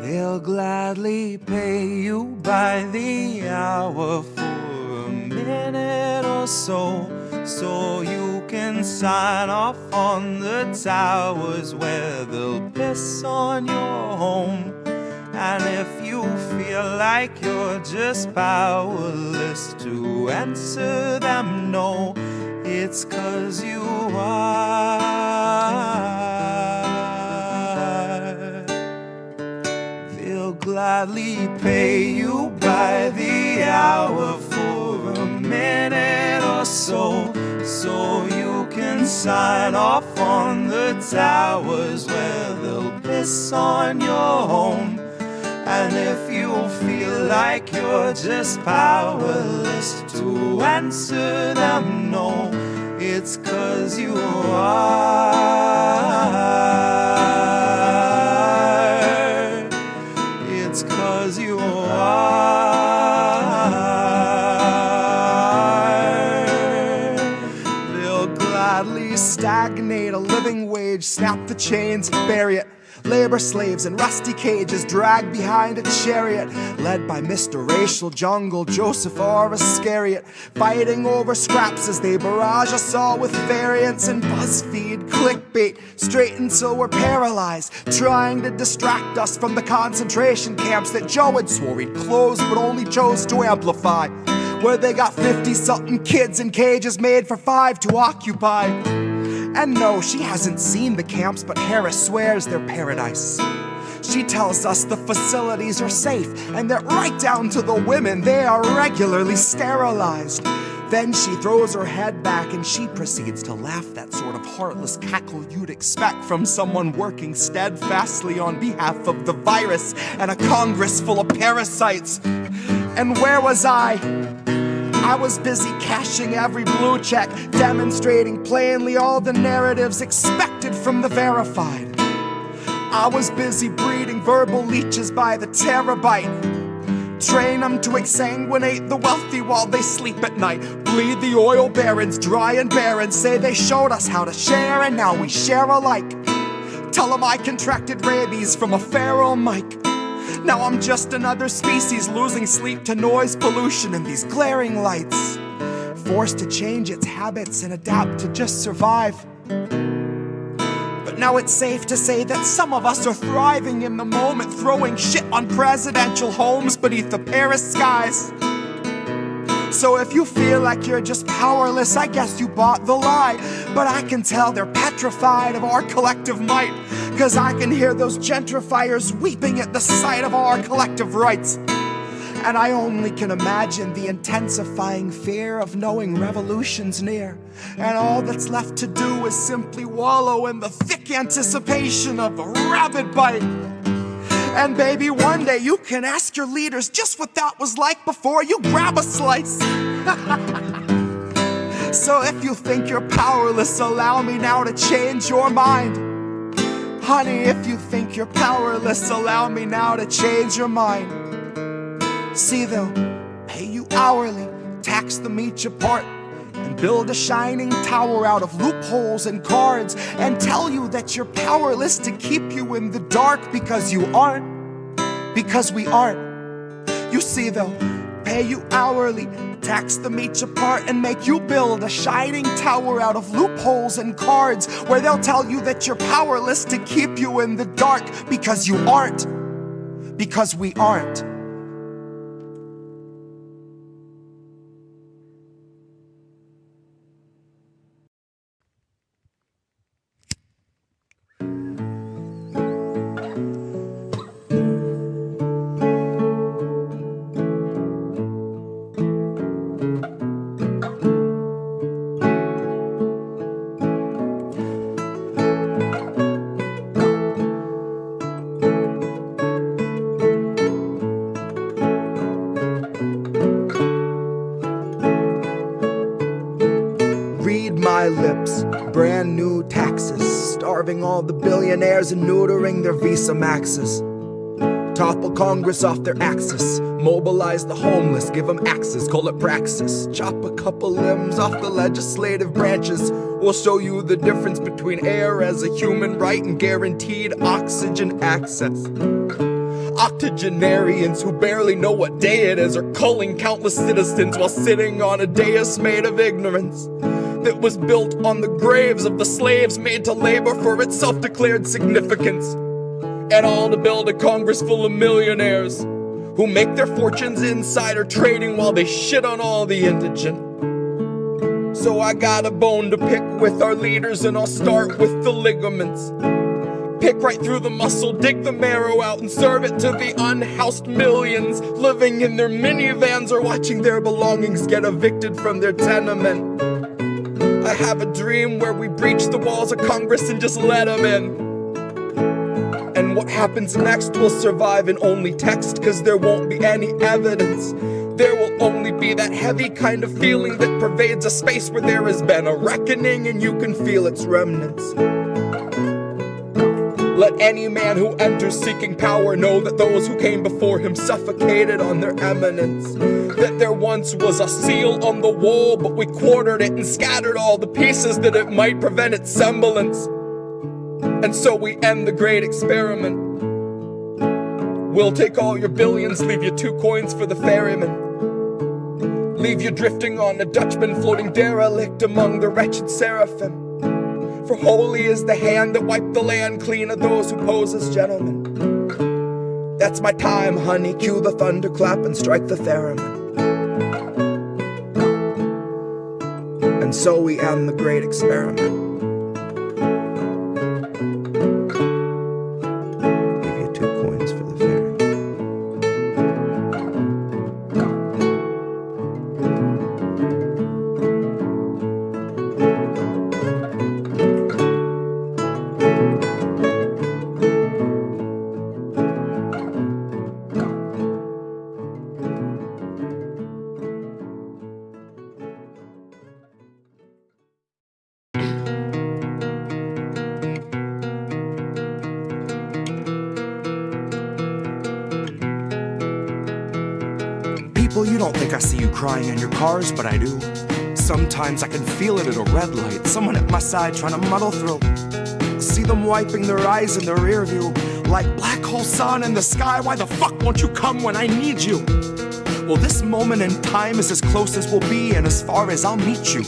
They'll gladly pay you by the hour for a minute or so, so you can sign off on the towers where they'll piss on your home. And if you feel like you're just powerless to answer them no, it's 'cause you are. They'll gladly pay you by the hour for a minute or so, so you can sign off on the towers where they'll piss on your home. And if you feel like you're just powerless to answer them no, it's 'cause you are. It's 'cause you are. They'll gladly stagnate a living wage, snap the chains, bury it. Labor slaves in rusty cages dragged behind a chariot, led by Mr. Racial Jungle, Joseph R. Iscariot, fighting over scraps as they barrage us all with variants and BuzzFeed clickbait, straight until we're paralyzed, trying to distract us from the concentration camps that Joe had swore he'd close but only chose to amplify, where they got 50-something kids in cages made for 5 to occupy. And no, she hasn't seen the camps, but Harris swears they're paradise. She tells us the facilities are safe, and that right down to the women, they are regularly sterilized. Then she throws her head back and she proceeds to laugh, that sort of heartless cackle you'd expect from someone working steadfastly on behalf of the virus and a Congress full of parasites. And where was I? I was busy cashing every blue check, demonstrating plainly all the narratives expected from the verified. I was busy breeding verbal leeches by the terabyte. Train them to exsanguinate the wealthy while they sleep at night. Bleed the oil barons dry and barren, say they showed us how to share and now we share alike. Tell them I contracted rabies from a feral mic. Now I'm just another species losing sleep to noise pollution and these glaring lights, forced to change its habits and adapt to just survive. But now it's safe to say that some of us are thriving in the moment, throwing shit on presidential homes beneath the Paris skies. So if you feel like you're just powerless, I guess you bought the lie. But I can tell they're petrified of our collective might, 'cause I can hear those gentrifiers weeping at the sight of our collective rights. And I only can imagine the intensifying fear of knowing revolution's near, and all that's left to do is simply wallow in the thick anticipation of a rabid bite. And baby, one day you can ask your leaders just what that was like before you grab a slice. So if you think you're powerless, allow me now to change your mind. Honey, if you think you're powerless, allow me now to change your mind. See, they'll pay you hourly, tax them each apart, and build a shining tower out of loopholes and cards, and tell you that you're powerless to keep you in the dark because you aren't, because we aren't. You see, they'll pay you hourly, tax them each apart, and make you build a shining tower out of loopholes and cards, where they'll tell you that you're powerless to keep you in the dark because you aren't, because we aren't. Brand new taxes, starving all the billionaires and neutering their Visa Maxes. Topple Congress off their axis, mobilize the homeless, give them axes, call it praxis. Chop a couple limbs off the legislative branches, We'll show you the difference between air as a human right and guaranteed oxygen access. Octogenarians who barely know what day it is are culling countless citizens while sitting on a dais made of ignorance that was built on the graves of the slaves made to labor for its self-declared significance. And all to build a Congress full of millionaires who make their fortunes insider trading while they shit on all the indigent. So I got a bone to pick with our leaders, and I'll start with the ligaments. Pick right through the muscle, dig the marrow out, and serve it to the unhoused millions living in their minivans or watching their belongings get evicted from their tenement. I have a dream where we breach the walls of Congress and just let them in. And what happens next will survive in only text, cause there won't be any evidence. There will only be that heavy kind of feeling that pervades a space where there has been a reckoning and you can feel its remnants. Let any man who enters seeking power know that those who came before him suffocated on their eminence. That there once was a seal on the wall, but we quartered it and scattered all the pieces that it might prevent its semblance. And so we end the great experiment. We'll take all your billions, leave you 2 coins for the ferryman. Leave you drifting on a Dutchman floating derelict among the wretched seraphim. For holy is the hand that wiped the land clean of those who pose as gentlemen. That's my time, honey, cue the thunderclap and strike the theremin. And so we end the great experiment. You don't think I see you crying in your cars, but I do. Sometimes I can feel it at a red light, someone at my side trying to muddle through. See them wiping their eyes in their rear view, like black hole sun in the sky. Why the fuck won't you come when I need you? Well, this moment in time is as close as we'll be and as far as I'll meet you.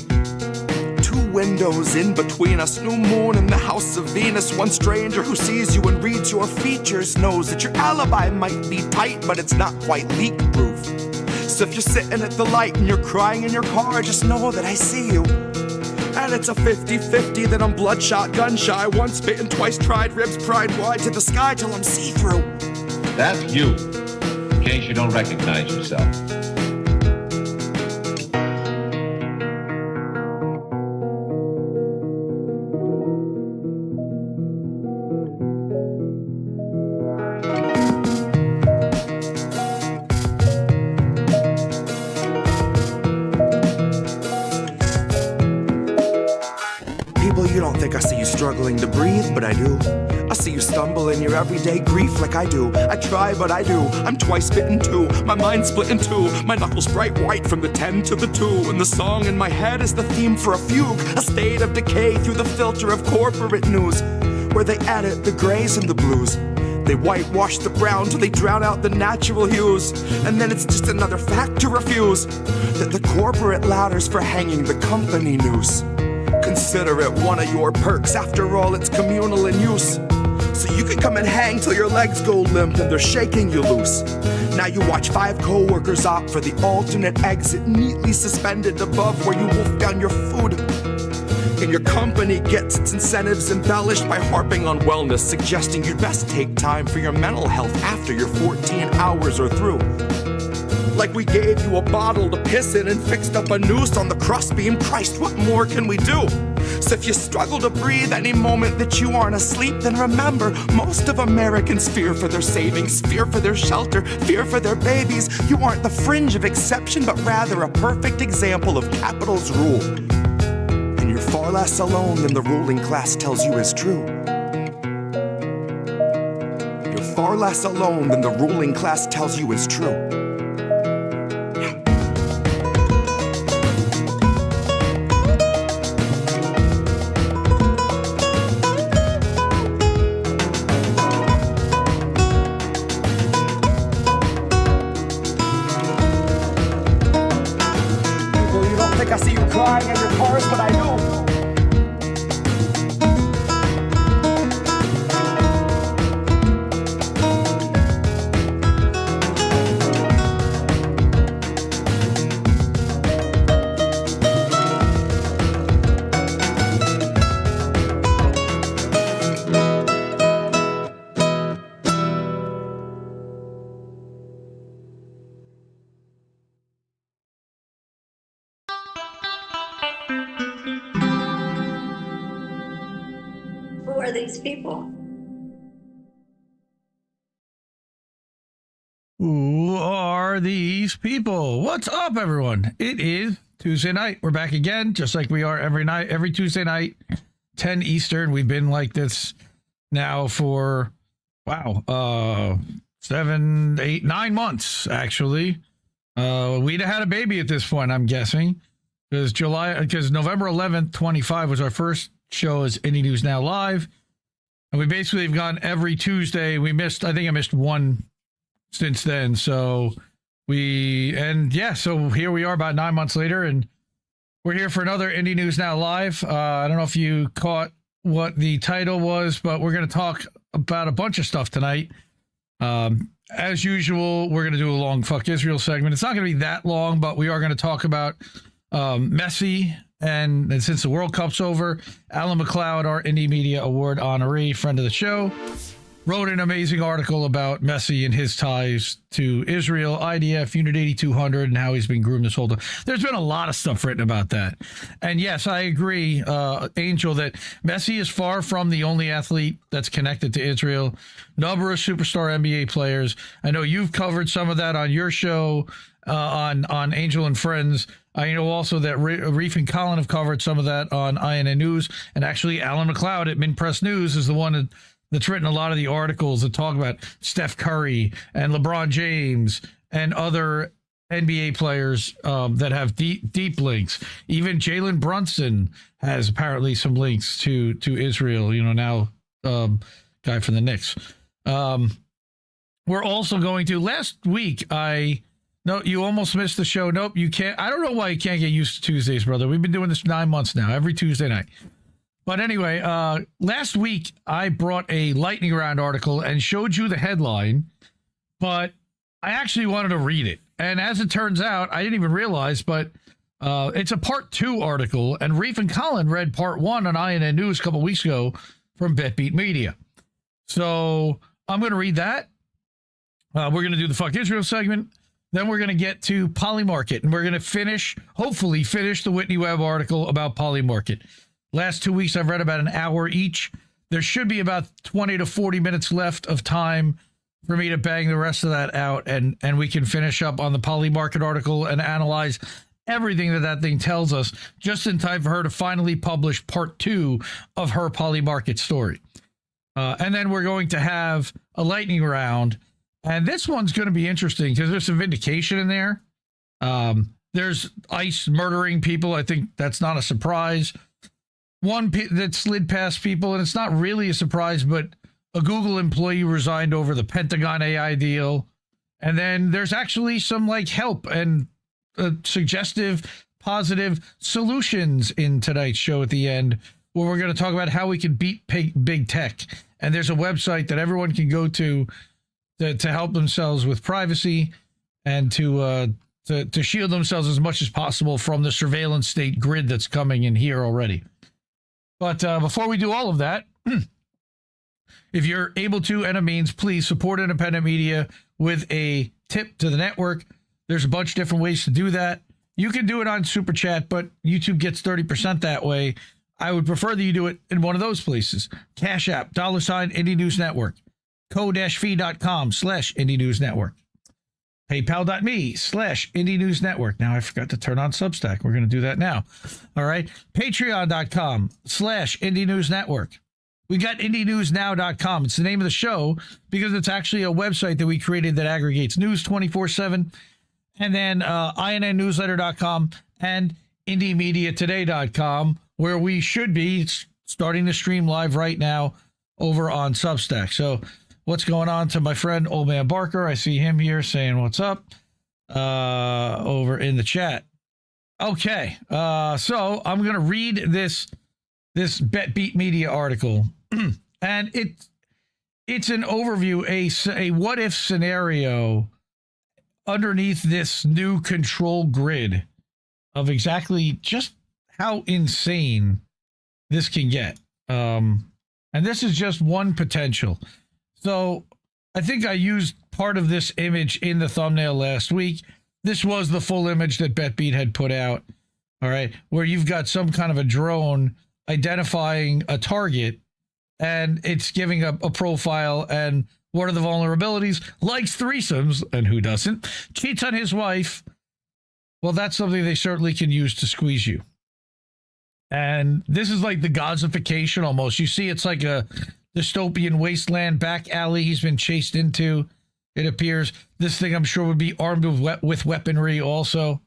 2 windows in between us, new moon in the house of Venus. One stranger who sees you and reads your features knows that your alibi might be tight, but it's not quite leak-proof. So if you're sitting at the light and you're crying in your car, just know that I see you. And it's a 50-50 that I'm bloodshot, gun shy, once bitten, twice tried, ribs pried wide to the sky till I'm see-through. That's you, in case you don't recognize yourself. You don't think I see you struggling to breathe, but I do. I see you stumble in your everyday grief like I do. I try, but I do. I'm twice bitten too. My mind's split in 2. My knuckles bright white from the 10 to the 2. And the song in my head is the theme for a fugue, a state of decay through the filter of corporate news, where they edit the grays and the blues. They whitewash the brown till they drown out the natural hues. And then it's just another fact to refuse, that the corporate ladders for hanging the company noose. Consider it one of your perks, after all it's communal in use. So you can come and hang till your legs go limp and they're shaking you loose. Now you watch 5 co-workers opt for the alternate exit, neatly suspended above where you wolf down your food. And your company gets its incentives embellished by harping on wellness, suggesting you'd best take time for your mental health after your 14 hours are through. Like we gave you a bottle to piss in and fixed up a noose on the crossbeam. Christ, what more can we do? So if you struggle to breathe any moment that you aren't asleep, then remember, most of Americans fear for their savings, fear for their shelter, fear for their babies. You aren't the fringe of exception, but rather a perfect example of capital's rule. And you're far less alone than the ruling class tells you is true. You're far less alone than the ruling class tells you is true. are these people? Who are these people? What's up, everyone? It is Tuesday night. We're back again, just like we are every night, every Tuesday night, 10 Eastern. We've been like this now for, 7, 8, 9 months, actually. We'd have had a baby at this point, I'm guessing, because November 11th, 25 was our first show as Indie News Now Live. And we basically have gone every Tuesday. I think I missed one since then. So so here we are about 9 months later, and we're here for another Indie News Now Live. I don't know if you caught what the title was, but we're going to talk about a bunch of stuff tonight. As usual, we're going to do a long Fuck Israel segment. It's not going to be that long, but we are going to talk about Messi, and since the World Cup's over, Alan McLeod, our Indie Media Award honoree, friend of the show, wrote an amazing article about Messi and his ties to Israel, IDF, Unit 8200, and how he's been groomed this whole time. There's been a lot of stuff written about that. And yes, I agree, Angel, that Messi is far from the only athlete that's connected to Israel. Number of superstar NBA players. I know you've covered some of that on your show, on Angel and Friends. I know also that Reef and Colin have covered some of that on INN News. And actually, Alan McLeod at Min Press News is the one that's written a lot of the articles that talk about Steph Curry and LeBron James and other NBA players that have deep links. Even Jalen Brunson has apparently some links to Israel, now guy from the Knicks. We're also going to, last week, no, you almost missed the show. Nope, you can't. I don't know why you can't get used to Tuesdays, brother. We've been doing this 9 months now, every Tuesday night. But anyway, last week I brought a lightning round article and showed you the headline, but I actually wanted to read it. And as it turns out, I didn't even realize, but it's a part 2 article, and Reef and Colin read part 1 on INN News a couple weeks ago from BetBeat Media. So I'm going to read that. We're going to do the Fuck Israel segment. Then we're going to get to Polymarket, and we're going to hopefully finish the Whitney Webb article about Polymarket. Last 2 weeks, I've read about an hour each. There should be about 20 to 40 minutes left of time for me to bang the rest of that out, and we can finish up on the Polymarket article and analyze everything that thing tells us just in time for her to finally publish part 2 of her Polymarket story. And then we're going to have a lightning round, and this one's going to be interesting because there's some vindication in there. There's ICE murdering people. I think that's not a surprise. One that slid past people, and it's not really a surprise, but a Google employee resigned over the Pentagon AI deal. And then there's actually some help and suggestive, positive solutions in tonight's show at the end, where we're going to talk about how we can beat big tech. And there's a website that everyone can go to help themselves with privacy and to shield themselves as much as possible from the surveillance state grid that's coming in here already. But before we do all of that, if you're able to and a means, please support independent media with a tip to the network. There's a bunch of different ways to do that. You can do it on Super Chat, but YouTube gets 30% that way. I would prefer that you do it in one of those places. Cash App, $ Indie News Network, ko-fi.com/Indie News Network, PayPal.me/Indie News Network. Now I forgot to turn on Substack. We're going to do that now. All right. Patreon.com/Indie News Network. We got IndieNewsNow.com. It's the name of the show because it's actually a website that we created that aggregates news 24/7. And then INNNewsletter.com and IndieMediaToday.com, where we should be starting to stream live right now over on Substack. So what's going on to my friend Old Man Barker? I see him here saying what's up over in the chat. Okay, so I'm going to read this BetBeat Media article, and it's an overview, a what if scenario underneath this new control grid of exactly just how insane this can get. And this is just one potential. So I think I used part of this image in the thumbnail last week. This was the full image that BetBeat had put out. All right. Where you've got some kind of a drone identifying a target and it's giving a profile. And what are the vulnerabilities? Likes threesomes, and who doesn't? Cheats on his wife. Well, that's something they certainly can use to squeeze you. And this is like the Godzification almost. You see, it's like a dystopian wasteland back alley he's been chased into. It appears this thing, I'm sure, would be armed with weaponry also.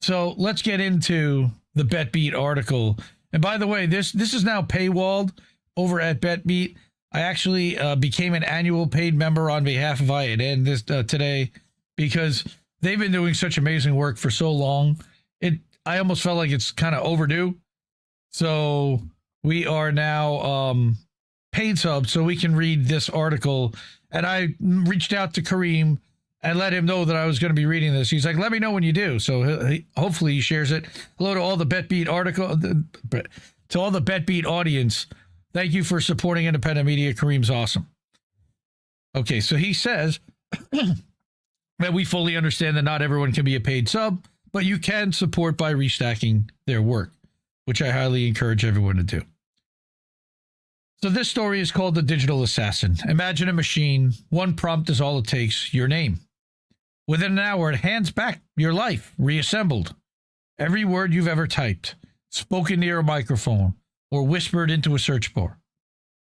So let's get into the BetBeat article. And by the way, this is now paywalled over at BetBeat. I actually became an annual paid member on behalf of INN this today because they've been doing such amazing work for so long. I almost felt like it's kind of overdue. So we are now paid subs so we can read this article. And I reached out to Kareem and let him know that I was going to be reading this. He's like, let me know when you do. So hopefully he shares it. Hello to all the BetBeat to all the BetBeat audience. Thank you for supporting independent media. Kareem's awesome. Okay, so he says that we fully understand that not everyone can be a paid sub, but you can support by restacking their work, which I highly encourage everyone to do. So this story is called The Digital Assassin. Imagine a machine. One prompt is all it takes, your name. Within an hour, it hands back your life, reassembled. Every word you've ever typed, spoken near a microphone, or whispered into a search bar.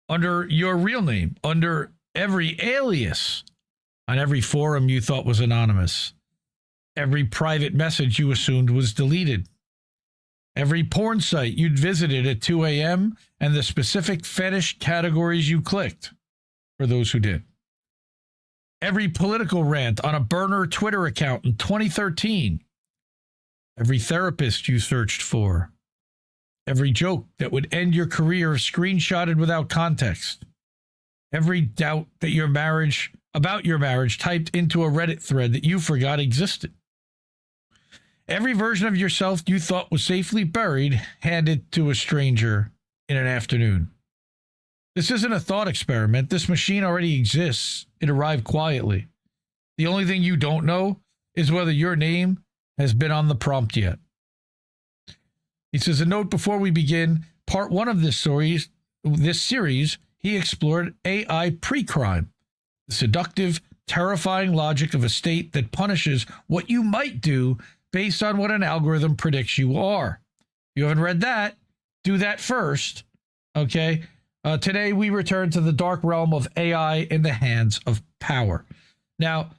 Under your real name, under every alias, on every forum you thought was anonymous. Every private message you assumed was deleted. Every porn site you'd visited at 2 a.m. and the specific fetish categories you clicked, for those who did. Every political rant on a burner Twitter account in 2013. Every therapist you searched for. Every joke that would end your career screenshotted without context. Every doubt that about your marriage typed into a Reddit thread that you forgot existed. Every version of yourself you thought was safely buried, handed to a stranger in an afternoon. This isn't a thought experiment. This machine already exists. It arrived quietly. The only thing you don't know is whether your name has been on the prompt yet. He says, a note before we begin, part one of this series, he explored AI pre-crime, the seductive, terrifying logic of a state that punishes what you might do based on what an algorithm predicts you are. If you haven't read that, do that first. Okay. Today, we return to the dark realm of AI in the hands of power. Now,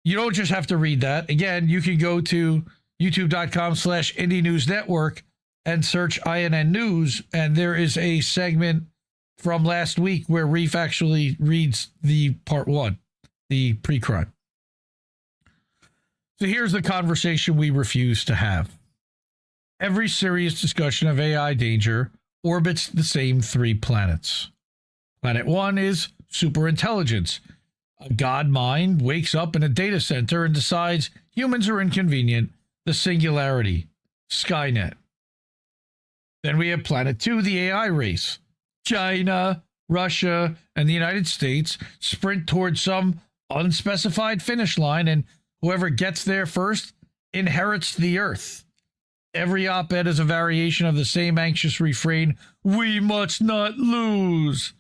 you don't just have to read that. Again, you can go to youtube.com/IndieNewsNetwork and search INN News. And there is a segment from last week where Reef actually reads the part one, the pre-crime. So here's the conversation we refuse to have. Every serious discussion of AI danger orbits the same three planets. Planet one is superintelligence. A god mind wakes up in a data center and decides humans are inconvenient. The singularity, Skynet. Then we have planet two, the AI race. China, Russia, and the United States sprint towards some unspecified finish line, and whoever gets there first inherits the earth. Every op-ed is a variation of the same anxious refrain, we must not lose.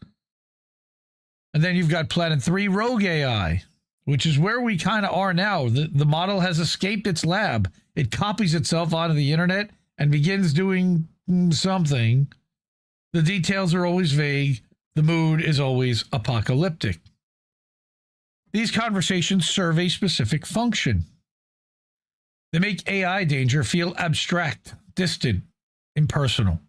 And then you've got planet three, rogue AI, which is where we kind of are now. The model has escaped its lab. It copies itself onto the internet and begins doing something. The details are always vague. The mood is always apocalyptic. These conversations serve a specific function. They make AI danger feel abstract, distant, impersonal.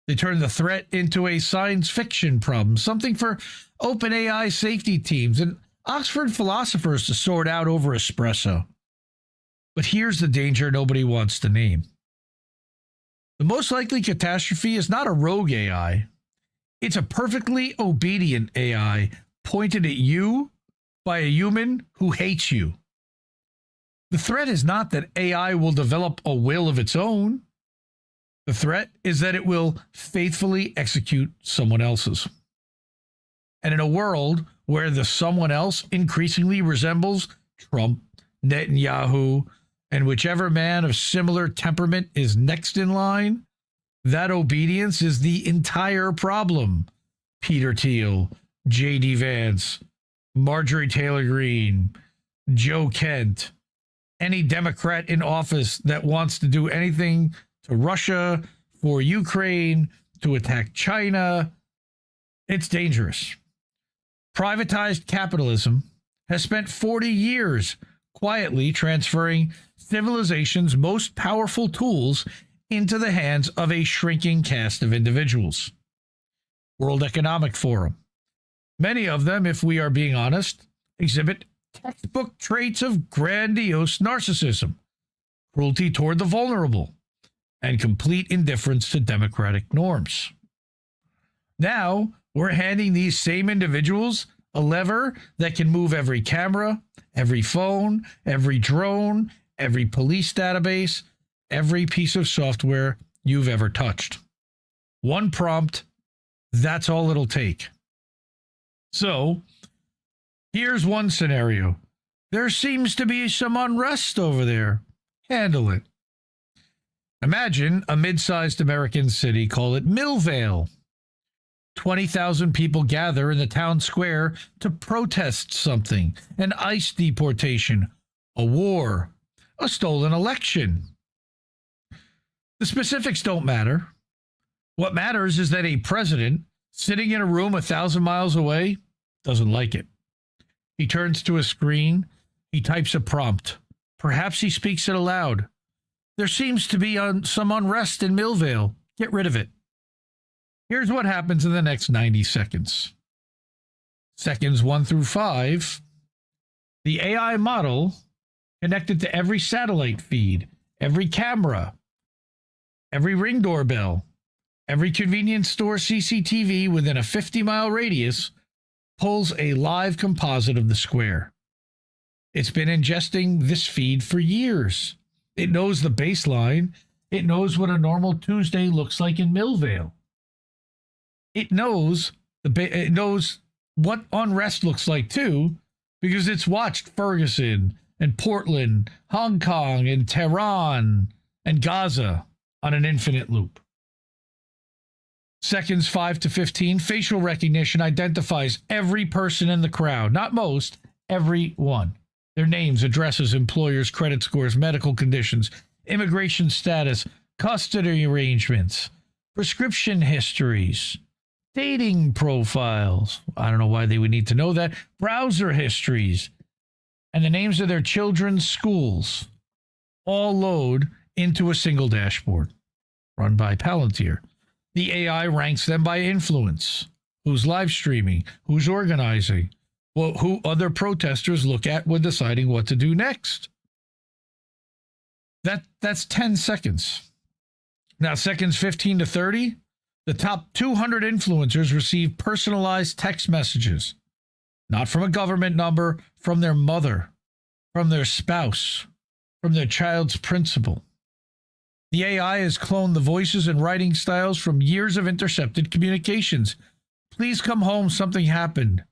They turn the threat into a science fiction problem, something for open AI safety teams and Oxford philosophers to sort out over espresso. But here's the danger nobody wants to name. The most likely catastrophe is not a rogue AI. It's a perfectly obedient AI pointed at you by a human who hates you. The threat is not that AI will develop a will of its own. The threat is that it will faithfully execute someone else's. And in a world where the someone else increasingly resembles Trump, Netanyahu, and whichever man of similar temperament is next in line, that obedience is the entire problem. Peter Thiel, J.D. Vance, Marjorie Taylor Greene, Joe Kent, any Democrat in office that wants to do anything to Russia, for Ukraine, to attack China. It's dangerous. Privatized capitalism has spent 40 years quietly transferring civilization's most powerful tools into the hands of a shrinking cast of individuals. World Economic Forum. Many of them, if we are being honest, exhibit textbook traits of grandiose narcissism, cruelty toward the vulnerable, and complete indifference to democratic norms. Now, we're handing these same individuals a lever that can move every camera, every phone, every drone, every police database, every piece of software you've ever touched. One prompt, that's all it'll take. So, here's one scenario. There seems to be some unrest over there. Handle it. Imagine a mid-sized American city, call it Millvale. 20,000 people gather in the town square to protest something, an ICE deportation, a war, a stolen election. The specifics don't matter. What matters is that a president sitting in a room 1,000 miles away doesn't like it. He turns to a screen. He types a prompt. Perhaps he speaks it aloud. There seems to be some unrest in Millvale. Get rid of it. Here's what happens in the next 90 seconds. Seconds 1 through 5, the AI model connected to every satellite feed, every camera, every Ring doorbell, every convenience store CCTV within a 50-mile radius pulls a live composite of the square. It's been ingesting this feed for years. It knows the baseline. It knows what a normal Tuesday looks like in Millvale. It knows what unrest looks like too, because it's watched Ferguson and Portland, Hong Kong and Tehran and Gaza on an infinite loop. Seconds 5 to 15, facial recognition identifies every person in the crowd, not most, every one. Their names, addresses, employers, credit scores, medical conditions, immigration status, custody arrangements, prescription histories, dating profiles. I don't know why they would need to know that. Browser histories, and the names of their children's schools all load into a single dashboard run by Palantir. The AI ranks them by influence. Who's live streaming? Who's organizing? Well, who other protesters look at when deciding what to do next? That's 10 seconds. Now, seconds 15 to 30, the top 200 influencers receive personalized text messages, not from a government number, from their mother, from their spouse, from their child's principal. The AI has cloned the voices and writing styles from years of intercepted communications. Please come home, something happened.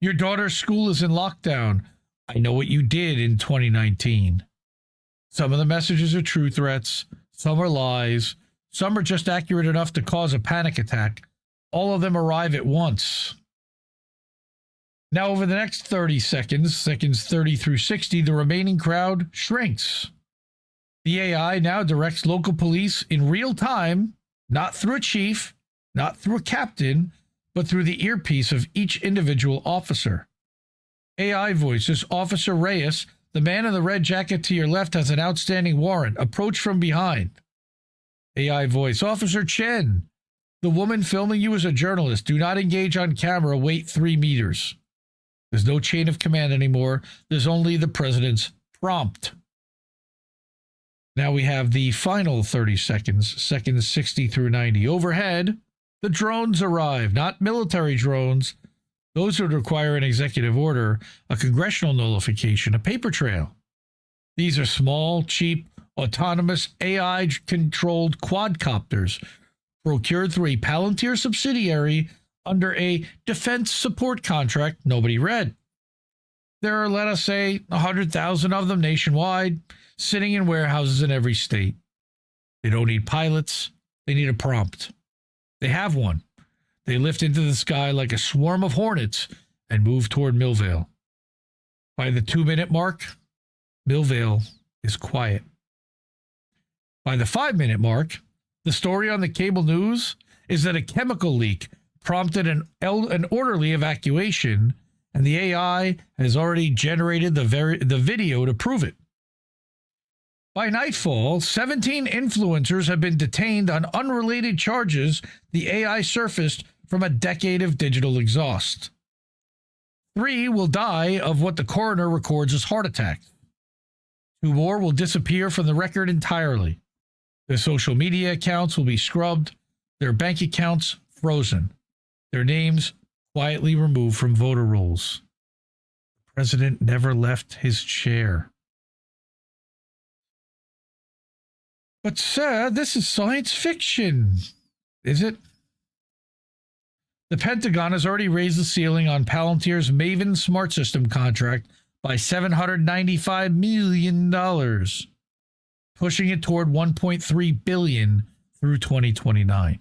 Your daughter's school is in lockdown. I know what you did in 2019. Some of the messages are true threats. Some are lies. Some are just accurate enough to cause a panic attack. All of them arrive at once. Now, over the next 30 seconds, seconds 30 through 60, the remaining crowd shrinks. The AI now directs local police in real time, not through a chief, not through a captain, but through the earpiece of each individual officer. AI voices, Officer Reyes, the man in the red jacket to your left has an outstanding warrant. Approach from behind. AI voice, Officer Chen, the woman filming you is a journalist. Do not engage on camera. Wait 3 meters. There's no chain of command anymore. There's only the president's prompt. Now we have the final 30 seconds, seconds 60 through 90. Overhead, the drones arrive, not military drones. Those would require an executive order, a congressional nullification, a paper trail. These are small, cheap, autonomous, AI-controlled quadcopters procured through a Palantir subsidiary under a defense support contract nobody read. There are, let us say, 100,000 of them nationwide, sitting in warehouses in every state. They don't need pilots. They need a prompt. They have one. they lift into the sky like a swarm of hornets and move toward Millvale. By the 2-minute mark, Millvale is quiet. By the 5-minute mark, the story on the cable news is that a chemical leak prompted an orderly evacuation, and the AI has already generated the video to prove it. By nightfall, 17 influencers have been detained on unrelated charges the AI surfaced from a decade of digital exhaust. 3 will die of what the coroner records as heart attacks. 2 more will disappear from the record entirely. Their social media accounts will be scrubbed, their bank accounts frozen, their names quietly removed from voter rolls. The president never left his chair. But, sir, this is science fiction. Is it? The Pentagon has already raised the ceiling on Palantir's Maven smart system contract by $795 million, pushing it toward $1.3 billion through 2029.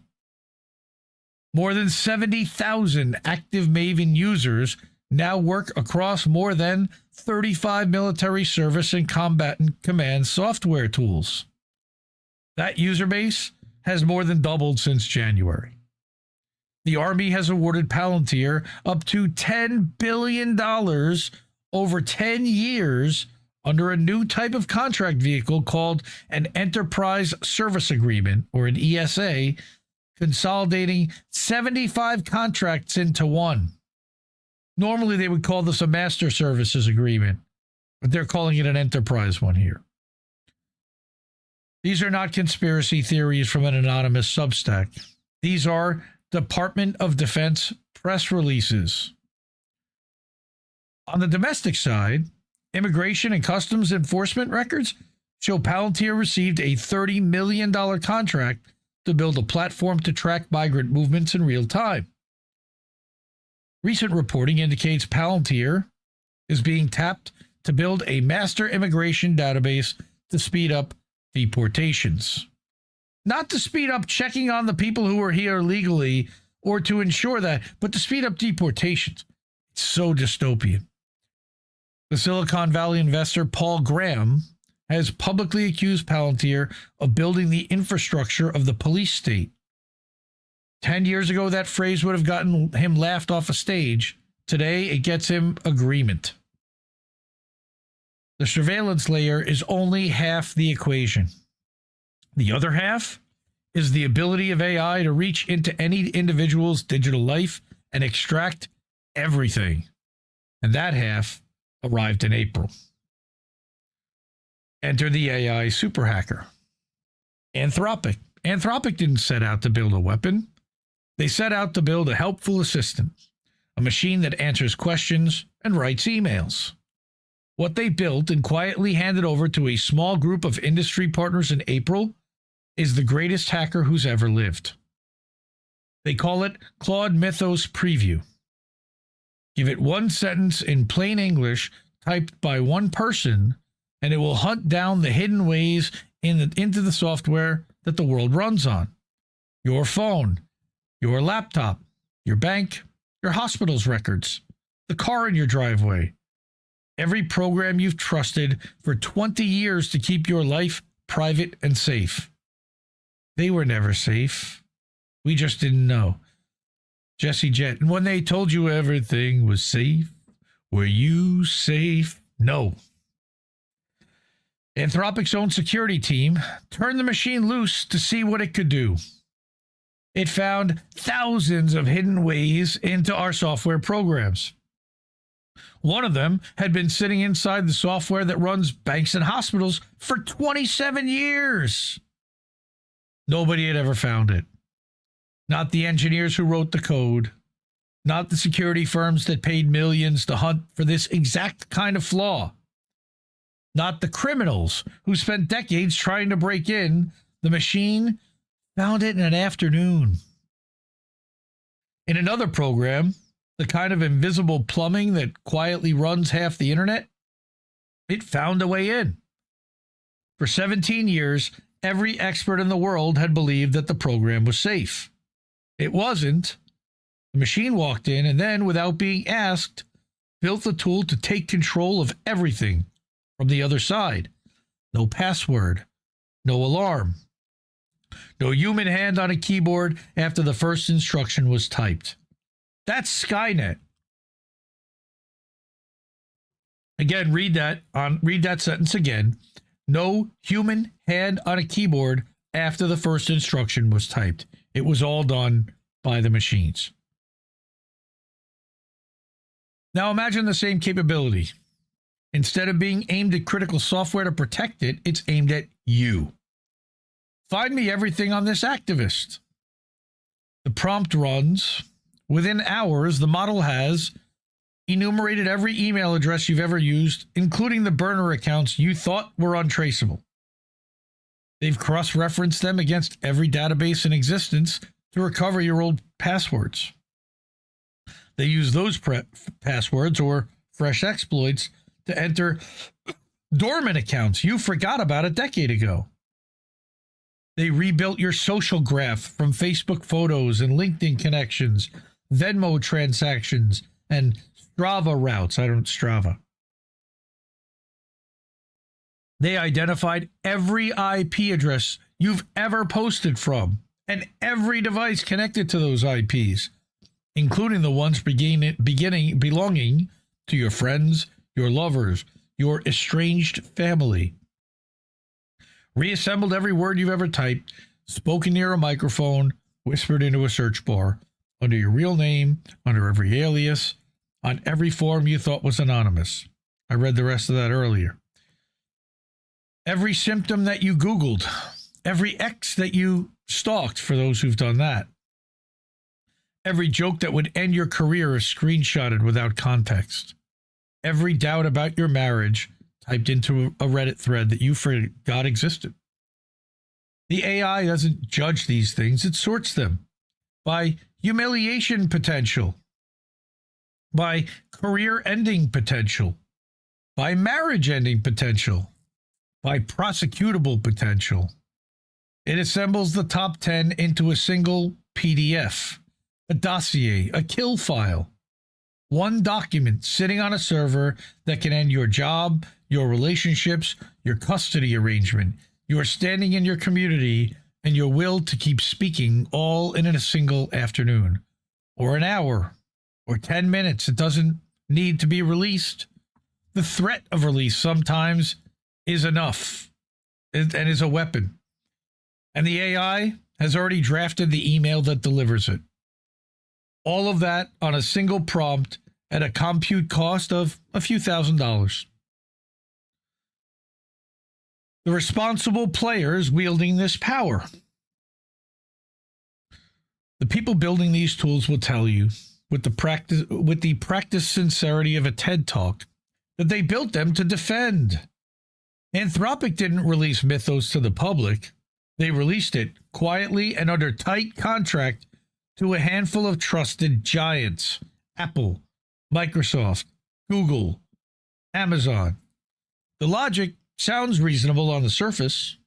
More than 70,000 active Maven users now work across more than 35 military service and combat and command software tools. That user base has more than doubled since January. The Army has awarded Palantir up to $10 billion over 10 years under a new type of contract vehicle called an Enterprise Service Agreement, or an ESA, consolidating 75 contracts into one. Normally, they would call this a Master Services Agreement, but they're calling it an Enterprise one here. These are not conspiracy theories from an anonymous Substack. These are Department of Defense press releases. On the domestic side, Immigration and Customs Enforcement records show Palantir received a $30 million contract to build a platform to track migrant movements in real time. Recent reporting indicates Palantir is being tapped to build a master immigration database to speed up deportations. Not to speed up checking on the people who are here legally or to ensure that, but to speed up deportations. It's so dystopian. The Silicon Valley investor Paul Graham has publicly accused Palantir of building the infrastructure of the police state. 10 years ago, that phrase would have gotten him laughed off a stage. Today, it gets him agreement. The surveillance layer is only half the equation. The other half is the ability of AI to reach into any individual's digital life and extract everything. And that half arrived in April. Enter the AI super hacker. Anthropic. Anthropic didn't set out to build a weapon. They set out to build a helpful assistant, a machine that answers questions and writes emails. What they built and quietly handed over to a small group of industry partners in April is the greatest hacker who's ever lived. They call it Claude Mythos Preview. Give it one sentence in plain English typed by one person, and it will hunt down the hidden ways into the software that the world runs on. Your phone, your laptop, your bank, your hospital's records, the car in your driveway. Every program you've trusted for 20 years to keep your life private and safe. They were never safe. We just didn't know. Jesse Jett, and when they told you everything was safe, were you safe? No. Anthropic's own security team turned the machine loose to see what it could do. It found thousands of hidden ways into our software programs. One of them had been sitting inside the software that runs banks and hospitals for 27 years. Nobody had ever found it. Not the engineers who wrote the code. Not the security firms that paid millions to hunt for this exact kind of flaw. Not the criminals who spent decades trying to break in. The machine found it in an afternoon. In another program, the kind of invisible plumbing that quietly runs half the internet, it found a way in. For 17 years, every expert in the world had believed that the program was safe. It wasn't, The machine walked in and then, without being asked, built the tool to take control of everything from the other side. No password, no alarm, no human hand on a keyboard after the first instruction was typed. That's Skynet. Again, read that sentence again. No human hand on a keyboard after the first instruction was typed. It was all done by the machines. Now imagine the same capability. Instead of being aimed at critical software to protect it, it's aimed at you. Find me everything on this activist. The prompt runs. Within hours, the model has enumerated every email address you've ever used, including the burner accounts you thought were untraceable. They've cross-referenced them against every database in existence to recover your old passwords. They use those passwords or fresh exploits to enter dormant accounts you forgot about a decade ago. They rebuilt your social graph from Facebook photos and LinkedIn connections, Venmo transactions, and Strava routes. Strava. They identified every IP address you've ever posted from and every device connected to those IPs, including the ones belonging to your friends, your lovers, your estranged family. Reassembled every word you've ever typed, spoken near a microphone, whispered into a search bar, under your real name, under every alias, on every form you thought was anonymous. I read the rest of that earlier. Every symptom that you Googled, every ex that you stalked, for those who've done that. Every joke that would end your career is screenshotted without context. Every doubt about your marriage typed into a Reddit thread that you forgot existed. The AI doesn't judge these things, it sorts them by humiliation potential, by career-ending potential, by marriage-ending potential, by prosecutable potential. It assembles the top 10 into a single PDF, a dossier, a kill file. One document sitting on a server that can end your job, your relationships, your custody arrangement, your standing in your community, and your will to keep speaking all in a single afternoon, or an hour, or 10 minutes. It doesn't need to be released. The threat of release sometimes is enough and is a weapon. And the AI has already drafted the email that delivers it. All of that on a single prompt at a compute cost of a few $1,000s. The responsible players wielding this power. The people building these tools will tell you, with the practiced sincerity of a TED Talk, that they built them to defend. Anthropic didn't release Mythos to the public. They released it quietly and under tight contract to a handful of trusted giants: Apple, Microsoft, Google, Amazon. The logic sounds reasonable on the surface.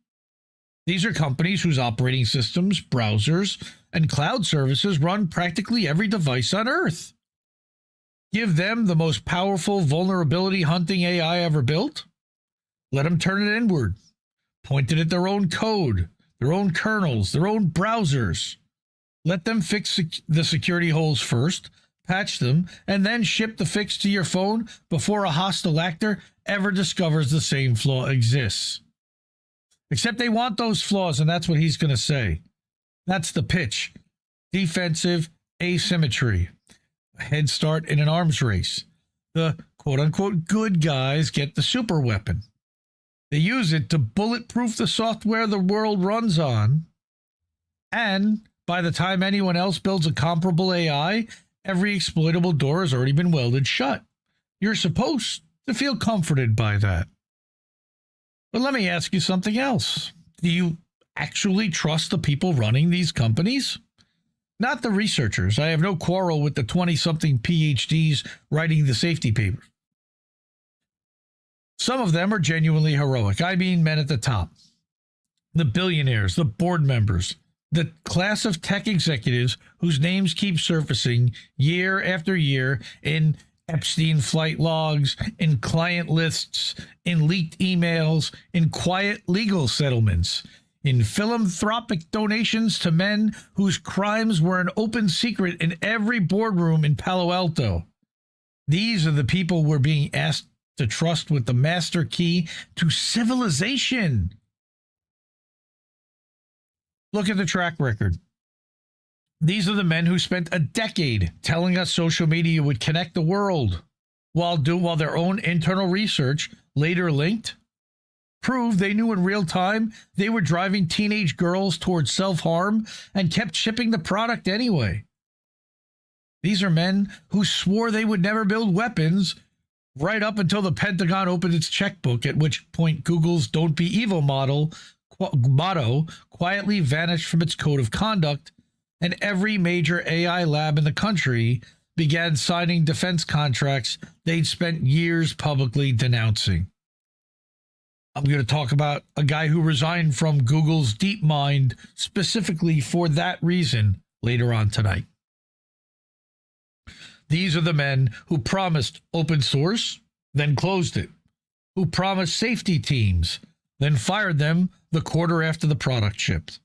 These are companies whose operating systems, browsers, and cloud services run practically every device on Earth. Give them the most powerful vulnerability hunting AI ever built. Let them turn it inward, point it at their own code, their own kernels, their own browsers. Let them fix the security holes first, patch them, and then ship the fix to your phone before a hostile actor ever discovers the same flaw exists. Except they want those flaws, and that's what he's going to say. That's the pitch. Defensive asymmetry. A head start in an arms race. The quote-unquote good guys get the super weapon. They use it to bulletproof the software the world runs on. And by the time anyone else builds a comparable AI, every exploitable door has already been welded shut. You're supposed to feel comforted by that. But let me ask you something else. Do you actually trust the people running these companies? Not the researchers. I have no quarrel with the 20-something PhDs writing the safety papers. Some of them are genuinely heroic. I mean, men at the top. The billionaires, the board members, The class of tech executives whose names keep surfacing year after year in Epstein flight logs, in client lists, in leaked emails, in quiet legal settlements, in philanthropic donations to men whose crimes were an open secret in every boardroom in Palo Alto. These are the people we're being asked to trust with the master key to civilization. Look at the track record. These are the men who spent a decade telling us social media would connect the world, while their own internal research, later linked, proved they knew in real time they were driving teenage girls towards self-harm and kept shipping the product anyway. These are men who swore they would never build weapons right up until the Pentagon opened its checkbook, at which point Google's "Don't Be Evil" motto quietly vanished from its code of conduct, and every major AI lab in the country began signing defense contracts they'd spent years publicly denouncing. I'm going to talk about a guy who resigned from Google's DeepMind specifically for that reason later on tonight. These are the men who promised open source, then closed it, who promised safety teams, then fired them the quarter after the product shipped,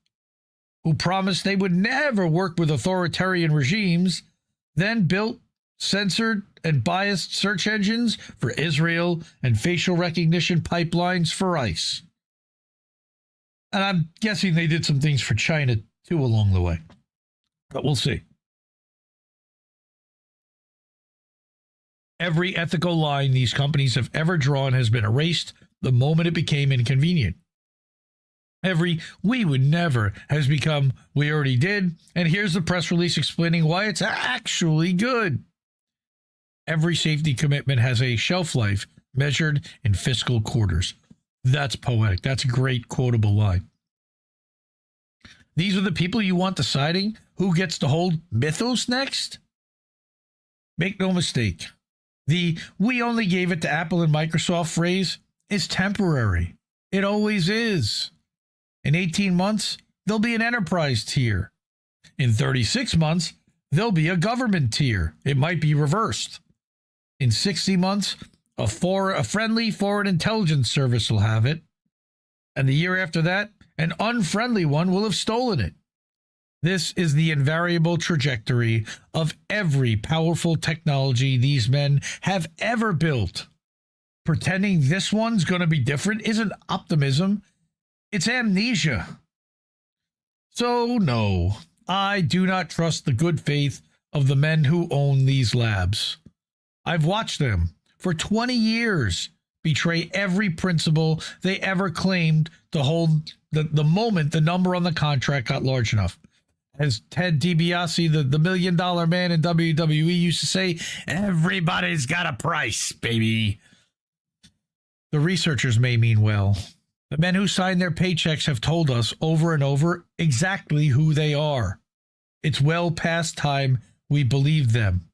who promised they would never work with authoritarian regimes, then built censored and biased search engines for Israel and facial recognition pipelines for ICE. And I'm guessing they did some things for China too along the way, but we'll see. Every ethical line these companies have ever drawn has been erased the moment it became inconvenient. Every "we would never" has become "we already did," and here's the press release explaining why it's actually good. Every safety commitment has a shelf life measured in fiscal quarters. That's poetic. That's a great quotable line. These are the people you want deciding who gets to hold Mythos next? Make no mistake. The "we only gave it to Apple and Microsoft" phrase is temporary. It always is. In 18 months, there'll be an enterprise tier. In 36 months, there'll be a government tier. It might be reversed. In 60 months, a friendly foreign intelligence service will have it. And the year after that, an unfriendly one will have stolen it. This is the invariable trajectory of every powerful technology these men have ever built. Pretending this one's going to be different isn't optimism. It's amnesia. So no, I do not trust the good faith of the men who own these labs. I've watched them for 20 years betray every principle they ever claimed to hold the moment the number on the contract got large enough. As Ted DiBiase, the $1 million man in WWE, used to say, everybody's got a price, baby. The researchers may mean well. The men who sign their paychecks have told us over and over exactly who they are. It's well past time we believed them,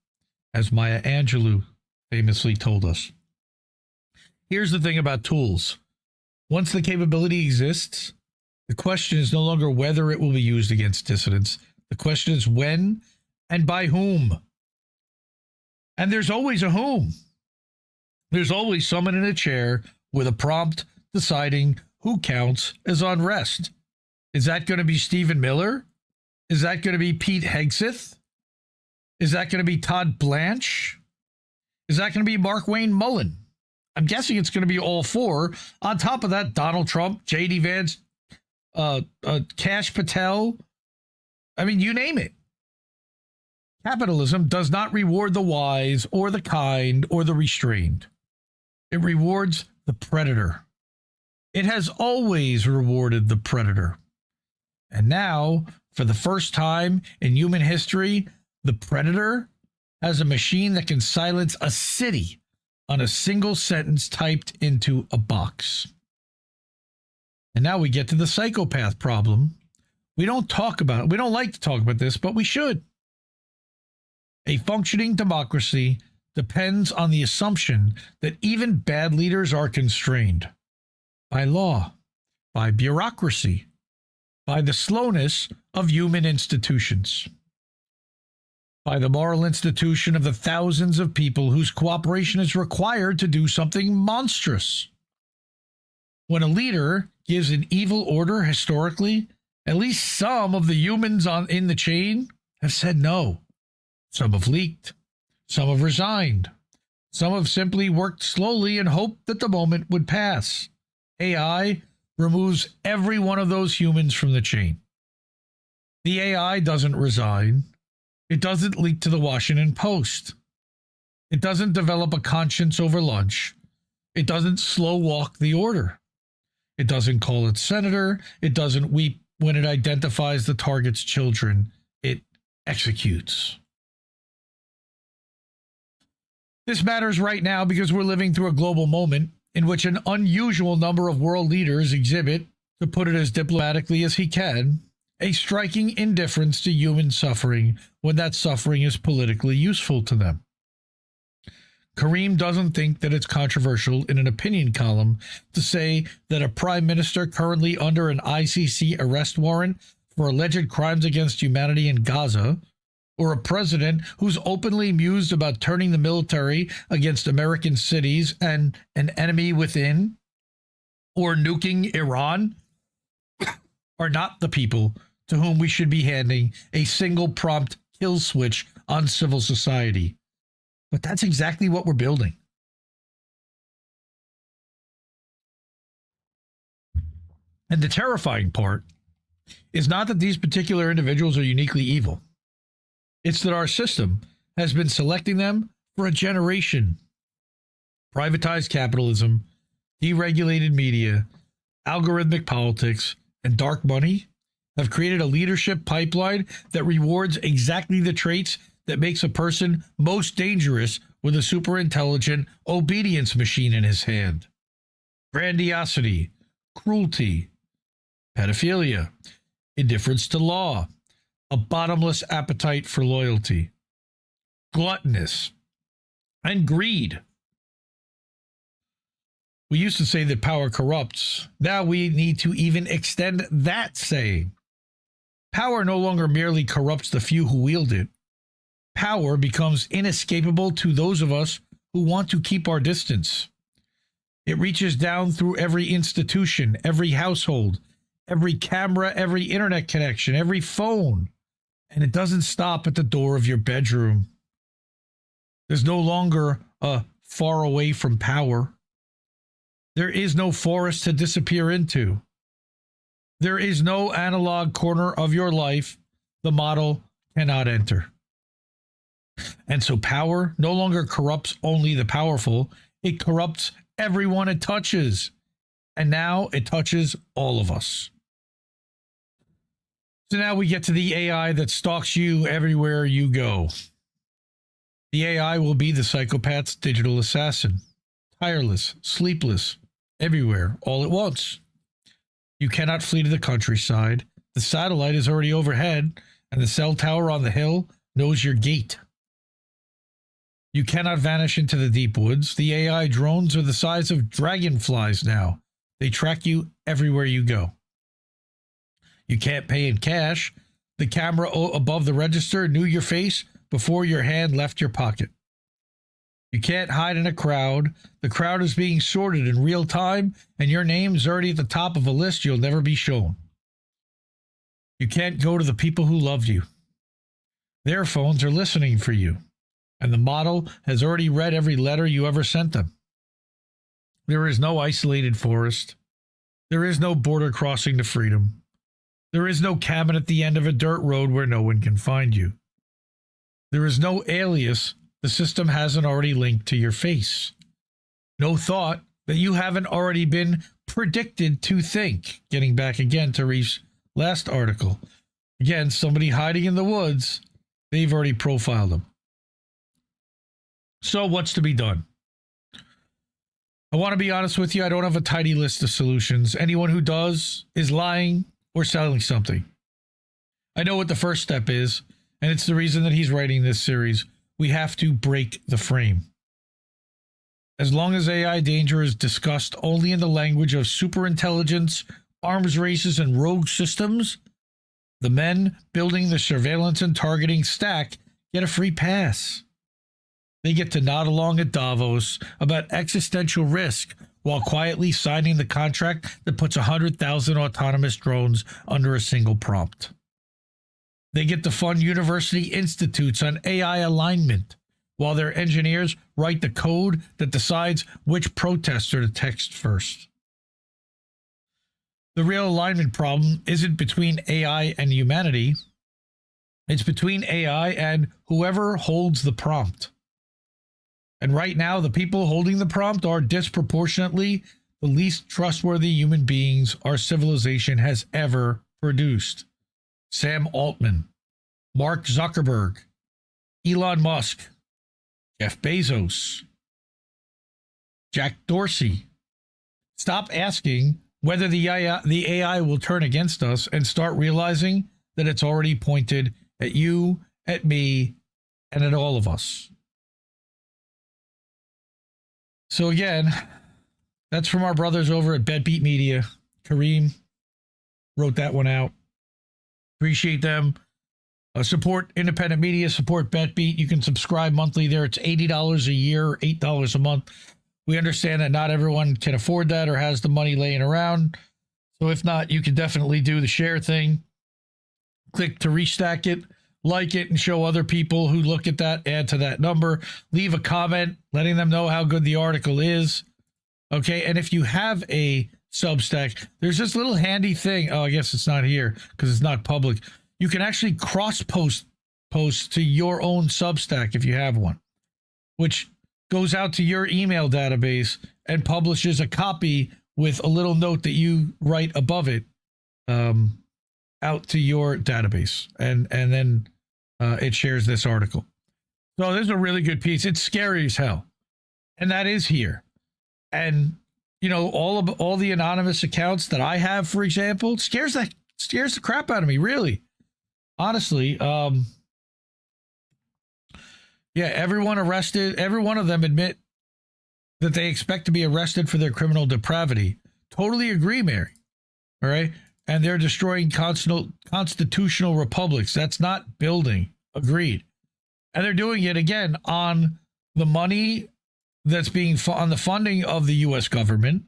as Maya Angelou famously told us. Here's the thing about tools. Once the capability exists, the question is no longer whether it will be used against dissidents. The question is when and by whom. And there's always a whom. There's always someone in a chair with a prompt deciding who counts as unrest. Is that going to be Stephen Miller? Is that going to be Pete Hegseth? Is that going to be Todd Blanche? Is that going to be Mark Wayne Mullen? I'm guessing it's going to be all four. On top of that, Donald Trump, J.D. Vance, Kash Patel. I mean, you name it. Capitalism does not reward the wise or the kind or the restrained. It rewards the predator. It has always rewarded the predator. And now, for the first time in human history, the predator has a machine that can silence a city on a single sentence typed into a box. And now we get to the psychopath problem. We don't like to talk about this, but we should. A functioning democracy depends on the assumption that even bad leaders are constrained by law, by bureaucracy, by the slowness of human institutions, by the moral institution of the thousands of people whose cooperation is required to do something monstrous. When a leader gives an evil order historically, at least some of the humans in the chain have said no. Some have leaked. Some have resigned. Some have simply worked slowly and hoped that the moment would pass. AI removes every one of those humans from the chain. The AI doesn't resign. It doesn't leak to the Washington Post. It doesn't develop a conscience over lunch. It doesn't slow walk the order. It doesn't call its senator. It doesn't weep when it identifies the target's children. It executes. This matters right now because we're living through a global moment in which an unusual number of world leaders exhibit, to put it as diplomatically as he can, a striking indifference to human suffering when that suffering is politically useful to them. Kareem doesn't think that it's controversial in an opinion column to say that a prime minister currently under an ICC arrest warrant for alleged crimes against humanity in Gaza, or a president who's openly mused about turning the military against American cities and an enemy within, or nuking Iran, are not the people to whom we should be handing a single prompt kill switch on civil society. But that's exactly what we're building. And the terrifying part is not that these particular individuals are uniquely evil. It's that our system has been selecting them for a generation. Privatized capitalism, deregulated media, algorithmic politics, and dark money have created a leadership pipeline that rewards exactly the traits that makes a person most dangerous with a superintelligent obedience machine in his hand. Grandiosity, cruelty, pedophilia, indifference to law, a bottomless appetite for loyalty, gluttonous, and greed. We used to say that power corrupts. Now we need to even extend that saying. Power no longer merely corrupts the few who wield it. Power becomes inescapable to those of us who want to keep our distance. It reaches down through every institution, every household, every camera, every internet connection, every phone. And it doesn't stop at the door of your bedroom. There's no longer a far away from power. There is no forest to disappear into. There is no analog corner of your life the model cannot enter. And so power no longer corrupts only the powerful. It corrupts everyone it touches. And now it touches all of us. So now we get to the AI that stalks you everywhere you go. The AI will be the psychopath's digital assassin. Tireless, sleepless, everywhere, all at once. You cannot flee to the countryside. The satellite is already overhead, and the cell tower on the hill knows your gait. You cannot vanish into the deep woods. The AI drones are the size of dragonflies now. They track you everywhere you go. You can't pay in cash. The camera above the register knew your face before your hand left your pocket. You can't hide in a crowd. The crowd is being sorted in real time, and your name is already at the top of a list you'll never be shown. You can't go to the people who love you. Their phones are listening for you, and the model has already read every letter you ever sent them. There is no isolated forest. There is no border crossing to freedom. There is no cabin at the end of a dirt road where no one can find you. There is no alias the system hasn't already linked to your face. No thought that you haven't already been predicted to think. Getting back again to Reef's last article. Again, somebody hiding in the woods, they've already profiled them. So what's to be done? I want to be honest with you, I don't have a tidy list of solutions. Anyone who does is lying or selling something. I know what the first step is, and it's the reason that he's writing this series. We have to break the frame. As long as AI danger is discussed only in the language of superintelligence arms races, and rogue systems, the men building the surveillance and targeting stack get a free pass. They get to nod along at Davos about existential risk while quietly signing the contract that puts 100,000 autonomous drones under a single prompt. They get to fund university institutes on AI alignment while their engineers write the code that decides which protester to text first. The real alignment problem isn't between AI and humanity. It's between AI and whoever holds the prompt. And right now, the people holding the prompt are disproportionately the least trustworthy human beings our civilization has ever produced. Sam Altman, Mark Zuckerberg, Elon Musk, Jeff Bezos, Jack Dorsey. Stop asking whether the AI will turn against us and start realizing that it's already pointed at you, at me, and at all of us. So again, that's from our brothers over at Bedbeat Media. Kareem wrote that one out. Appreciate them. Support independent media, support BetBeat. You can subscribe monthly there. It's $80 a year, or $8 a month. We understand that not everyone can afford that or has the money laying around. So if not, you can definitely do the share thing. Click to restack it, like it, and show other people who look at that, add to that number. Leave a comment letting them know how good the article is. Okay, and if you have a Substack, there's this little handy thing. Oh, I guess it's not here because it's not public. You can actually cross-post posts to your own Substack if you have one, which goes out to your email database and publishes a copy with a little note that you write above it out to your database. And then it shares this article. So this is a really good piece. It's scary as hell. And that is here. And, you know, all the anonymous accounts that I have, for example, scares the crap out of me, really. Honestly, yeah, everyone arrested, every one of them admit that they expect to be arrested for their criminal depravity. Totally agree, Mary. All right. And they're destroying constitutional republics. That's not building. Agreed. And they're doing it again on the money that's being on the funding of the U.S. government.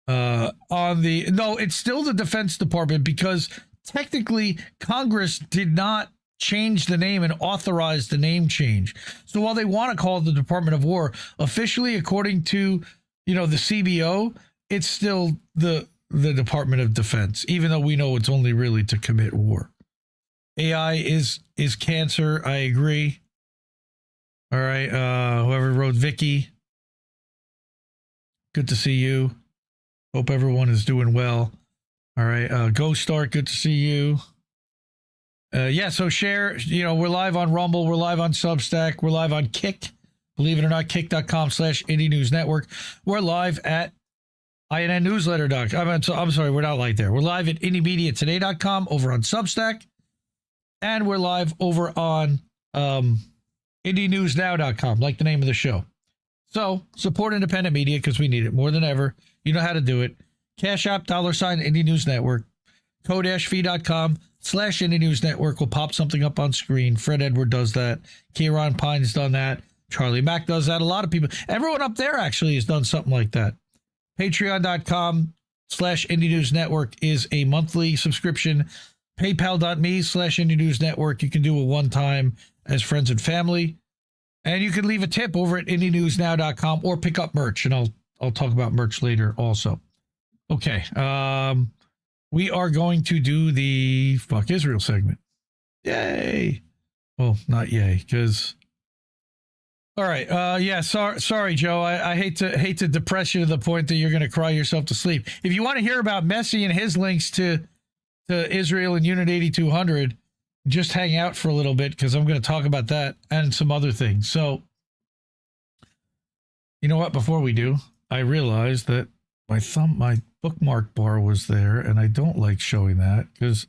It's still the Defense Department because technically Congress did not change the name and authorize the name change. So while they want to call it the Department of War, officially, according to, the CBO, it's still the Department of Defense, even though we know it's only really to commit war. AI is cancer. I agree. All right. Whoever wrote Vicky, good to see you. Hope everyone is doing well. All right. Ghost Start, good to see you. So share, we're live on Rumble. We're live on Substack. We're live on Kick. Believe it or not, kick.com/IndieNewsNetwork. We're live at INNnewsletter.com. I'm sorry, we're not live there. We're live at IndieMediaToday.com over on Substack. And we're live over on IndieNewsNow.com, like the name of the show. So support independent media because we need it more than ever. You know how to do it. Cash App, $ Indie News Network. Code-fee.com/Indie News Network will pop something up on screen. Fred Edward does that. Kieran Pine's done that. Charlie Mack does that. A lot of people. Everyone up there actually has done something like that. Patreon.com/Indie News Network is a monthly subscription. PayPal.me/Indie News Network. You can do a one-time as friends and family. And you can leave a tip over at IndieNewsNow.com or pick up merch. And I'll talk about merch later also. Okay. We are going to do the Fuck Israel segment. Yay. Well, not yay, because... All right. Sorry, Joe. I hate to depress you to the point that you're going to cry yourself to sleep. If you want to hear about Messi and his links to Israel and Unit 8200, just hang out for a little bit because I'm going to talk about that and some other things. So, you know what? Before we do, I realized that my bookmark bar was there, and I don't like showing that because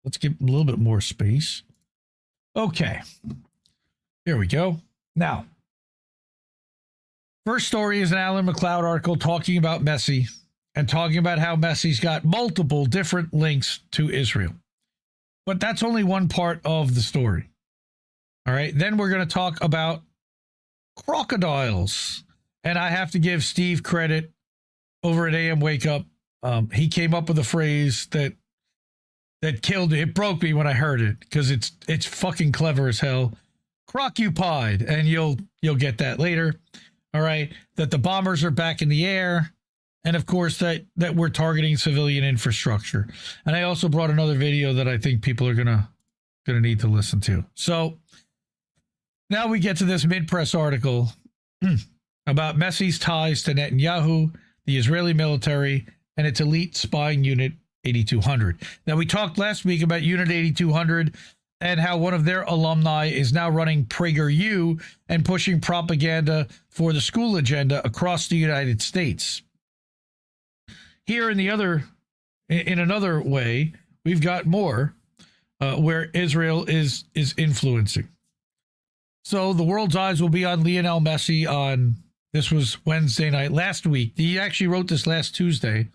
let's give a little bit more space. Okay. Here we go. Now, first story is an Alan McLeod article talking about Messi and talking about how Messi's got multiple different links to Israel. But that's only one part of the story. All right. Then we're going to talk about crocodiles. And I have to give Steve credit over at AM Wake Up. He came up with a phrase that killed me. It broke me when I heard it because it's fucking clever as hell. Croc-upied, and you'll get that later. All right, that the bombers are back in the air, and of course that we're targeting civilian infrastructure. And I also brought another video that I think people are gonna need to listen to. So now we get to this mid-press article about Messi's ties to Netanyahu, the Israeli military, and its elite spying unit 8200. Now, we talked last week about Unit 8200 and how one of their alumni is now running PragerU and pushing propaganda for the school agenda across the United States. Here in another way, we've got more where Israel is influencing. So the world's eyes will be on Lionel Messi on, this was Wednesday night, last week. He actually wrote this last Tuesday.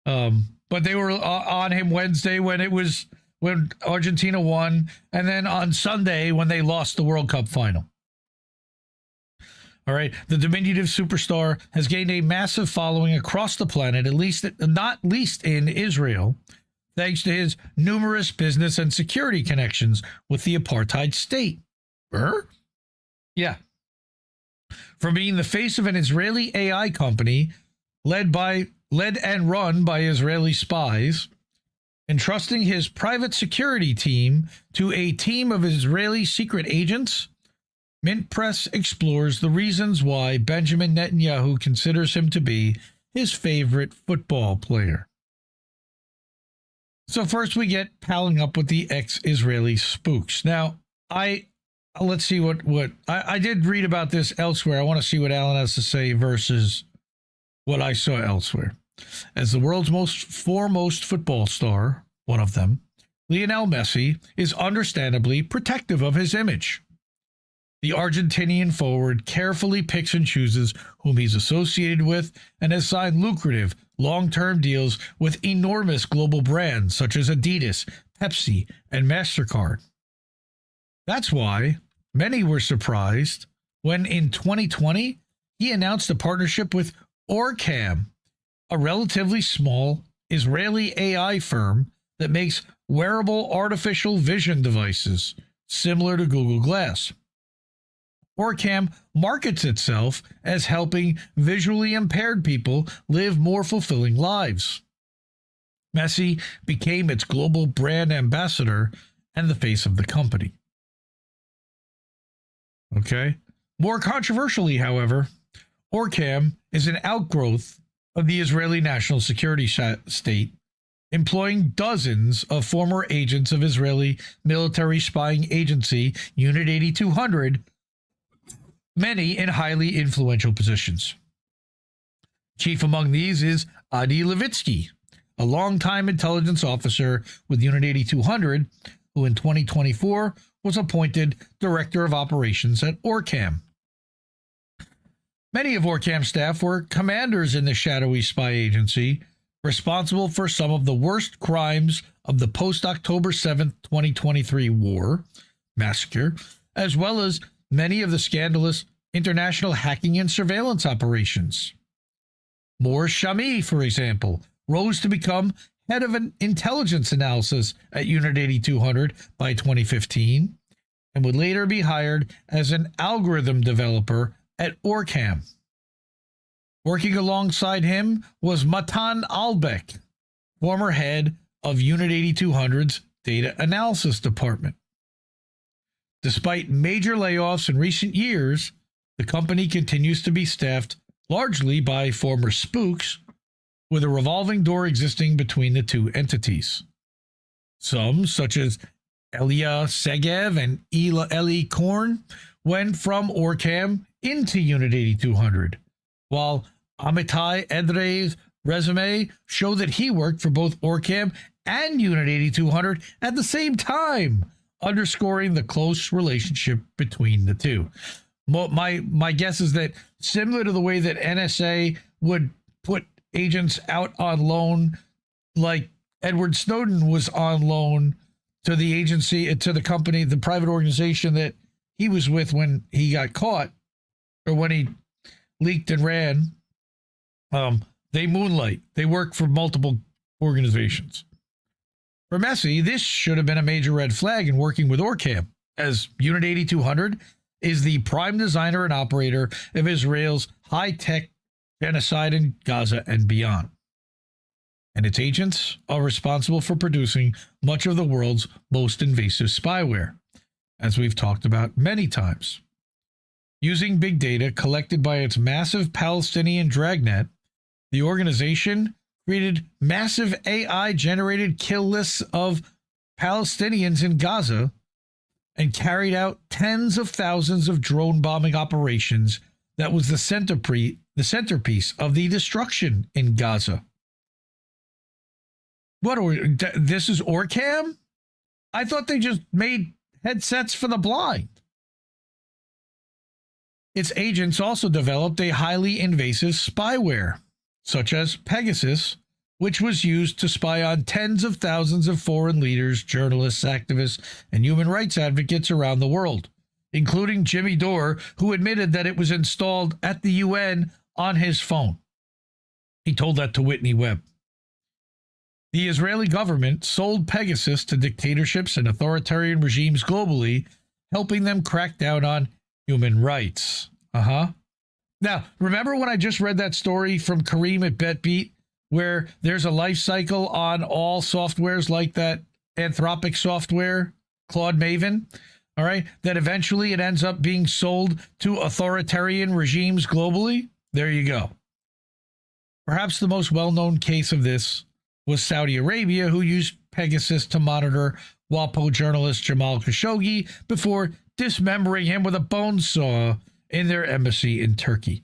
But they were on him Wednesday when Argentina won, and then on Sunday when they lost the World Cup final. All right, the diminutive superstar has gained a massive following across the planet, not least in Israel, thanks to his numerous business and security connections with the apartheid state. Yeah. From being the face of an Israeli AI company led and run by Israeli spies, entrusting his private security team to a team of Israeli secret agents, Mint Press explores the reasons why Benjamin Netanyahu considers him to be his favorite football player. So first we get palling up with the ex-Israeli spooks. Now, let's see what I did read about this elsewhere. I want to see what Alan has to say versus what I saw elsewhere. As the world's foremost football star, one of them, Lionel Messi is understandably protective of his image. The Argentinian forward carefully picks and chooses whom he's associated with and has signed lucrative, long-term deals with enormous global brands such as Adidas, Pepsi, and MasterCard. That's why many were surprised when in 2020 he announced a partnership with Orcam, a relatively small Israeli AI firm that makes wearable artificial vision devices similar to Google Glass. Orcam markets itself as helping visually impaired people live more fulfilling lives. Messi became its global brand ambassador and the face of the company. Okay. More controversially, however, Orcam is an outgrowth of the Israeli National Security State, employing dozens of former agents of Israeli military spying agency Unit 8200, many in highly influential positions. Chief among these is Adi Levitsky, a longtime intelligence officer with Unit 8200, who in 2024 was appointed Director of Operations at Orcam. Many of Orcam's staff were commanders in the shadowy spy agency, responsible for some of the worst crimes of the post-October 7th, 2023 war massacre, as well as many of the scandalous international hacking and surveillance operations. Moore Shami, for example, rose to become head of an intelligence analysis at Unit 8200 by 2015 and would later be hired as an algorithm developer at Orcam. Working alongside him was Matan Albeck, former head of Unit 8200's Data Analysis Department. Despite major layoffs in recent years, the company continues to be staffed largely by former spooks, with a revolving door existing between the two entities. Some, such as Elia Segev and Eli Korn, went from Orcam into Unit 8200, while Amitai Edrei's resume showed that he worked for both Orcam and Unit 8200 at the same time, underscoring the close relationship between the two. My guess is that similar to the way that NSA would put agents out on loan, like Edward Snowden was on loan to the agency, to the company, the private organization that he was with when he got caught, or when he leaked and ran. They moonlight. They work for multiple organizations. For Messi, this should have been a major red flag in working with Orcam, as Unit 8200 is the prime designer and operator of Israel's high-tech genocide in Gaza and beyond. And its agents are responsible for producing much of the world's most invasive spyware, as we've talked about many times. Using big data collected by its massive Palestinian dragnet, the organization created massive AI-generated kill lists of Palestinians in Gaza and carried out tens of thousands of drone bombing operations that was the centerpiece of the destruction in Gaza. This is Orcam? I thought they just made headsets for the blind. Its agents also developed a highly invasive spyware, such as Pegasus, which was used to spy on tens of thousands of foreign leaders, journalists, activists, and human rights advocates around the world, including Jimmy Dore, who admitted that it was installed at the UN on his phone. He told that to Whitney Webb. The Israeli government sold Pegasus to dictatorships and authoritarian regimes globally, helping them crack down on human rights. Now, remember when I just read that story from Kareem at BetBeat, where there's a life cycle on all softwares like that Anthropic software, Claude Maven, all right, that eventually it ends up being sold to authoritarian regimes globally? There you go. Perhaps the most well-known case of this was Saudi Arabia, who used Pegasus to monitor WAPO journalist Jamal Khashoggi before dismembering him with a bone saw in their embassy in Turkey.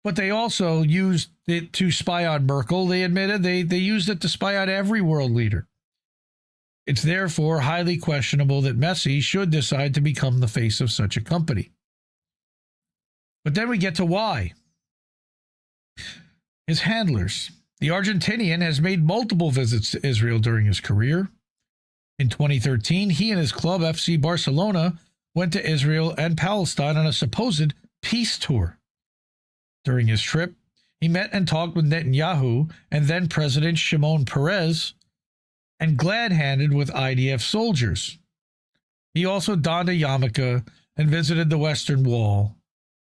But they also used it to spy on Merkel. They admitted they used it to spy on every world leader. It's therefore highly questionable that Messi should decide to become the face of such a company. But then we get to why. His handlers. The Argentinian has made multiple visits to Israel during his career. In 2013, he and his club FC Barcelona went to Israel and Palestine on a supposed peace tour. During his trip, he met and talked with Netanyahu and then President Shimon Peres, and glad-handed with IDF soldiers. He also donned a yarmulke and visited the Western Wall,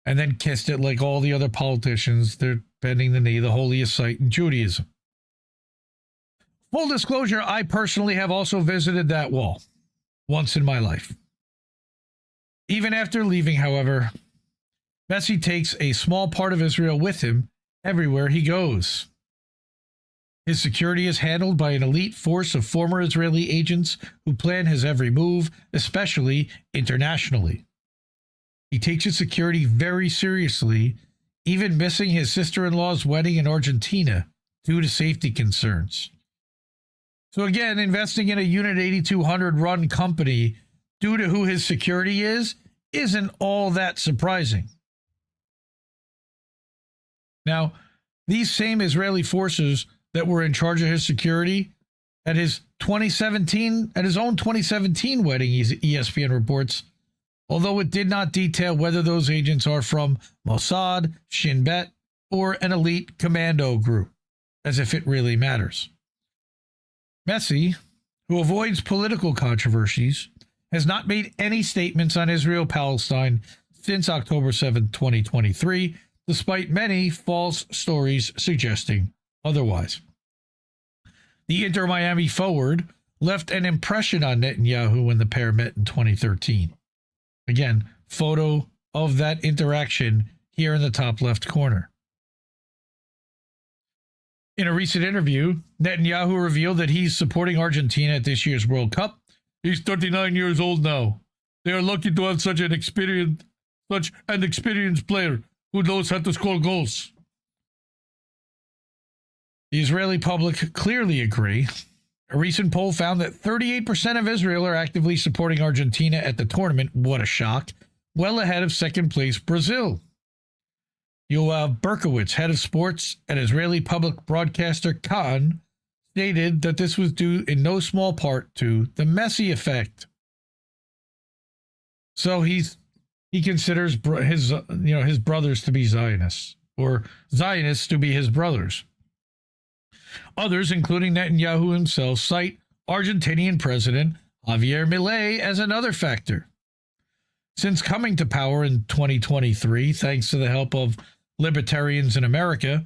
and then kissed it like all the other politicians. They're bending the knee, the holiest site in Judaism. Full disclosure, I personally have also visited that wall once in my life. Even after leaving, however, Messi takes a small part of Israel with him everywhere he goes. His security is handled by an elite force of former Israeli agents who plan his every move, especially internationally. He takes his security very seriously, even missing his sister-in-law's wedding in Argentina due to safety concerns. So again, investing in a Unit 8200 run company due to who his security is isn't all that surprising. Now, these same Israeli forces that were in charge of his security at his own 2017 wedding, ESPN reports, although it did not detail whether those agents are from Mossad, Shin Bet, or an elite commando group, as if it really matters. Messi, who avoids political controversies, has not made any statements on Israel-Palestine since October 7, 2023, despite many false stories suggesting otherwise. The Inter Miami forward left an impression on Netanyahu when the pair met in 2013. Again, photo of that interaction here in the top left corner. In a recent interview, Netanyahu revealed that he's supporting Argentina at this year's World Cup. He's 39 years old now. They are lucky to have such an experienced player who knows how to score goals. The Israeli public clearly agree. A recent poll found that 38% of Israel are actively supporting Argentina at the tournament. What a shock. Well ahead of second place Brazil. Yoav Berkowitz, head of sports at Israeli public broadcaster Kan, stated that this was due in no small part to the Messi effect. So he considers his brothers to be Zionists, or Zionists to be his brothers. Others, including Netanyahu himself, cite Argentinian President Javier Milei as another factor. Since coming to power in 2023, thanks to the help of libertarians in America,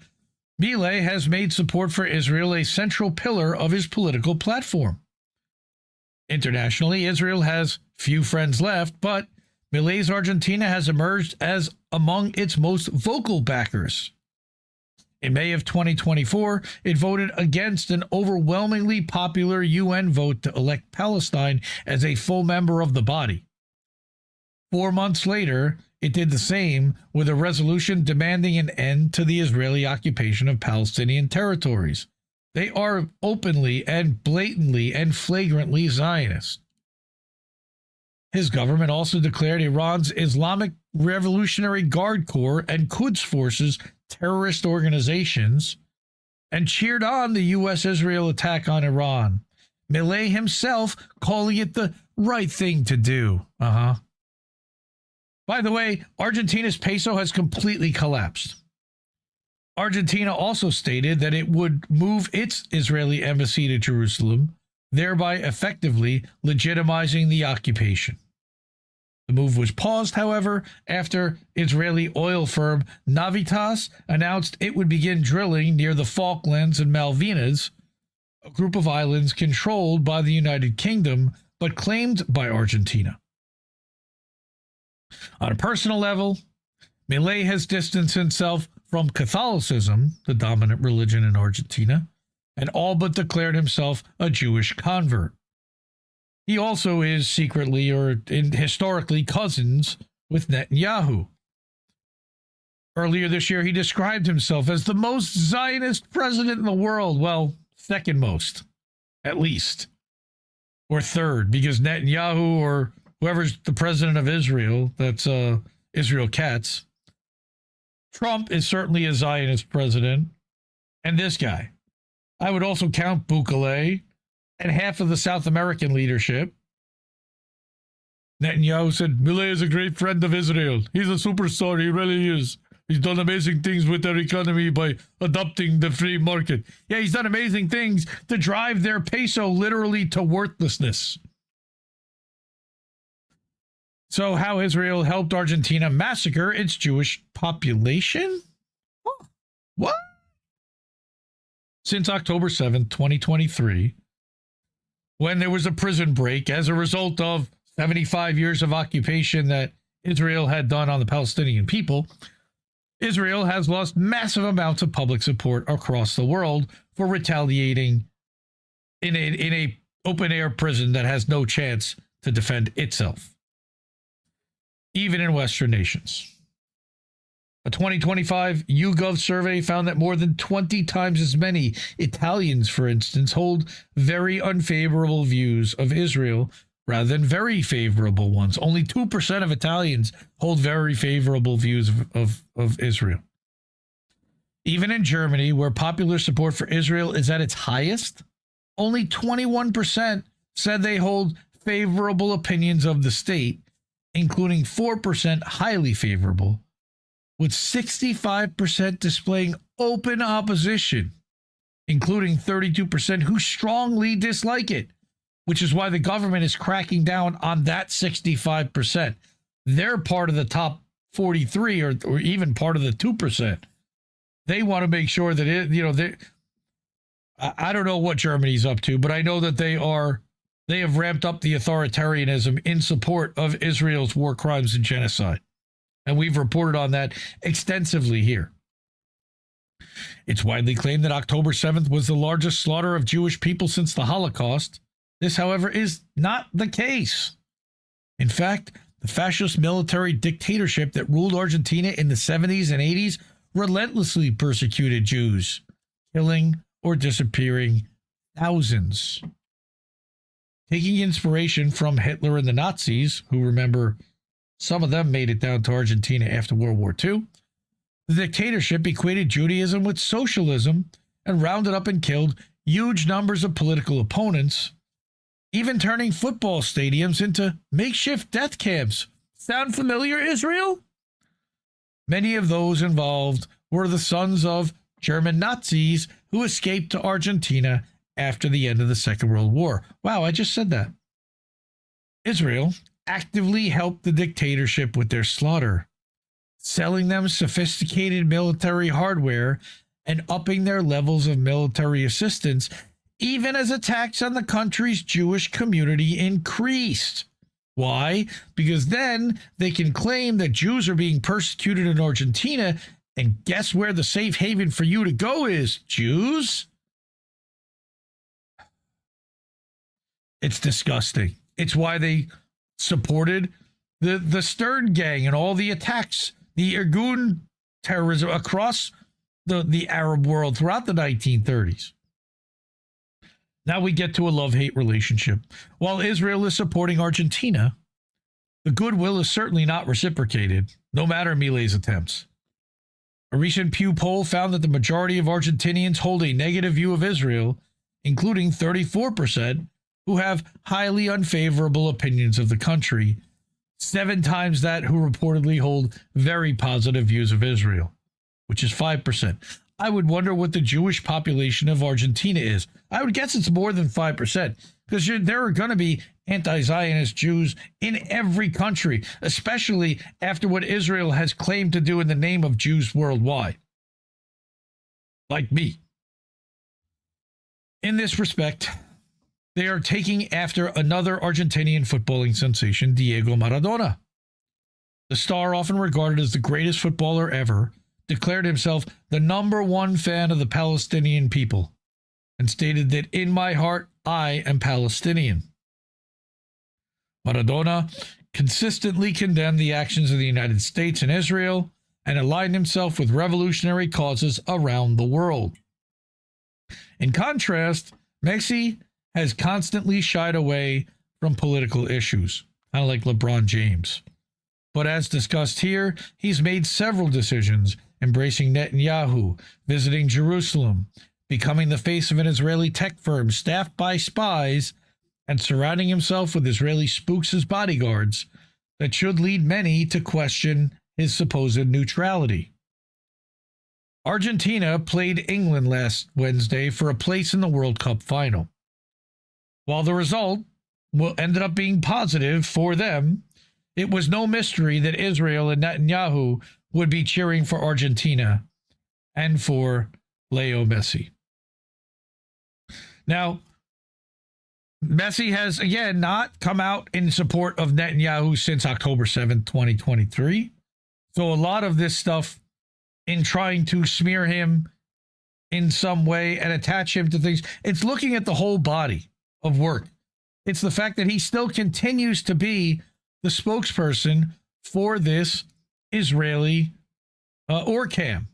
Milei has made support for Israel a central pillar of his political platform. Internationally, Israel has few friends left, but Milei's Argentina has emerged as among its most vocal backers. In May of 2024, it voted against an overwhelmingly popular UN vote to elect Palestine as a full member of the body. 4 months later, it did the same with a resolution demanding an end to the Israeli occupation of Palestinian territories. They are openly and blatantly and flagrantly Zionist. His government also declared Iran's Islamic Revolutionary Guard Corps and Quds forces terrorist organizations and cheered on the U.S.-Israel attack on Iran. Milei himself calling it the right thing to do. By the way, Argentina's peso has completely collapsed. Argentina also stated that it would move its Israeli embassy to Jerusalem, thereby effectively legitimizing the occupation. The move was paused, however, after Israeli oil firm Navitas announced it would begin drilling near the Falklands and Malvinas, a group of islands controlled by the United Kingdom but claimed by Argentina. On a personal level, Milei has distanced himself from Catholicism, the dominant religion in Argentina, and all but declared himself a Jewish convert. He also is secretly or historically cousins with Netanyahu. Earlier this year, he described himself as the most Zionist president in the world. Well, second most, at least. Or third, because Netanyahu or whoever's the president of Israel, that's Israel Katz. Trump is certainly a Zionist president. And this guy. I would also count Bukele and half of the South American leadership. Netanyahu said, Milei is a great friend of Israel. He's a superstar. He really is. He's done amazing things with their economy by adopting the free market. Yeah, he's done amazing things to drive their peso literally to worthlessness. So how Israel helped Argentina massacre its Jewish population? What? Since October 7th, 2023, when there was a prison break as a result of 75 years of occupation that Israel had done on the Palestinian people, Israel has lost massive amounts of public support across the world for retaliating in a open-air prison that has no chance to defend itself, even in Western nations. A 2025 YouGov survey found that more than 20 times as many Italians, for instance, hold very unfavorable views of Israel rather than very favorable ones. Only 2% of Italians hold very favorable views of Israel. Even in Germany, where popular support for Israel is at its highest, only 21% said they hold favorable opinions of the state, including 4% highly favorable, with 65% displaying open opposition, including 32% who strongly dislike it, which is why the government is cracking down on that 65%. They're part of the top 43 or even part of the 2%. They want to make sure that I don't know what Germany's up to, but I know that they have ramped up the authoritarianism in support of Israel's war crimes and genocide. And we've reported on that extensively here. It's widely claimed that October 7th was the largest slaughter of Jewish people since the Holocaust. This, however, is not the case. In fact, the fascist military dictatorship that ruled Argentina in the 70s and 80s relentlessly persecuted Jews, killing or disappearing thousands. Taking inspiration from Hitler and the Nazis, who, remember, some of them made it down to Argentina after World War II, The dictatorship equated Judaism with socialism and rounded up and killed huge numbers of political opponents, even turning football stadiums into makeshift death camps. Sound familiar, Israel? Many of those involved were the sons of German Nazis who escaped to Argentina after the end of the Second World War. Wow, I just said that. Israel actively helped the dictatorship with their slaughter, selling them sophisticated military hardware and upping their levels of military assistance, even as attacks on the country's Jewish community increased. Why? Because then they can claim that Jews are being persecuted in Argentina, and guess where the safe haven for you to go is, Jews? It's disgusting. It's why they supported the Stern Gang and all the attacks, the Irgun terrorism across the Arab world throughout the 1930s. Now we get to a love-hate relationship. While Israel is supporting Argentina, the goodwill is certainly not reciprocated, no matter Milei's attempts. A recent Pew poll found that the majority of Argentinians hold a negative view of Israel, including 34% who have highly unfavorable opinions of the country, 7 times that who reportedly hold very positive views of Israel, which is 5%. I would wonder what the Jewish population of Argentina is. I would guess it's more than 5%, because there are going to be anti-Zionist Jews in every country, especially after what Israel has claimed to do in the name of Jews worldwide. Like me. In this respect, they are taking after another Argentinian footballing sensation, Diego Maradona. The star, often regarded as the greatest footballer ever, declared himself the #1 fan of the Palestinian people and stated that in my heart, I am Palestinian. Maradona consistently condemned the actions of the United States and Israel and aligned himself with revolutionary causes around the world. In contrast, Messi has constantly shied away from political issues, kind of like LeBron James. But as discussed here, he's made several decisions, embracing Netanyahu, visiting Jerusalem, becoming the face of an Israeli tech firm staffed by spies, and surrounding himself with Israeli spooks as bodyguards that should lead many to question his supposed neutrality. Argentina played England last Wednesday for a place in the World Cup final. While the result ended up being positive for them, it was no mystery that Israel and Netanyahu would be cheering for Argentina and for Leo Messi. Now, Messi has, again, not come out in support of Netanyahu since October 7th, 2023. So a lot of this stuff in trying to smear him in some way and attach him to things, it's looking at the whole body of work. It's the fact that he still continues to be the spokesperson for this Israeli Orcam.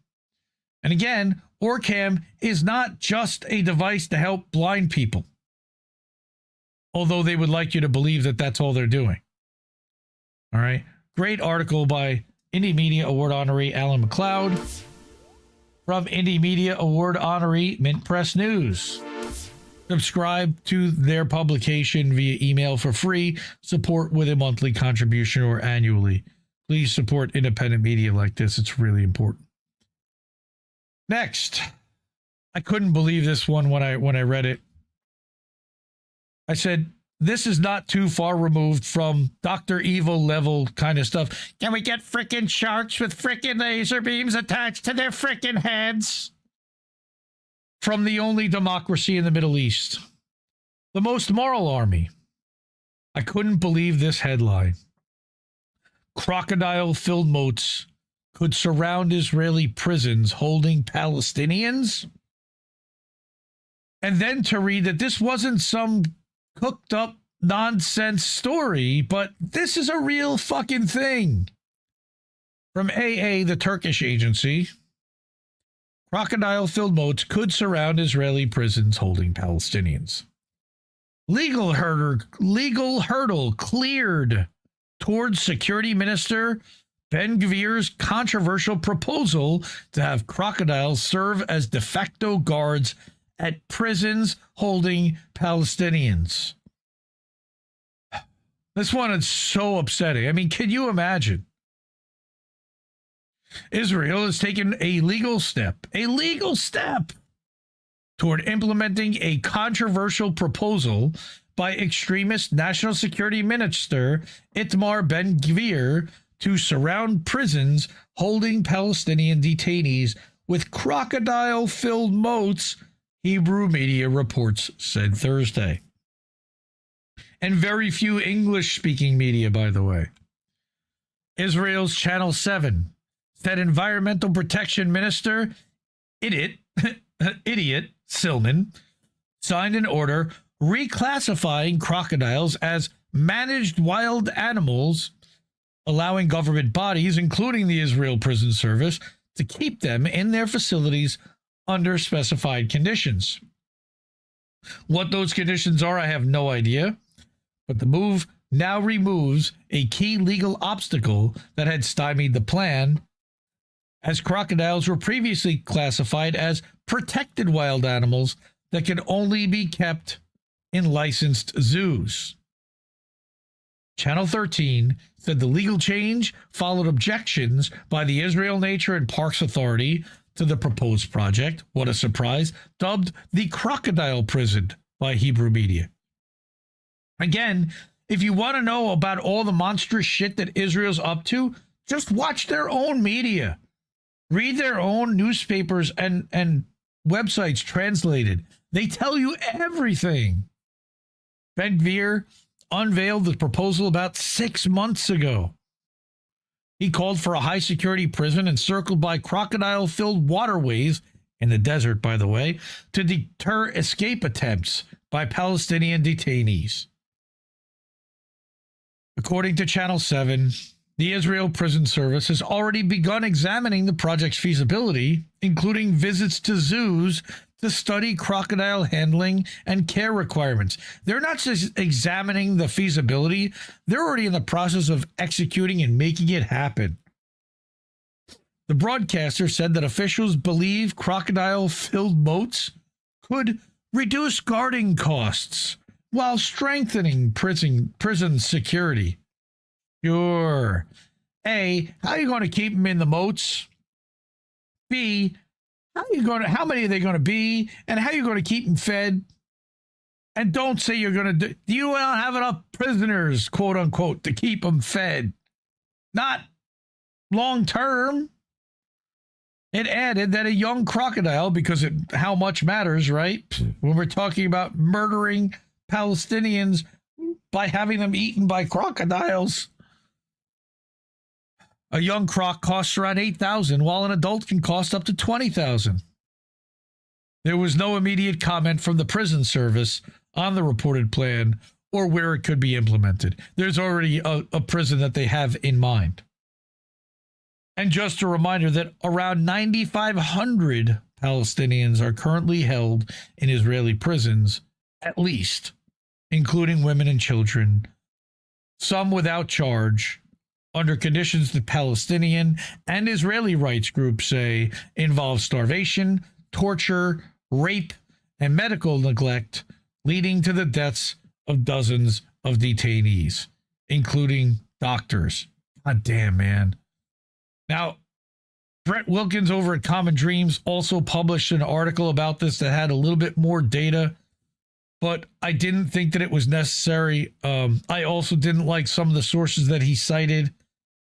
And again, Orcam is not just a device to help blind people, although they would like you to believe that that's all they're doing. All right. Great article by Indie Media Award honoree Alan McLeod from Indie Media Award honoree Mint Press News. Subscribe to their publication via email for free. Support with a monthly contribution or annually. Please support independent media like this. It's really important. Next, I couldn't believe this one when I read it. I said, this is not too far removed from Dr. Evil level kind of stuff. Can we get frickin' sharks with frickin' laser beams attached to their frickin' heads? From the only democracy in the Middle East, the most moral army. I couldn't believe this headline. Crocodile-filled MOATS could surround Israeli prisons holding Palestinians? And then to read that this wasn't some cooked up nonsense story, but this is a real fucking thing. From AA, the Turkish agency, crocodile-filled MOATS could surround Israeli prisons holding Palestinians. Legal hurdle cleared towards Security Minister Ben-Gvir's controversial proposal to have crocodiles serve as de facto guards at prisons holding Palestinians. This one is so upsetting. I mean, can you imagine? Israel has taken a legal step toward implementing a controversial proposal by extremist National Security Minister Itamar Ben-Gvir to surround prisons holding Palestinian detainees with crocodile-filled moats, Hebrew media reports said Thursday. And very few English-speaking media, by the way. Israel's Channel 7 said Environmental Protection Minister, idiot Silman, signed an order reclassifying crocodiles as managed wild animals, allowing government bodies, including the Israel Prison Service, to keep them in their facilities under specified conditions. What those conditions are, I have no idea, but the move now removes a key legal obstacle that had stymied the plan, as crocodiles were previously classified as protected wild animals that can only be kept in licensed zoos. Channel 13 said the legal change followed objections by the Israel Nature and Parks Authority to the proposed project, what a surprise, dubbed the Crocodile Prison by Hebrew media. Again, if you want to know about all the monstrous shit that Israel's up to, just watch their own media. Read their own newspapers and websites translated. They tell you everything. Ben-Gvir unveiled the proposal about 6 months ago. He called for a high-security prison encircled by crocodile-filled waterways in the desert, by the way, to deter escape attempts by Palestinian detainees. According to Channel 7, the Israel Prison Service has already begun examining the project's feasibility, including visits to zoos to study crocodile handling and care requirements. They're not just examining the feasibility, they're already in the process of executing and making it happen. The broadcaster said that officials believe crocodile-filled moats could reduce guarding costs while strengthening prison security. Sure. A, how are you going to keep them in the moats? B, how many are they going to be? And how are you going to keep them fed? And don't say you're going to do you don't have enough prisoners, quote unquote, to keep them fed. Not long term. It added that a young crocodile, because how much matters, right? When we're talking about murdering Palestinians by having them eaten by crocodiles. A young croc costs around $8,000, while an adult can cost up to $20,000. There was no immediate comment from the prison service on the reported plan or where it could be implemented. There's already a prison that they have in mind. And just a reminder that around 9,500 Palestinians are currently held in Israeli prisons, at least, including women and children, some without charge, under conditions that Palestinian and Israeli rights groups say involve starvation, torture, rape, and medical neglect, leading to the deaths of dozens of detainees, including doctors. God damn, man. Now, Brett Wilkins over at Common Dreams also published an article about this that had a little bit more data, but I didn't think that it was necessary. I also didn't like some of the sources that he cited,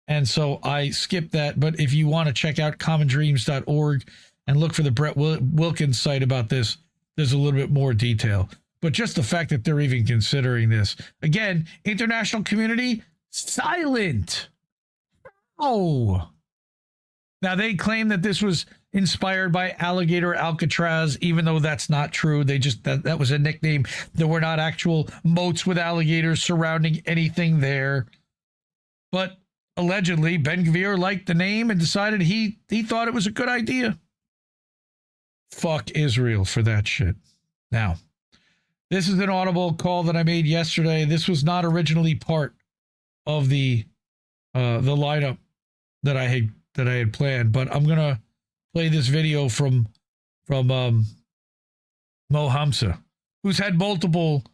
and so I skipped that. But if you want to check out commondreams.org and look for the Brett Wilkins site about this, there's a little bit more detail. But just the fact that they're even considering this. Again, international community, silent. Oh. Now, they claim that this was inspired by Alligator Alcatraz, even though that's not true. They just, that was a nickname. There were not actual moats with alligators surrounding anything there. But allegedly, Ben-Gvir liked the name and decided he thought it was a good idea. Fuck Israel for that shit. Now, this is an audible call that I made yesterday. This was not originally part of the lineup that I had planned, but I'm gonna play this video from Mo Hamza, who's had multiple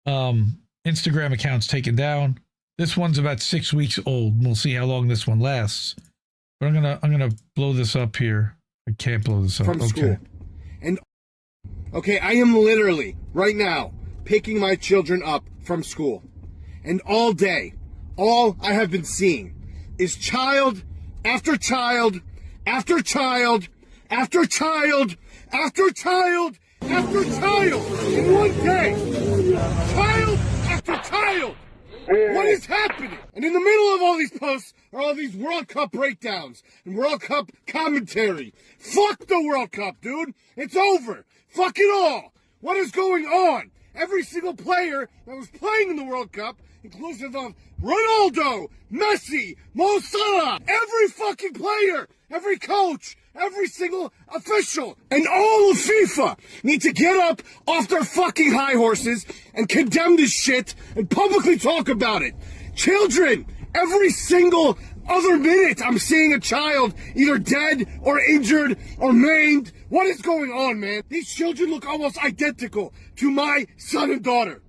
Instagram accounts taken down. This one's about 6 weeks old. We'll see how long this one lasts. But I'm gonna blow this up here. I can't blow this up. From school. And okay, I am literally right now picking my children up from school. And all day, all I have been seeing is child after child after child after child after child after child in one day. Child after child. What is happening? And in the middle of all these posts are all these World Cup breakdowns and World Cup commentary. Fuck the World Cup, dude. It's over. Fuck it all. What is going on? Every single player that was playing in the World Cup, inclusive of Ronaldo, Messi, Mo Salah, every fucking player, every coach, every single official, and all of FIFA need to get up off their fucking high horses and condemn this shit and publicly talk about it. Children, every single other minute I'm seeing a child either dead or injured or maimed. What is going on, man? These children look almost identical to my son and daughter.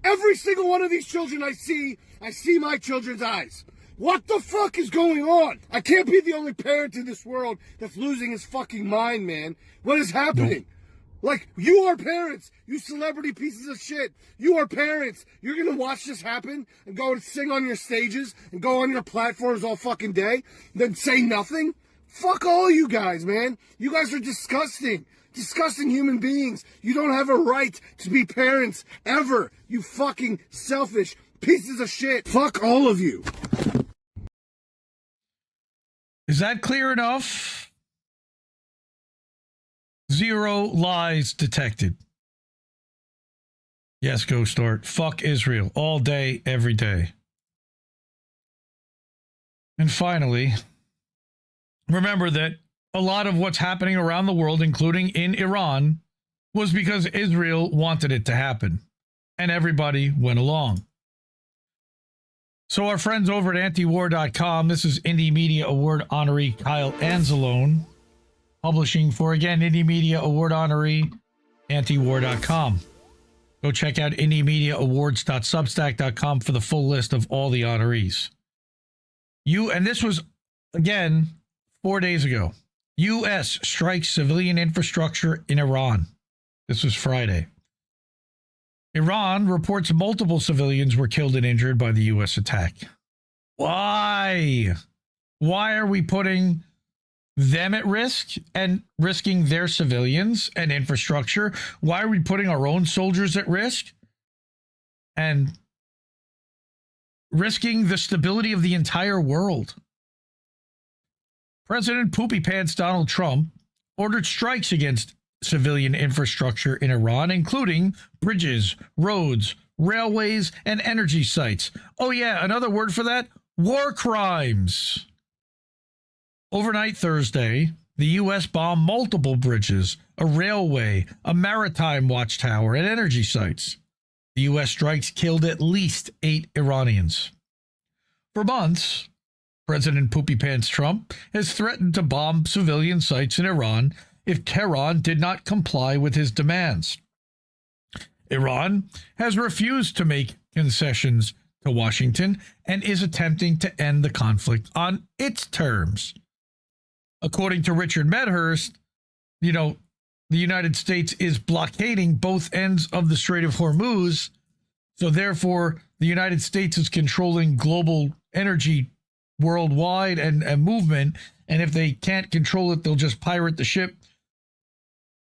Every single one of these children I see my children's eyes. What the fuck is going on? I can't be the only parent in this world that's losing his fucking mind, man. What is happening? No. Like, you are parents, you celebrity pieces of shit. You are parents. You're gonna watch this happen and go and sing on your stages and go on your platforms all fucking day, then say nothing? Fuck all you guys, man. You guys are disgusting. Disgusting human beings. You don't have a right to be parents ever. You fucking selfish pieces of shit. Fuck all of you. Is that clear enough? 0 lies detected. Yes, go start. Fuck Israel all day, every day. And finally, remember that a lot of what's happening around the world, including in Iran, was because Israel wanted it to happen. And everybody went along. So our friends over at antiwar.com, this is Indie Media Award honoree Kyle Anzalone, publishing for, again, Indie Media Award honoree, antiwar.com. Go check out indiemediaawards.substack.com for the full list of all the honorees. And this was, again, 4 days ago. U.S. strikes civilian infrastructure in Iran. This was Friday. Iran reports multiple civilians were killed and injured by the U.S. attack. Why? Why are we putting them at risk and risking their civilians and infrastructure? Why are we putting our own soldiers at risk and risking the stability of the entire world? President Poopy Pants Donald Trump ordered strikes against civilian infrastructure in Iran, including bridges, roads, railways, and energy sites. Oh yeah, another word for that, war crimes. Overnight Thursday, the U.S. bombed multiple bridges, a railway, a maritime watchtower, and energy sites. The U.S. strikes killed at least 8 Iranians. For months, President Poopy Pants Trump has threatened to bomb civilian sites in Iran if Tehran did not comply with his demands. Iran has refused to make concessions to Washington and is attempting to end the conflict on its terms. According to Richard Medhurst, the United States is blockading both ends of the Strait of Hormuz, so therefore the United States is controlling global energy worldwide and movement, and if they can't control it, they'll just pirate the ship.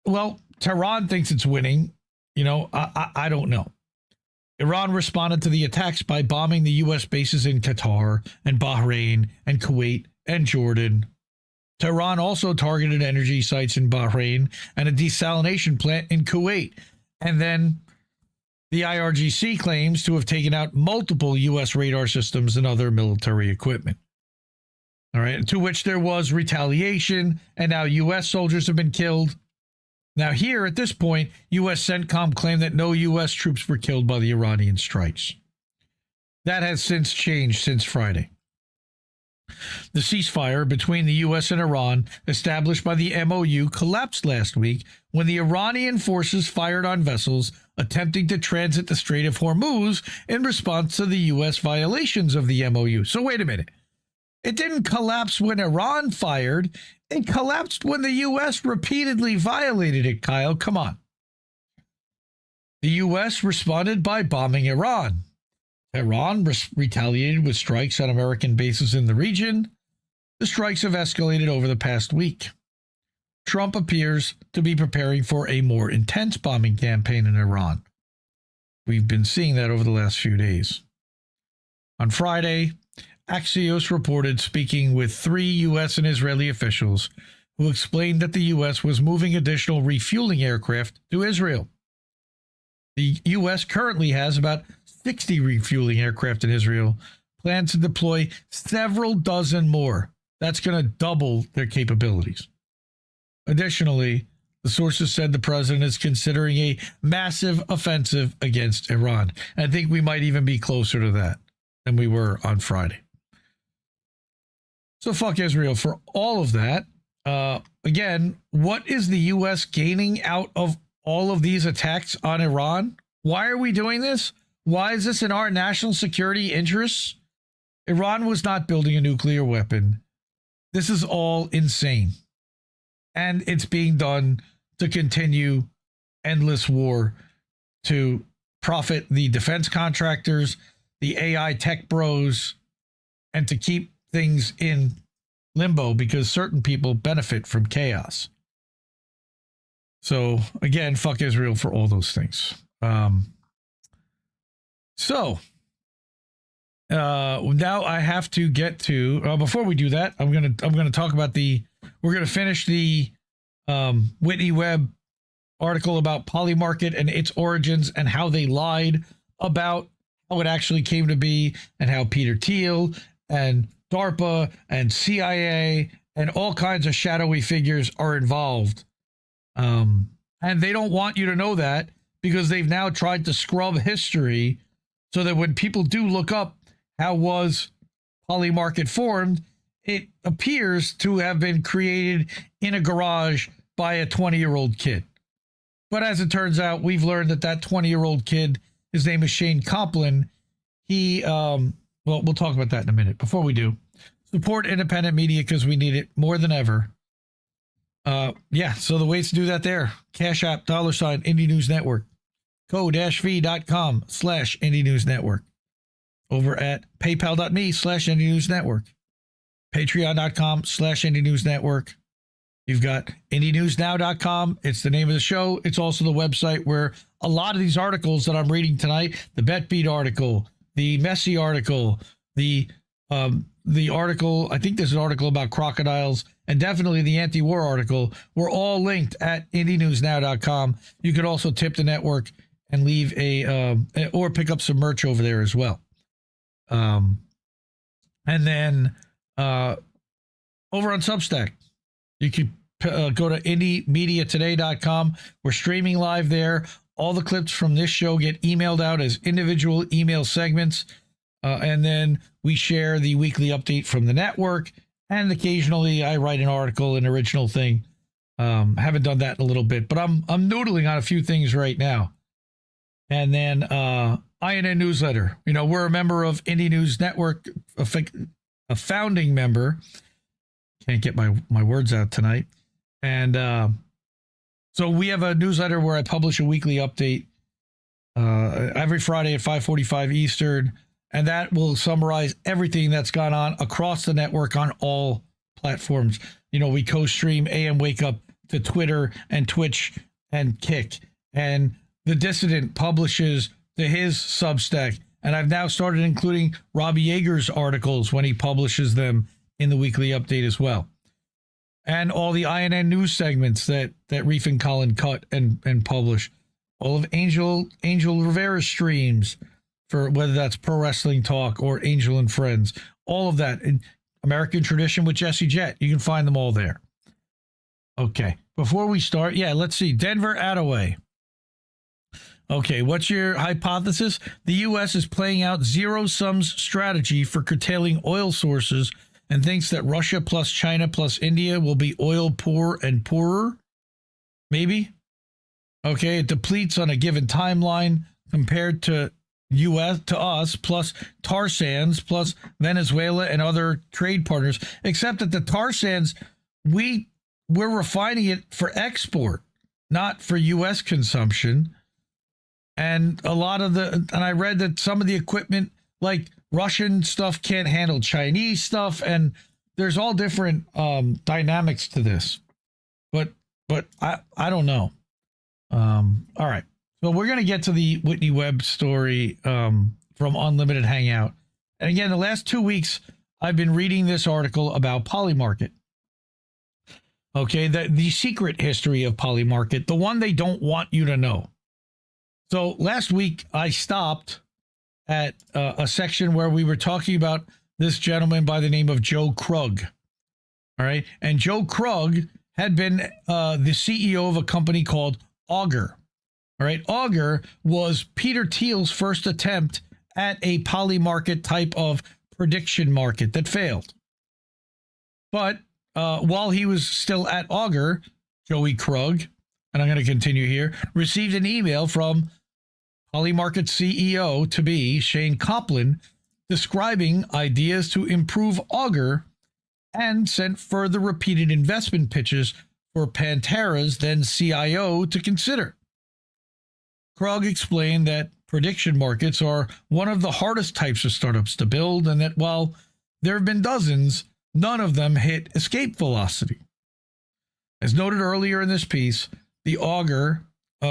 Well, Tehran thinks it's winning. I don't know. Iran responded to the attacks by bombing the U.S. bases in Qatar and Bahrain and Kuwait and Jordan. Tehran also targeted energy sites in Bahrain and a desalination plant in Kuwait. And then the IRGC claims to have taken out multiple U.S. radar systems and other military equipment. All right, to which there was retaliation, and now U.S. soldiers have been killed. Now here, at this point, U.S. CENTCOM claimed that no U.S. troops were killed by the Iranian strikes. That has since changed since Friday. The ceasefire between the U.S. and Iran, established by the MOU, collapsed last week when the Iranian forces fired on vessels attempting to transit the Strait of Hormuz in response to the U.S. violations of the MOU. So wait a minute. It didn't collapse when Iran fired. It collapsed when the U.S. repeatedly violated it, Kyle. Come on. The U.S. responded by bombing Iran. Iran retaliated with strikes on American bases in the region. The strikes have escalated over the past week. Trump appears to be preparing for a more intense bombing campaign in Iran. We've been seeing that over the last few days. On Friday, Axios reported speaking with 3 U.S. and Israeli officials who explained that the U.S. was moving additional refueling aircraft to Israel. The U.S. currently has about 60 refueling aircraft in Israel, plans to deploy several dozen more. That's going to double their capabilities. Additionally, the sources said the president is considering a massive offensive against Iran. I think we might even be closer to that than we were on Friday. So fuck Israel for all of that. Again, what is the U.S. gaining out of all of these attacks on Iran? Why are we doing this? Why is this in our national security interests? Iran was not building a nuclear weapon. This is all insane. And it's being done to continue endless war to profit the defense contractors, the AI tech bros, and to keep things in limbo because certain people benefit from chaos. So again, fuck Israel for all those things. Now I have to get to before we do that, I'm gonna talk about we're gonna finish the Whitney Webb article about Polymarket and its origins and how they lied about how it actually came to be and how Peter Thiel and DARPA and CIA and all kinds of shadowy figures are involved. And they don't want you to know that because they've now tried to scrub history so that when people do look up how was Polymarket formed, it appears to have been created in a garage by a 20-year-old kid. But as it turns out, we've learned that 20-year-old kid, his name is Shane Complin. He, well, we'll talk about that in a minute. Before we do, support independent media because we need it more than ever. Yeah, so the ways to do that there. Cash App, $ Indie News Network. co-v.com/Indie News Network. Over at paypal.me/Indie News Network. Patreon.com/Indie News Network. You've got IndieNewsNow.com. It's the name of the show. It's also the website where a lot of these articles that I'm reading tonight, the BetBeat article, the Messi article, the article, I think there's an article about crocodiles, and definitely the anti-war article, were all linked at IndieNewsNow.com. You could also tip the network and leave or pick up some merch over there as well. And then over on Substack, you can go to IndieMediaToday.com. We're streaming live there. All the clips from this show get emailed out as individual email segments. And then we share the weekly update from the network. And occasionally I write an article, an original thing. Haven't done that in a little bit, but I'm noodling on a few things right now. And then INN newsletter. You know, we're a member of Indie News Network, a founding member. Can't get my words out tonight. And so we have a newsletter where I publish a weekly update every Friday at 5:45 Eastern. And that will summarize everything that's gone on across the network on all platforms. You know, we co-stream AM Wake Up to Twitter and Twitch and Kick. And The Dissident publishes to his Substack. And I've now started including Robbie Yeager's articles when he publishes them in the weekly update as well. And all the INN news segments that Reef and Colin cut and publish. All of Angel Rivera's streams, for whether that's Pro Wrestling Talk or Angel and Friends, all of that. In American Tradition with Jesse Jett, you can find them all there. Okay, before we start, let's see. Denver Attaway. Okay, what's your hypothesis? The U.S. is playing out zero-sums strategy for curtailing oil sources and thinks that Russia plus China plus India will be oil poor and poorer. Maybe. Okay, it depletes on a given timeline compared to us, plus tar sands, plus Venezuela and other trade partners, except that the tar sands, we're refining it for export, not for U.S. consumption. And I read that some of the equipment, like Russian stuff, can't handle Chinese stuff, and there's all different dynamics to this. But I don't know. All right. So we're going to get to the Whitney Webb story from Unlimited Hangout. And again, the last 2 weeks, I've been reading this article about Polymarket. Okay, the secret history of Polymarket, the one they don't want you to know. So last week, I stopped at a section where we were talking about this gentleman by the name of Joe Krug. All right, and Joe Krug had been the CEO of a company called Augur. All right, Augur was Peter Thiel's first attempt at a Polymarket type of prediction market that failed. But while he was still at Augur, Joey Krug, and I'm going to continue here, received an email from Polymarket CEO to be Shane Copland describing ideas to improve Augur, and sent further repeated investment pitches for Pantera's then CIO to consider. Krug explained that prediction markets are one of the hardest types of startups to build, and that while there have been dozens, none of them hit escape velocity. As noted earlier in this piece, the Augur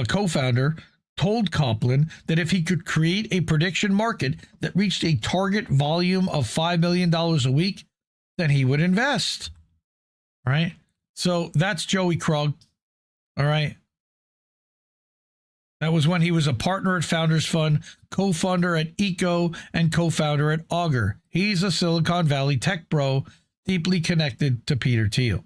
co-founder told Copland that if he could create a prediction market that reached a target volume of $5 million a week, then he would invest. All right? So that's Joey Krug. All right? That was when he was a partner at Founders Fund, co-founder at Eco, and co-founder at Augur. He's a Silicon Valley tech bro, deeply connected to Peter Thiel.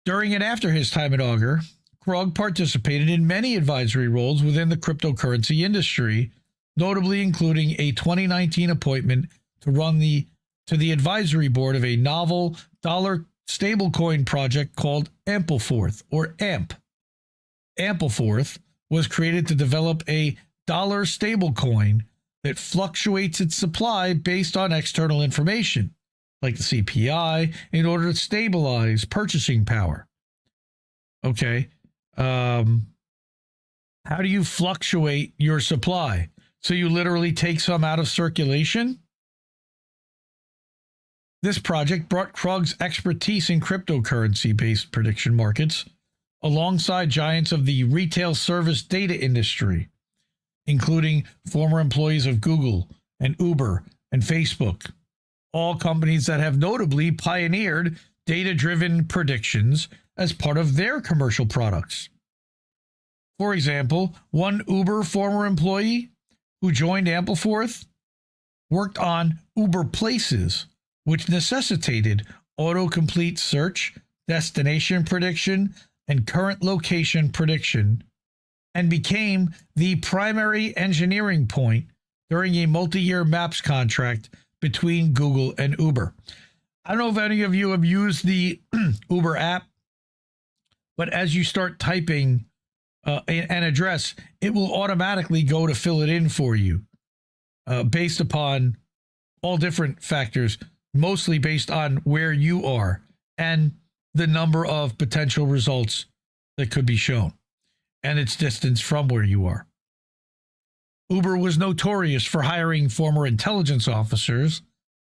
During and after his time at Augur, Krug participated in many advisory roles within the cryptocurrency industry, notably including a 2019 appointment to run the advisory board of a novel dollar stablecoin project called Ampleforth, or AMP. Ampleforth was created to develop a dollar stablecoin that fluctuates its supply based on external information, like the CPI, in order to stabilize purchasing power. Okay. How do you fluctuate your supply? So you literally take some out of circulation? This project brought Krug's expertise in cryptocurrency-based prediction markets alongside giants of the retail service data industry, including former employees of Google and Uber and Facebook, all companies that have notably pioneered data-driven predictions as part of their commercial products. For example, one Uber former employee who joined Ampleforth worked on Uber Places, which necessitated autocomplete search, destination prediction, and current location prediction, and became the primary engineering point during a multi-year maps contract between Google and Uber. I don't know if any of you have used the Uber app, but as you start typing an address, it will automatically go to fill it in for you based upon all different factors, mostly based on where you are and the number of potential results that could be shown and its distance from where you are. Uber was notorious for hiring former intelligence officers,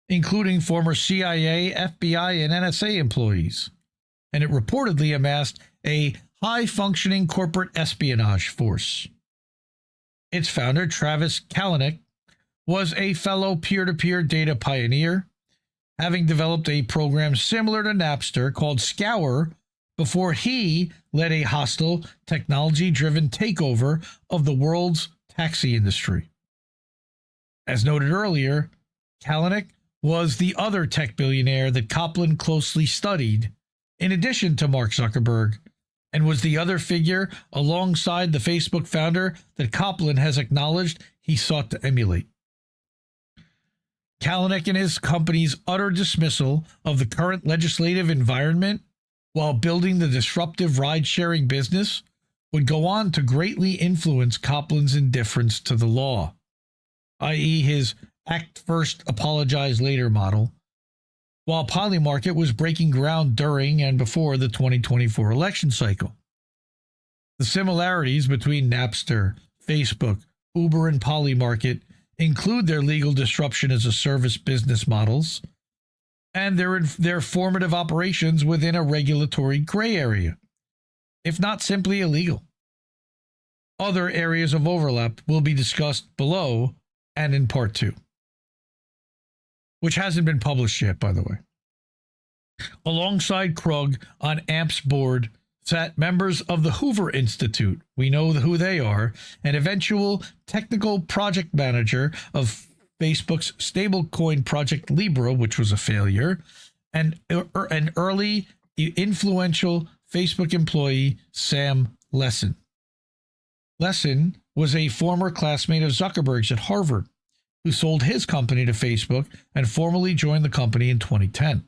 including former CIA, FBI, and NSA employees, and it reportedly amassed a high-functioning corporate espionage force. Its founder, Travis Kalanick, was a fellow peer-to-peer data pioneer, having developed a program similar to Napster called Scour before he led a hostile, technology-driven takeover of the world's taxi industry. As noted earlier, Kalanick was the other tech billionaire that Copland closely studied, in addition to Mark Zuckerberg, and was the other figure alongside the Facebook founder that Copland has acknowledged he sought to emulate. Kalanick and his company's utter dismissal of the current legislative environment while building the disruptive ride-sharing business would go on to greatly influence Copland's indifference to the law, i.e. his act first, apologize later model, while Polymarket was breaking ground during and before the 2024 election cycle. The similarities between Napster, Facebook, Uber, and Polymarket include their legal disruption as a service business models and their formative operations within a regulatory gray area, if not simply illegal. Other areas of overlap will be discussed below and in part 2, which hasn't been published yet, by the way. Alongside Krug on AMP's board sat members of the Hoover Institute, we know who they are, an eventual technical project manager of Facebook's stablecoin project Libra, which was a failure, and an early influential Facebook employee, Sam Lessin. Lessin was a former classmate of Zuckerberg's at Harvard, who sold his company to Facebook and formally joined the company in 2010.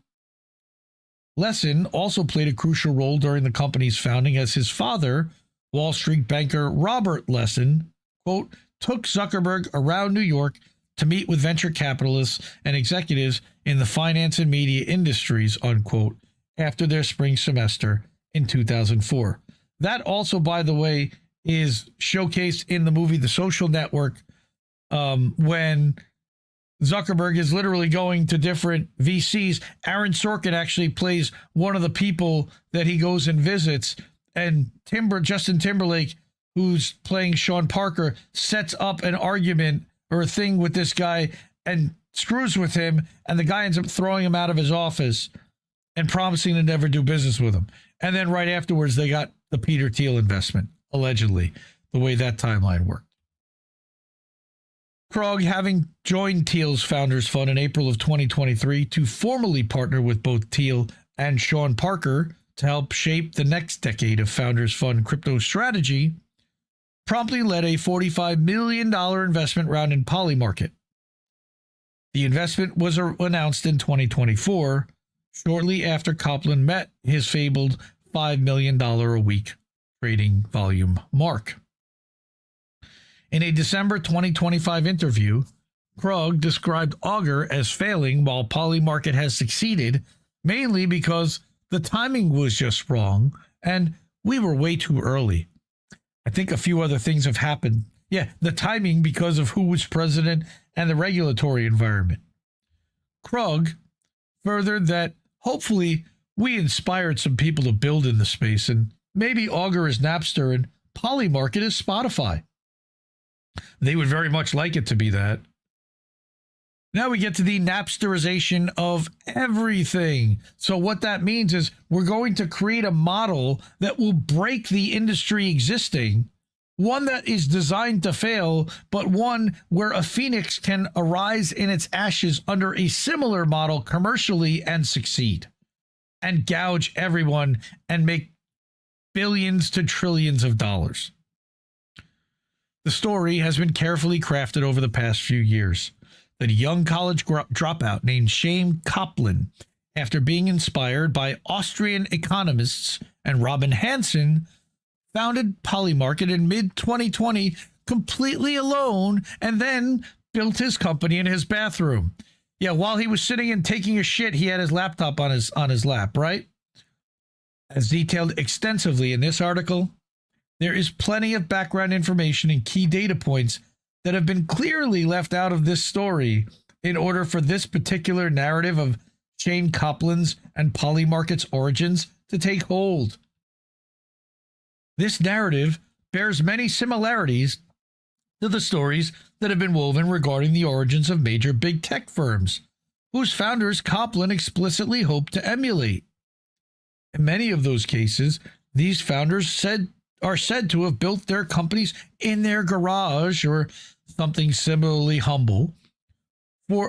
Lessin also played a crucial role during the company's founding as his father, Wall Street banker Robert Lessin, quote, took Zuckerberg around New York to meet with venture capitalists and executives in the finance and media industries, unquote, after their spring semester in 2004. That also, by the way, is showcased in the movie The Social Network, when Zuckerberg is literally going to different VCs. Aaron Sorkin actually plays one of the people that he goes and visits, and Justin Timberlake, who's playing Sean Parker, sets up an argument or a thing with this guy and screws with him, and the guy ends up throwing him out of his office and promising to never do business with him. And then right afterwards, they got the Peter Thiel investment, allegedly, the way that timeline worked. Krug, having joined Thiel's Founders Fund in April of 2023 to formally partner with both Thiel and Sean Parker to help shape the next decade of Founders Fund crypto strategy, promptly led a $45 million investment round in Polymarket. The investment was announced in 2024, shortly after Copland met his fabled $5 million a week trading volume mark. In a December 2025 interview, Krug described Augur as failing while Polymarket has succeeded, mainly because the timing was just wrong and we were way too early. I think a few other things have happened. Yeah, the timing because of who was president and the regulatory environment. Krug furthered that hopefully we inspired some people to build in the space, and maybe Augur is Napster and Polymarket is Spotify. They would very much like it to be that. Now we get to the Napsterization of everything. So what that means is we're going to create a model that will break the industry existing, one that is designed to fail, but one where a phoenix can arise in its ashes under a similar model commercially and succeed, and gouge everyone and make billions to trillions of dollars. The story has been carefully crafted over the past few years. That a young college dropout named Shane Copland, after being inspired by Austrian economists and Robin Hansen, founded Polymarket in mid-2020 completely alone and then built his company in his bathroom. Yeah, while he was sitting and taking a shit, he had his laptop on his lap, right? As detailed extensively in this article, there is plenty of background information and key data points that have been clearly left out of this story in order for this particular narrative of Shane Copland's and Polymarket's origins to take hold. This narrative bears many similarities to the stories that have been woven regarding the origins of major big tech firms, whose founders Copland explicitly hoped to emulate. In many of those cases, these founders are said to have built their companies in their garage or something similarly humble,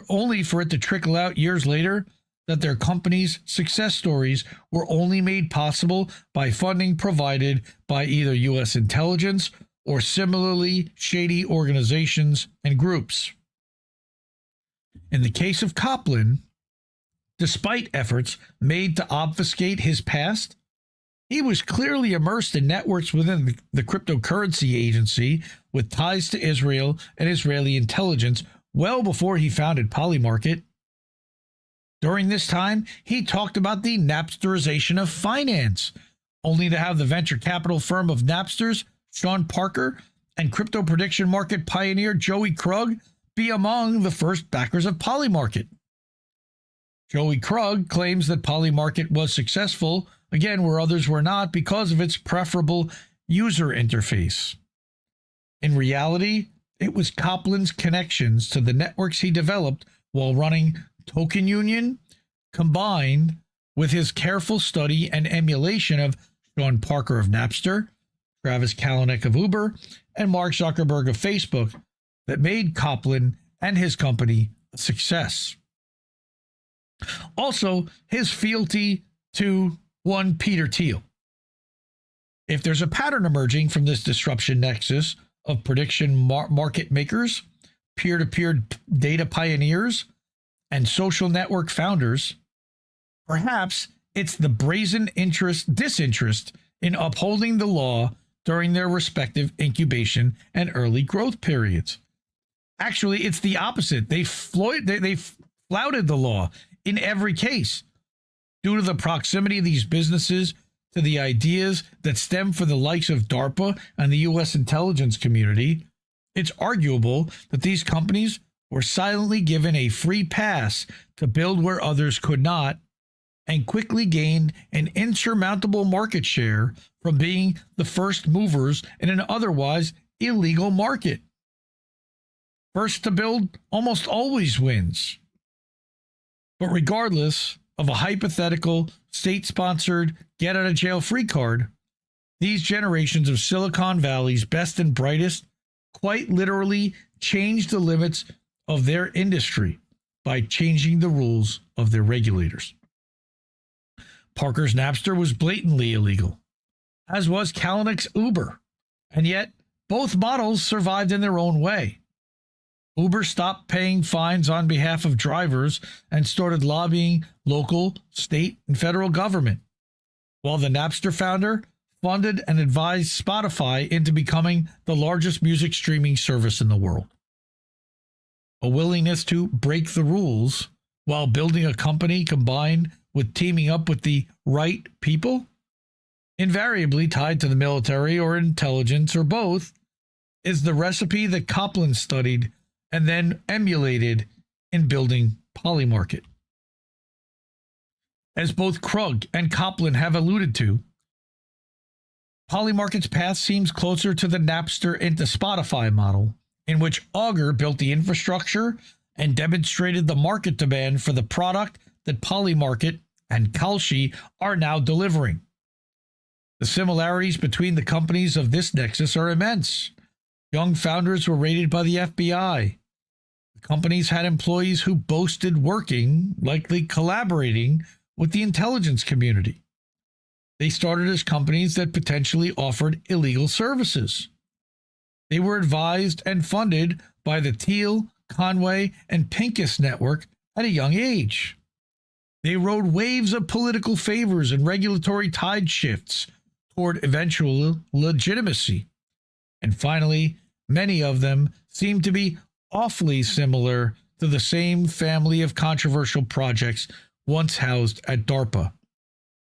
only for it to trickle out years later that their company's success stories were only made possible by funding provided by either U.S. intelligence or similarly shady organizations and groups. In the case of Copland, despite efforts made to obfuscate his past, he was clearly immersed in networks within the cryptocurrency agency with ties to Israel and Israeli intelligence well before he founded Polymarket. During this time, he talked about the Napsterization of finance, only to have the venture capital firm of Napsters, Sean Parker, and crypto prediction market pioneer Joey Krug be among the first backers of Polymarket. Joey Krug claims that Polymarket was successful, again where others were not, because of its preferable user interface. In reality, it was Copland's connections to the networks he developed while running Token Union, combined with his careful study and emulation of Sean Parker of Napster, Travis Kalanick of Uber, and Mark Zuckerberg of Facebook, that made Copland and his company a success. Also, his fealty to one Peter Thiel. If there's a pattern emerging from this disruption nexus of prediction market makers, peer-to-peer data pioneers, and social network founders, perhaps it's the brazen disinterest in upholding the law during their respective incubation and early growth periods. Actually, it's the opposite. They flouted the law in every case. Due to the proximity of these businesses to the ideas that stem from the likes of DARPA and the U.S. intelligence community, it's arguable that these companies were silently given a free pass to build where others could not, and quickly gained an insurmountable market share from being the first movers in an otherwise illegal market. First to build almost always wins. But regardless of a hypothetical state-sponsored get-out-of-jail-free card, these generations of Silicon Valley's best and brightest quite literally changed the limits of their industry by changing the rules of their regulators. Parker's Napster was blatantly illegal, as was Kalanick's Uber, and yet both models survived in their own way. Uber stopped paying fines on behalf of drivers and started lobbying local, state, and federal government, while the Napster founder funded and advised Spotify into becoming the largest music streaming service in the world. A willingness to break the rules while building a company combined with teaming up with the right people, invariably tied to the military or intelligence or both, is the recipe that Copland studied and then emulated in building Polymarket. As both Krug and Copland have alluded to, Polymarket's path seems closer to the Napster into Spotify model, in which Augur built the infrastructure and demonstrated the market demand for the product that Polymarket and Kalshi are now delivering. The similarities between the companies of this nexus are immense. Young founders were raided by the FBI. The companies had employees who boasted working, likely collaborating, with the intelligence community. They started as companies that potentially offered illegal services. They were advised and funded by the Thiel, Conway, and Pincus network at a young age. They rode waves of political favors and regulatory tide shifts toward eventual legitimacy. And finally, many of them seem to be awfully similar to the same family of controversial projects once housed at DARPA.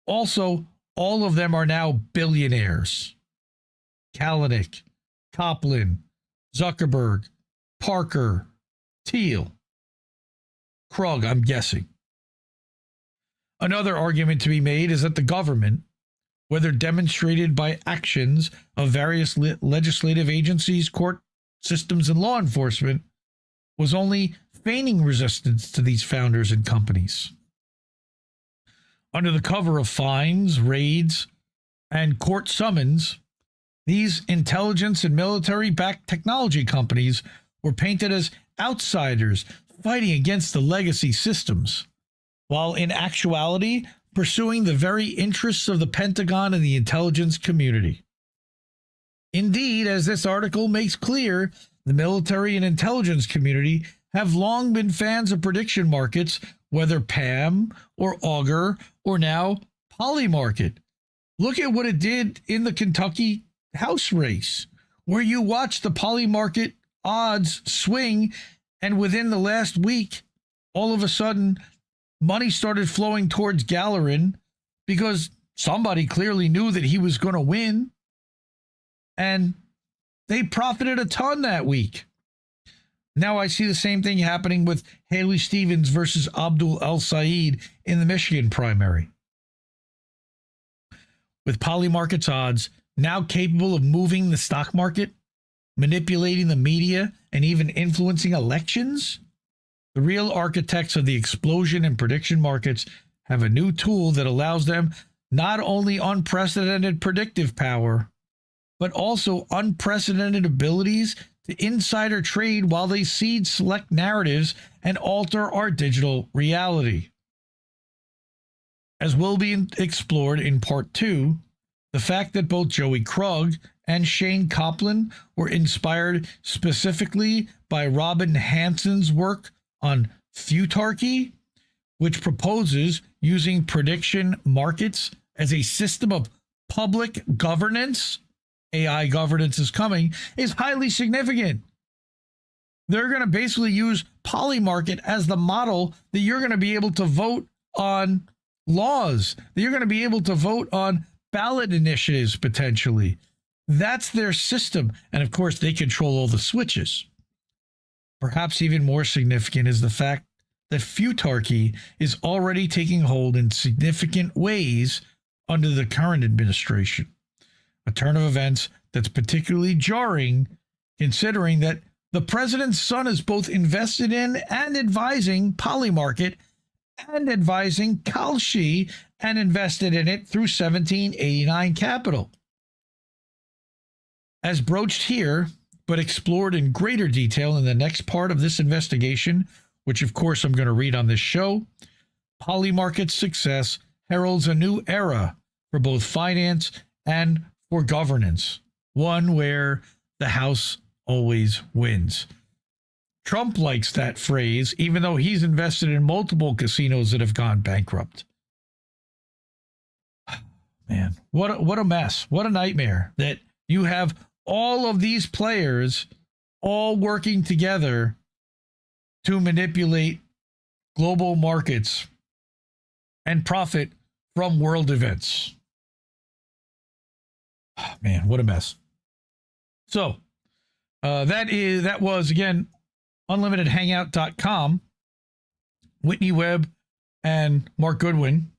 Also, all of them are now billionaires. Kalanick, Copland, Zuckerberg, Parker, Thiel, Krug, I'm guessing. Another argument to be made is that the government, whether demonstrated by actions of various legislative agencies, court systems, and law enforcement, was only feigning resistance to these founders and companies. Under the cover of fines, raids, and court summons, these intelligence and military-backed technology companies were painted as outsiders fighting against the legacy systems, while in actuality pursuing the very interests of the Pentagon and the intelligence community. Indeed, as this article makes clear, the military and intelligence community have long been fans of prediction markets, whether PAM or Augur or now Polymarket. Look at what it did in the Kentucky House race, where you watch the Polymarket odds swing, and within the last week, all of a sudden, money started flowing towards Gallerin because somebody clearly knew that he was going to win, and they profited a ton that week. Now I see the same thing happening with Haley Stevens versus Abdul El Sayed in the Michigan primary. With Polymarket's odds now capable of moving the stock market, manipulating the media, and even influencing elections, the real architects of the explosion in prediction markets have a new tool that allows them not only unprecedented predictive power, but also unprecedented abilities to insider trade while they seed select narratives and alter our digital reality. As will be explored in part 2, the fact that both Joey Krug and Shane Copland were inspired specifically by Robin Hansen's work on Futarchy, which proposes using prediction markets as a system of public governance. AI governance is coming, is highly significant. They're going to basically use Polymarket as the model that you're going to be able to vote on laws, that you're going to be able to vote on ballot initiatives potentially. That's their system. And of course, they control all the switches. Perhaps even more significant is the fact that Futarchy is already taking hold in significant ways under the current administration. A turn of events that's particularly jarring, considering that the president's son is both invested in and advising Polymarket and advising Kalshi and invested in it through 1789 Capital. As broached here, but explored in greater detail in the next part of this investigation, which of course I'm going to read on this show, Polymarket's success heralds a new era for both finance and for governance, one where the House always wins. Trump likes that phrase, even though he's invested in multiple casinos that have gone bankrupt. Man, what a mess. What a nightmare that you have all of these players all working together to manipulate global markets and profit from world events. Man, what a mess. So that was, again, unlimitedhangout.com, Whitney Webb and Mark Goodwin.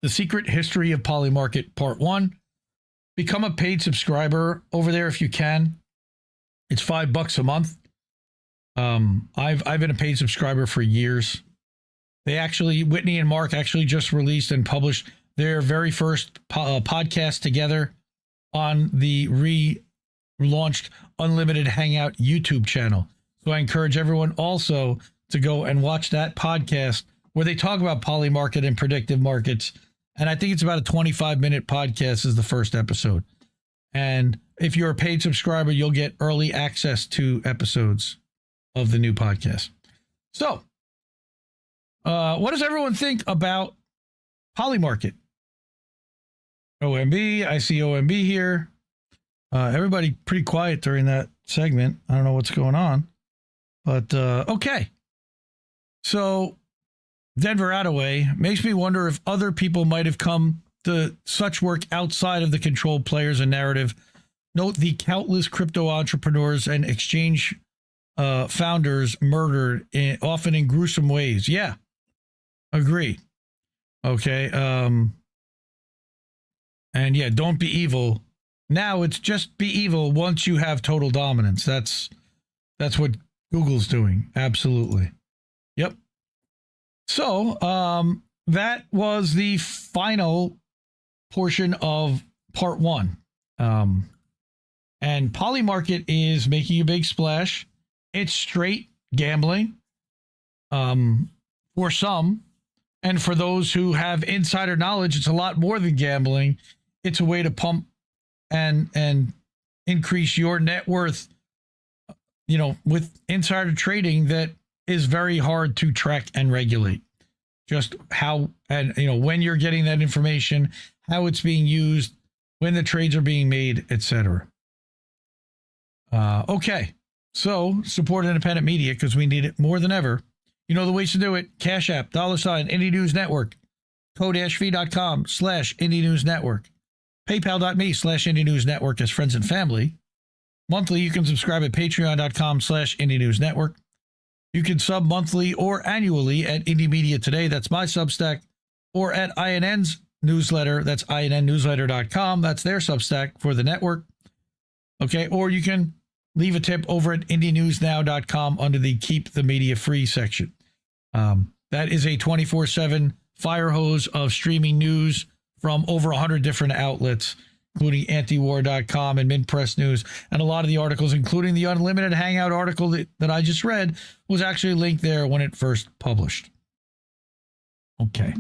The Secret History of Polymarket, Part 1. Become a paid subscriber over there if you can. It's $5 a month. I've been a paid subscriber for years. Whitney and Mark actually just released and published their very first podcast together on the relaunched Unlimited Hangout YouTube channel. So I encourage everyone also to go and watch that podcast where they talk about Polymarket and predictive markets. And I think it's about a 25-minute podcast is the first episode. And if you're a paid subscriber, you'll get early access to episodes of the new podcast. So, what does everyone think about Polymarket? OMB, I see OMB here. Everybody pretty quiet during that segment. I don't know what's going on, but okay. So Denver Attaway makes me wonder if other people might have come to such work outside of the controlled players and narrative. Note the countless crypto entrepreneurs and exchange founders murdered, often in gruesome ways. Yeah, agree. Okay. And yeah, don't be evil. Now it's just be evil once you have total dominance. That's what Google's doing. Absolutely. Yep. So that was the final portion of part 1. And Polymarket is making a big splash. It's straight gambling for some. And for those who have insider knowledge, it's a lot more than gambling. It's a way to pump and increase your net worth, with insider trading that is very hard to track and regulate. Just how, and when you're getting that information, how it's being used, when the trades are being made, etc. Okay, so support independent media because we need it more than ever. You know the ways to do it. Cash App, $, Indie News Network, code-v.com/Indie News Network, paypal.me/Indie News Network as friends and family. Monthly, you can subscribe at patreon.com/Indie News Network. You can sub monthly or annually at Indie Media Today, that's my Substack, or at INN's newsletter, that's INNnewsletter.com, that's their Substack for the network. Okay, or you can leave a tip over at IndieNewsNow.com under the Keep the Media Free section. That is a 24/7 fire hose of streaming news from over 100 different outlets, including antiwar.com and Mint Press News. And a lot of the articles, including the Unlimited Hangout article that I just read, was actually linked there when it first published. Okay.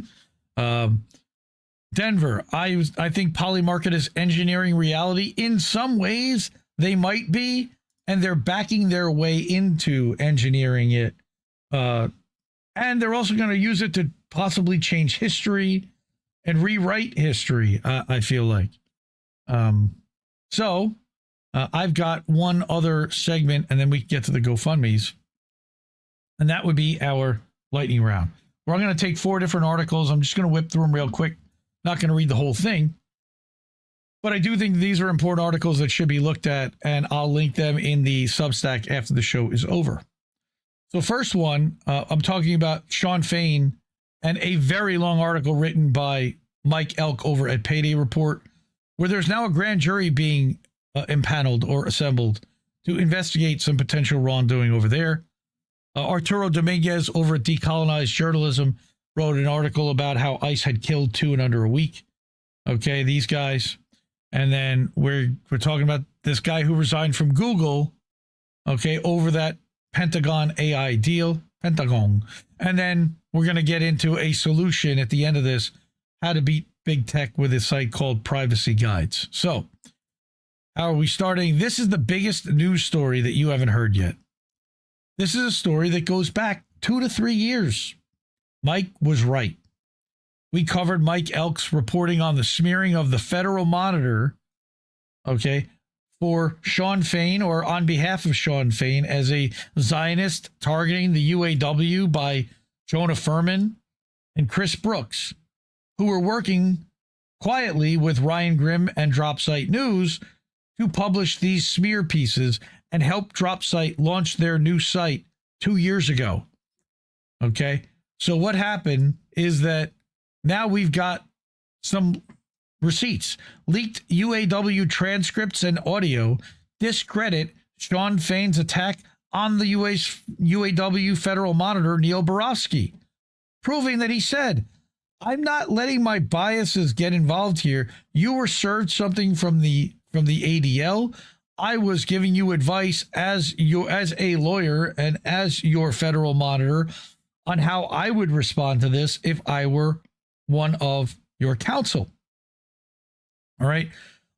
Denver, I think Polymarket is engineering reality. In some ways, they might be, and they're backing their way into engineering it. And they're also going to use it to possibly change history and rewrite history, I feel like. So I've got one other segment, and then we can get to the GoFundMes. And that would be our lightning round. We're going to take 4 different articles. I'm just going to whip through them real quick. Not going to read the whole thing. But I do think these are important articles that should be looked at, and I'll link them in the Substack after the show is over. So first one, I'm talking about Sean Fain and a very long article written by Mike Elk over at Payday Report, where there's now a grand jury being impaneled or assembled to investigate some potential wrongdoing over there. Arturo Dominguez over at Decolonized Journalism wrote an article about how ICE had killed 2 in under a week. Okay, these guys. And then we're talking about this guy who resigned from Google, okay, over that Pentagon AI deal, Pentagon. And then we're going to get into a solution at the end of this, how to beat big tech with a site called Privacy Guides. So how are we starting? This is the biggest news story that you haven't heard yet. This is a story that goes back 2 to 3 years. Mike was right. We covered Mike Elk's reporting on the smearing of the Federal Monitor, okay, for Sean Fain, or on behalf of Sean Fain, as a Zionist targeting the UAW by Jonah Furman and Chris Brooks, who were working quietly with Ryan Grimm and Dropsite News to publish these smear pieces and help Dropsite launch their new site 2 years ago. Okay, so what happened is that now we've got some receipts. Leaked UAW transcripts and audio discredit Sean Fain's attack on the UAW Federal Monitor, Neil Borofsky, proving that he said, "I'm not letting my biases get involved here. You were served something from the ADL. I was giving you advice as a lawyer and as your Federal Monitor on how I would respond to this if I were one of your counsel." All right.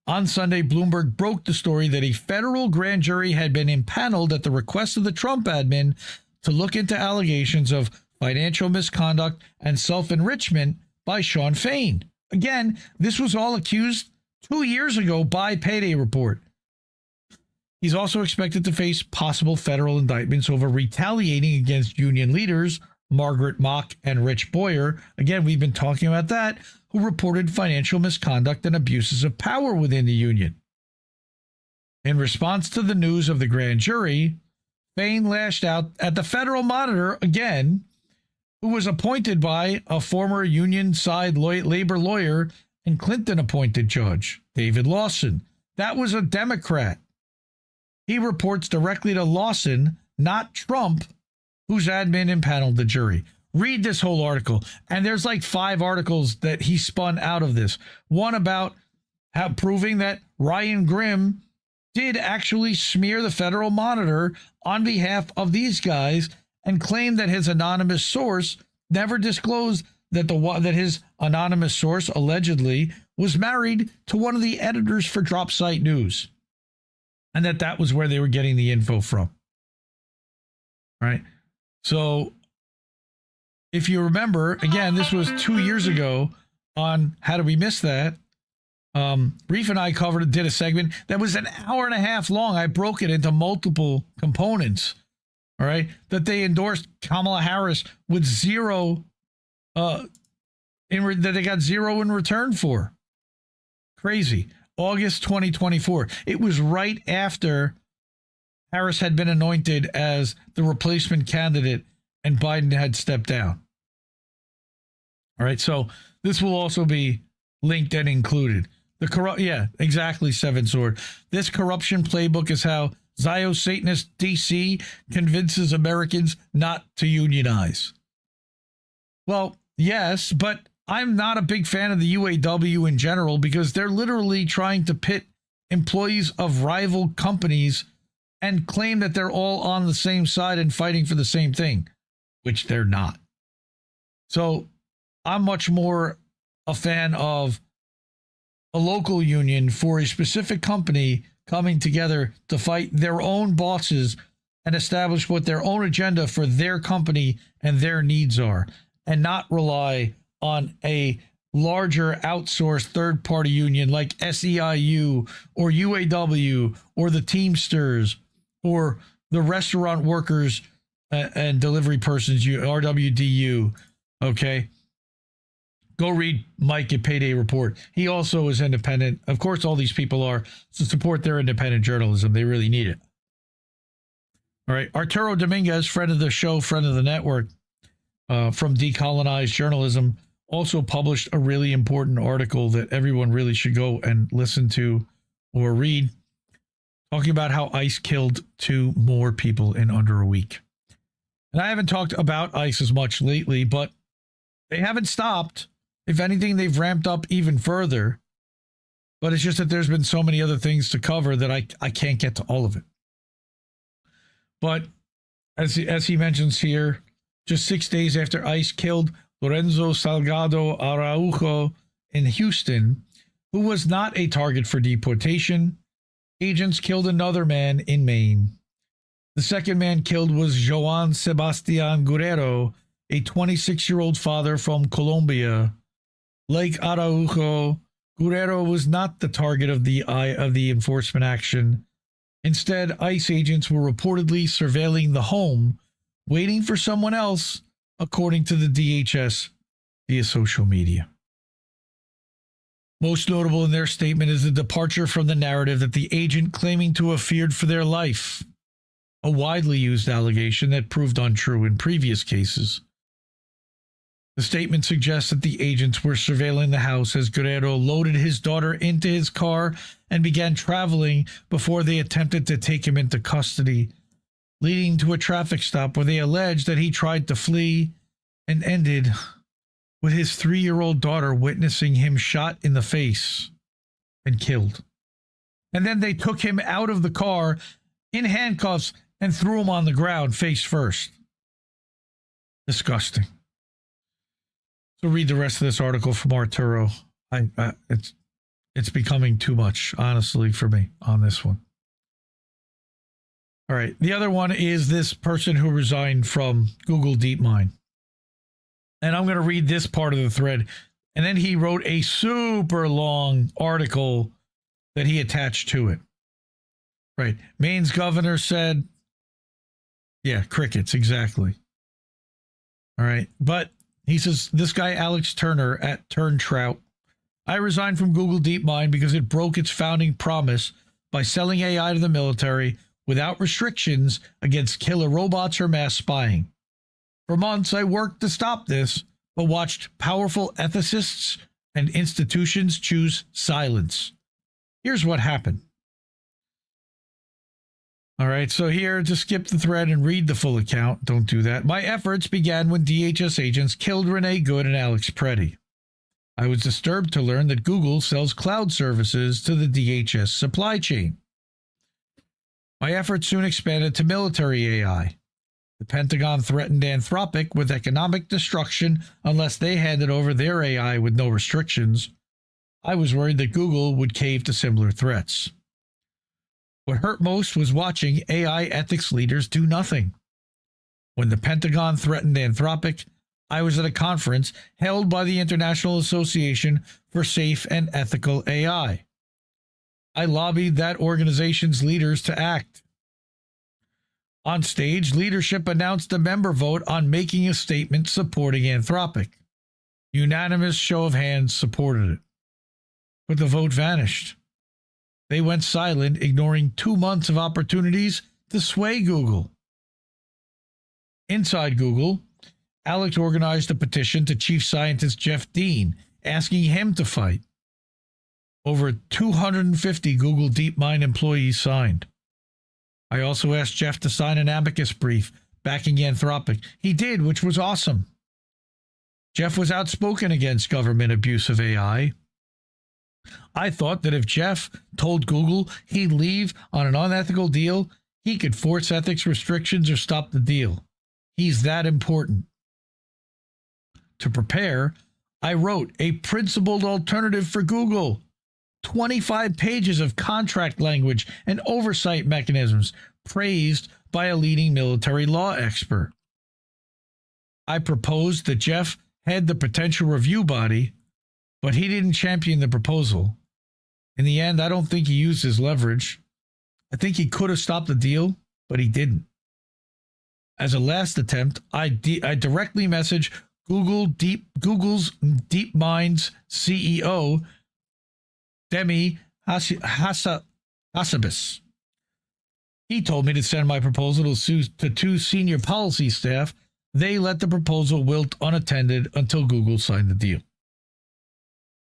On Sunday, Bloomberg broke the story that a federal grand jury had been impaneled at the request of the Trump admin to look into allegations of financial misconduct and self-enrichment by Sean Fain. Again, this was all accused 2 years ago by Payday Report. He's also expected to face possible federal indictments over retaliating against union leaders Margaret Mock and Rich Boyer. Again, we've been talking about that, who reported financial misconduct and abuses of power within the union. In response to the news of the grand jury, Fain lashed out at the Federal Monitor again, who was appointed by a former union side labor lawyer and Clinton appointed judge, David Lawson. That was a Democrat. He reports directly to Lawson, not Trump, whose admin impaneled the jury. Read this whole article. And there's like 5 articles that he spun out of this. One about how proving that Ryan Grimm did actually smear the Federal Monitor on behalf of these guys and claimed that his anonymous source never disclosed that that his anonymous source allegedly was married to one of the editors for Dropsite News, and that was where they were getting the info from. right? So if you remember, again, this was 2 years ago on How Did We Miss That? Reef and I did a segment that was an hour and a half long. I broke it into multiple components, all right, that they endorsed Kamala Harris with zero, that they got zero in return for. Crazy. August 2024. It was right after Harris had been anointed as the replacement candidate and Biden had stepped down. All right, so this will also be linked and included. Yeah, exactly, Seven Sword. This corruption playbook is how Zio-Satanist DC convinces Americans not to unionize. Well, yes, but I'm not a big fan of the UAW in general because they're literally trying to pit employees of rival companies and claim that they're all on the same side and fighting for the same thing, which they're not. So I'm much more a fan of a local union for a specific company coming together to fight their own bosses and establish what their own agenda for their company and their needs are, and not rely on a larger outsourced third-party union like SEIU or UAW or the Teamsters or the restaurant workers and delivery persons, RWDU, okay? Go read Mike at Payday Report. He also is independent. Of course, all these people are to support their independent journalism. They really need it. All right. Arturo Dominguez, friend of the show, friend of the network, from Decolonized Journalism, also published a really important article that everyone really should go and listen to or read, talking about how ICE killed 2 more people in under a week. And I haven't talked about ICE as much lately, but they haven't stopped. If anything, they've ramped up even further. But it's just that there's been so many other things to cover that I can't get to all of it. But as he mentions here, just 6 days after ICE killed Lorenzo Salgado Araujo in Houston, who was not a target for deportation, agents killed another man in Maine. The second man killed was Joan Sebastian Guerrero, a 26-year-old father from Colombia. Like Araujo, Guerrero was not the target of the enforcement action. Instead, ICE agents were reportedly surveilling the home, waiting for someone else, according to the DHS via social media. Most notable in their statement is the departure from the narrative that the agent claiming to have feared for their life, a widely used allegation that proved untrue in previous cases. The statement suggests that the agents were surveilling the house as Guerrero loaded his daughter into his car and began traveling before they attempted to take him into custody, leading to a traffic stop where they alleged that he tried to flee and ended with his 3-year-old daughter witnessing him shot in the face and killed. And then they took him out of the car in handcuffs and threw him on the ground face first. Disgusting. So read the rest of this article from Arturo. It's becoming too much, honestly, for me on this one. All right. The other one is this person who resigned from Google DeepMind. And I'm going to read this part of the thread. And then he wrote a super long article that he attached to it. Right. Maine's governor said, yeah, crickets, exactly. All right. But he says, this guy, Alex Turner at Turntrout, I resigned from Google DeepMind because it broke its founding promise by selling AI to the military without restrictions against killer robots or mass spying. For months, I worked to stop this, but watched powerful ethicists and institutions choose silence. Here's what happened. All right, so here, to skip the thread and read the full account, don't do that. My efforts began when DHS agents killed Renee Good and Alex Preddy. I was disturbed to learn that Google sells cloud services to the DHS supply chain. My efforts soon expanded to military AI. The Pentagon threatened Anthropic with economic destruction unless they handed over their AI with no restrictions. I was worried that Google would cave to similar threats. What hurt most was watching AI ethics leaders do nothing. When the Pentagon threatened Anthropic, I was at a conference held by the International Association for Safe and Ethical AI. I lobbied that organization's leaders to act. On stage, leadership announced a member vote on making a statement supporting Anthropic. Unanimous show of hands supported it. But the vote vanished. They went silent, ignoring 2 months of opportunities to sway Google. Inside Google, Alex organized a petition to Chief Scientist Jeff Dean, asking him to fight. Over 250 Google DeepMind employees signed. I also asked Jeff to sign an amicus brief backing Anthropic. He did, which was awesome. Jeff was outspoken against government abuse of AI. I thought that if Jeff told Google he'd leave on an unethical deal, he could force ethics restrictions or stop the deal. He's that important. To prepare, I wrote a principled alternative for Google. 25 pages of contract language and oversight mechanisms, praised by a leading military law expert. I proposed that Jeff head the potential review body, but he didn't champion the proposal. In the end, I don't think he used his leverage. I think he could have stopped the deal, but he didn't. As a last attempt, I directly messaged Google's DeepMind's CEO, Demi Hassabis. He told me to send my proposal to 2 senior policy staff. They let the proposal wilt unattended until Google signed the deal.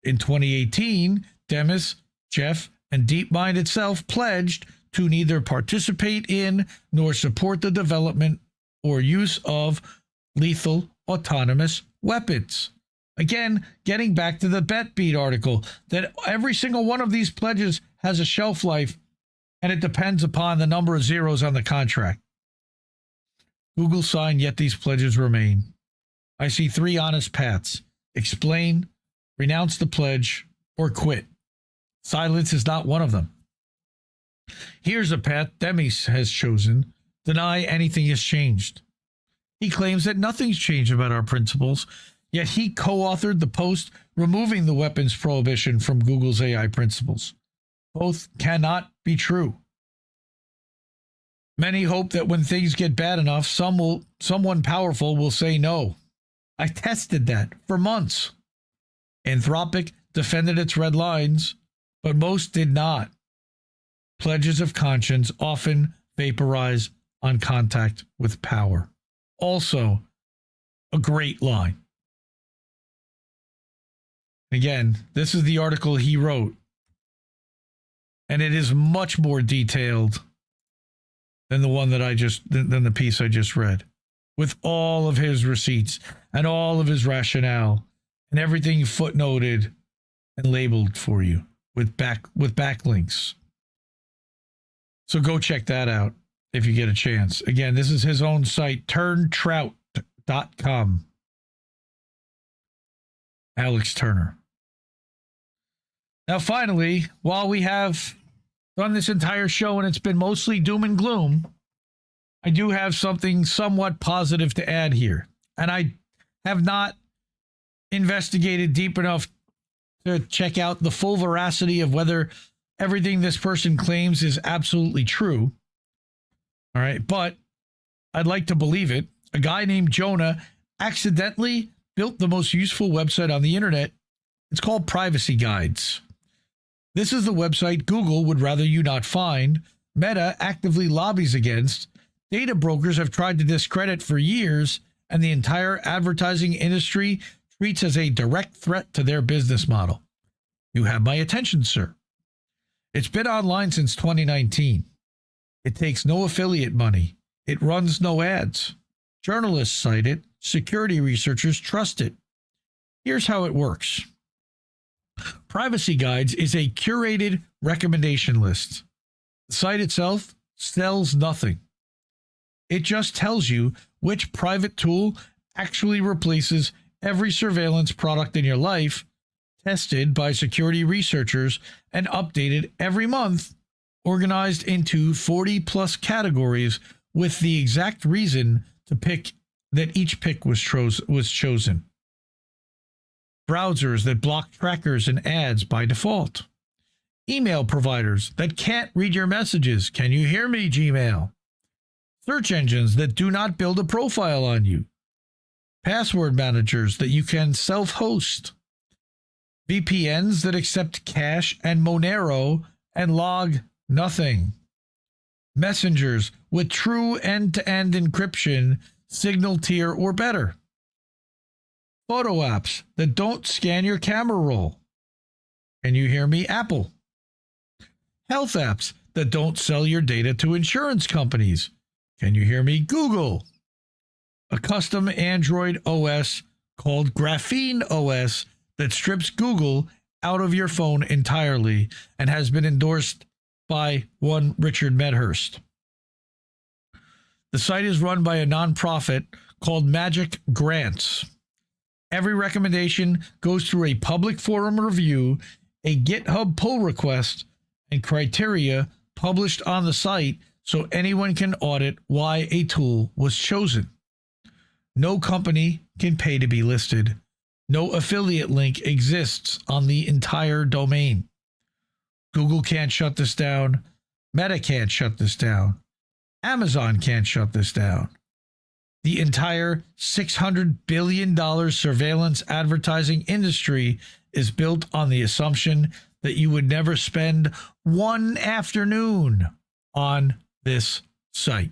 In 2018, Demis, Jeff, and DeepMind itself pledged to neither participate in nor support the development or use of lethal autonomous weapons. Again, getting back to the BetBeat article, that every single one of these pledges has a shelf life, and it depends upon the number of zeros on the contract. Google signed, yet these pledges remain. I see 3 honest paths: explain, renounce the pledge, or quit. Silence is not one of them. Here's a path Demis has chosen: deny anything has changed. He claims that nothing's changed about our principles, yet he co-authored the post removing the weapons prohibition from Google's AI principles. Both cannot be true. Many hope that when things get bad enough, someone powerful will say no. I tested that for months. Anthropic defended its red lines, but most did not. Pledges of conscience often vaporize on contact with power. Also, a great line. Again, this is the article he wrote, and it is much more detailed than the one that than the piece I just read, with all of his receipts and all of his rationale and everything footnoted and labeled for you with backlinks. So go check that out if you get a chance. Again, this is his own site, turntrout.com. Alex Turner. Now, finally, while we have done this entire show and it's been mostly doom and gloom, I do have something somewhat positive to add here. And I have not investigated deep enough to check out the full veracity of whether everything this person claims is absolutely true. All right, but I'd like to believe it. A guy named Jonah accidentally built the most useful website on the internet. It's called Privacy Guides. This is the website Google would rather you not find, Meta actively lobbies against, data brokers have tried to discredit for years, and the entire advertising industry treats as a direct threat to their business model. You have my attention, sir. It's been online since 2019. It takes no affiliate money. It runs no ads. Journalists cite it. Security researchers trust it. Here's how it works. Privacy Guides is a curated recommendation list. The site itself sells nothing. It just tells you which private tool actually replaces every surveillance product in your life, tested by security researchers and updated every month, organized into 40 plus categories with the exact reason each pick was chosen. Browsers that block trackers and ads by default. Email providers that can't read your messages. Can you hear me, Gmail? Search engines that do not build a profile on you. Password managers that you can self-host. VPNs that accept cache and Monero and log nothing. Messengers with true end-to-end encryption, signal tier or better. Photo apps that don't scan your camera roll. Can you hear me, Apple? Health apps that don't sell your data to insurance companies. Can you hear me, Google? A custom Android OS called Graphene OS that strips Google out of your phone entirely and has been endorsed by one Richard Medhurst. The site is run by a nonprofit called Magic Grants. Every recommendation goes through a public forum review, a GitHub pull request, and criteria published on the site so anyone can audit why a tool was chosen. No company can pay to be listed. No affiliate link exists on the entire domain. Google can't shut this down. Meta can't shut this down. Amazon can't shut this down. The entire $600 billion surveillance advertising industry is built on the assumption that you would never spend one afternoon on this site.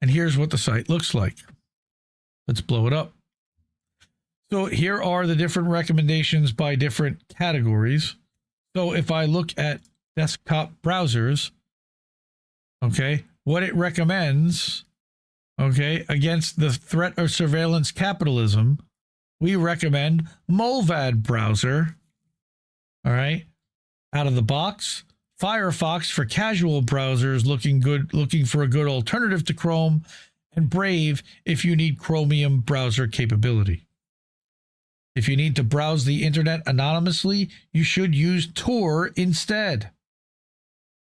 And here's what the site looks like. Let's blow it up. So here are the different recommendations by different categories. So if I look at desktop browsers, okay, what it recommends, okay, against the threat of surveillance capitalism, we recommend Molvad browser, all right, out of the box. Firefox for casual browsers looking for a good alternative to Chrome, and Brave if you need Chromium browser capability. If you need to browse the internet anonymously, you should use Tor instead.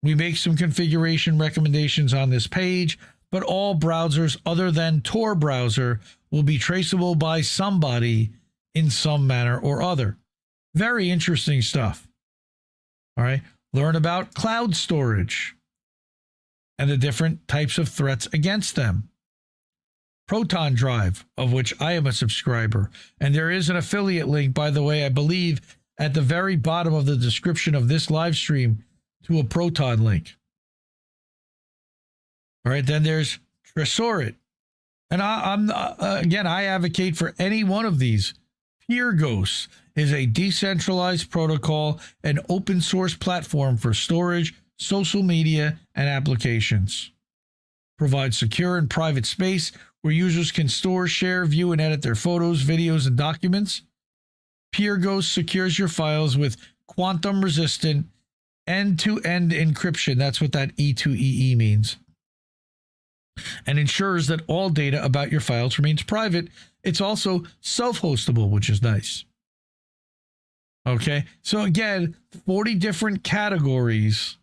We make some configuration recommendations on this page, but all browsers other than Tor browser will be traceable by somebody in some manner or other. Very interesting stuff. All right. Learn about cloud storage and the different types of threats against them. Proton Drive, of which I am a subscriber. And there is an affiliate link, by the way, I believe, at the very bottom of the description of this live stream to a Proton link. All right, then there's Tresorit. And I advocate for any one of these. PeerGhost is a decentralized protocol and open source platform for storage, social media, and applications. Provides secure and private space where users can store, share, view, and edit their photos, videos, and documents. PeerGhost secures your files with quantum-resistant end-to-end encryption. That's what that E2EE means. And ensures that all data about your files remains private. It's also self-hostable, which is nice. Okay, so again, 40 different categories,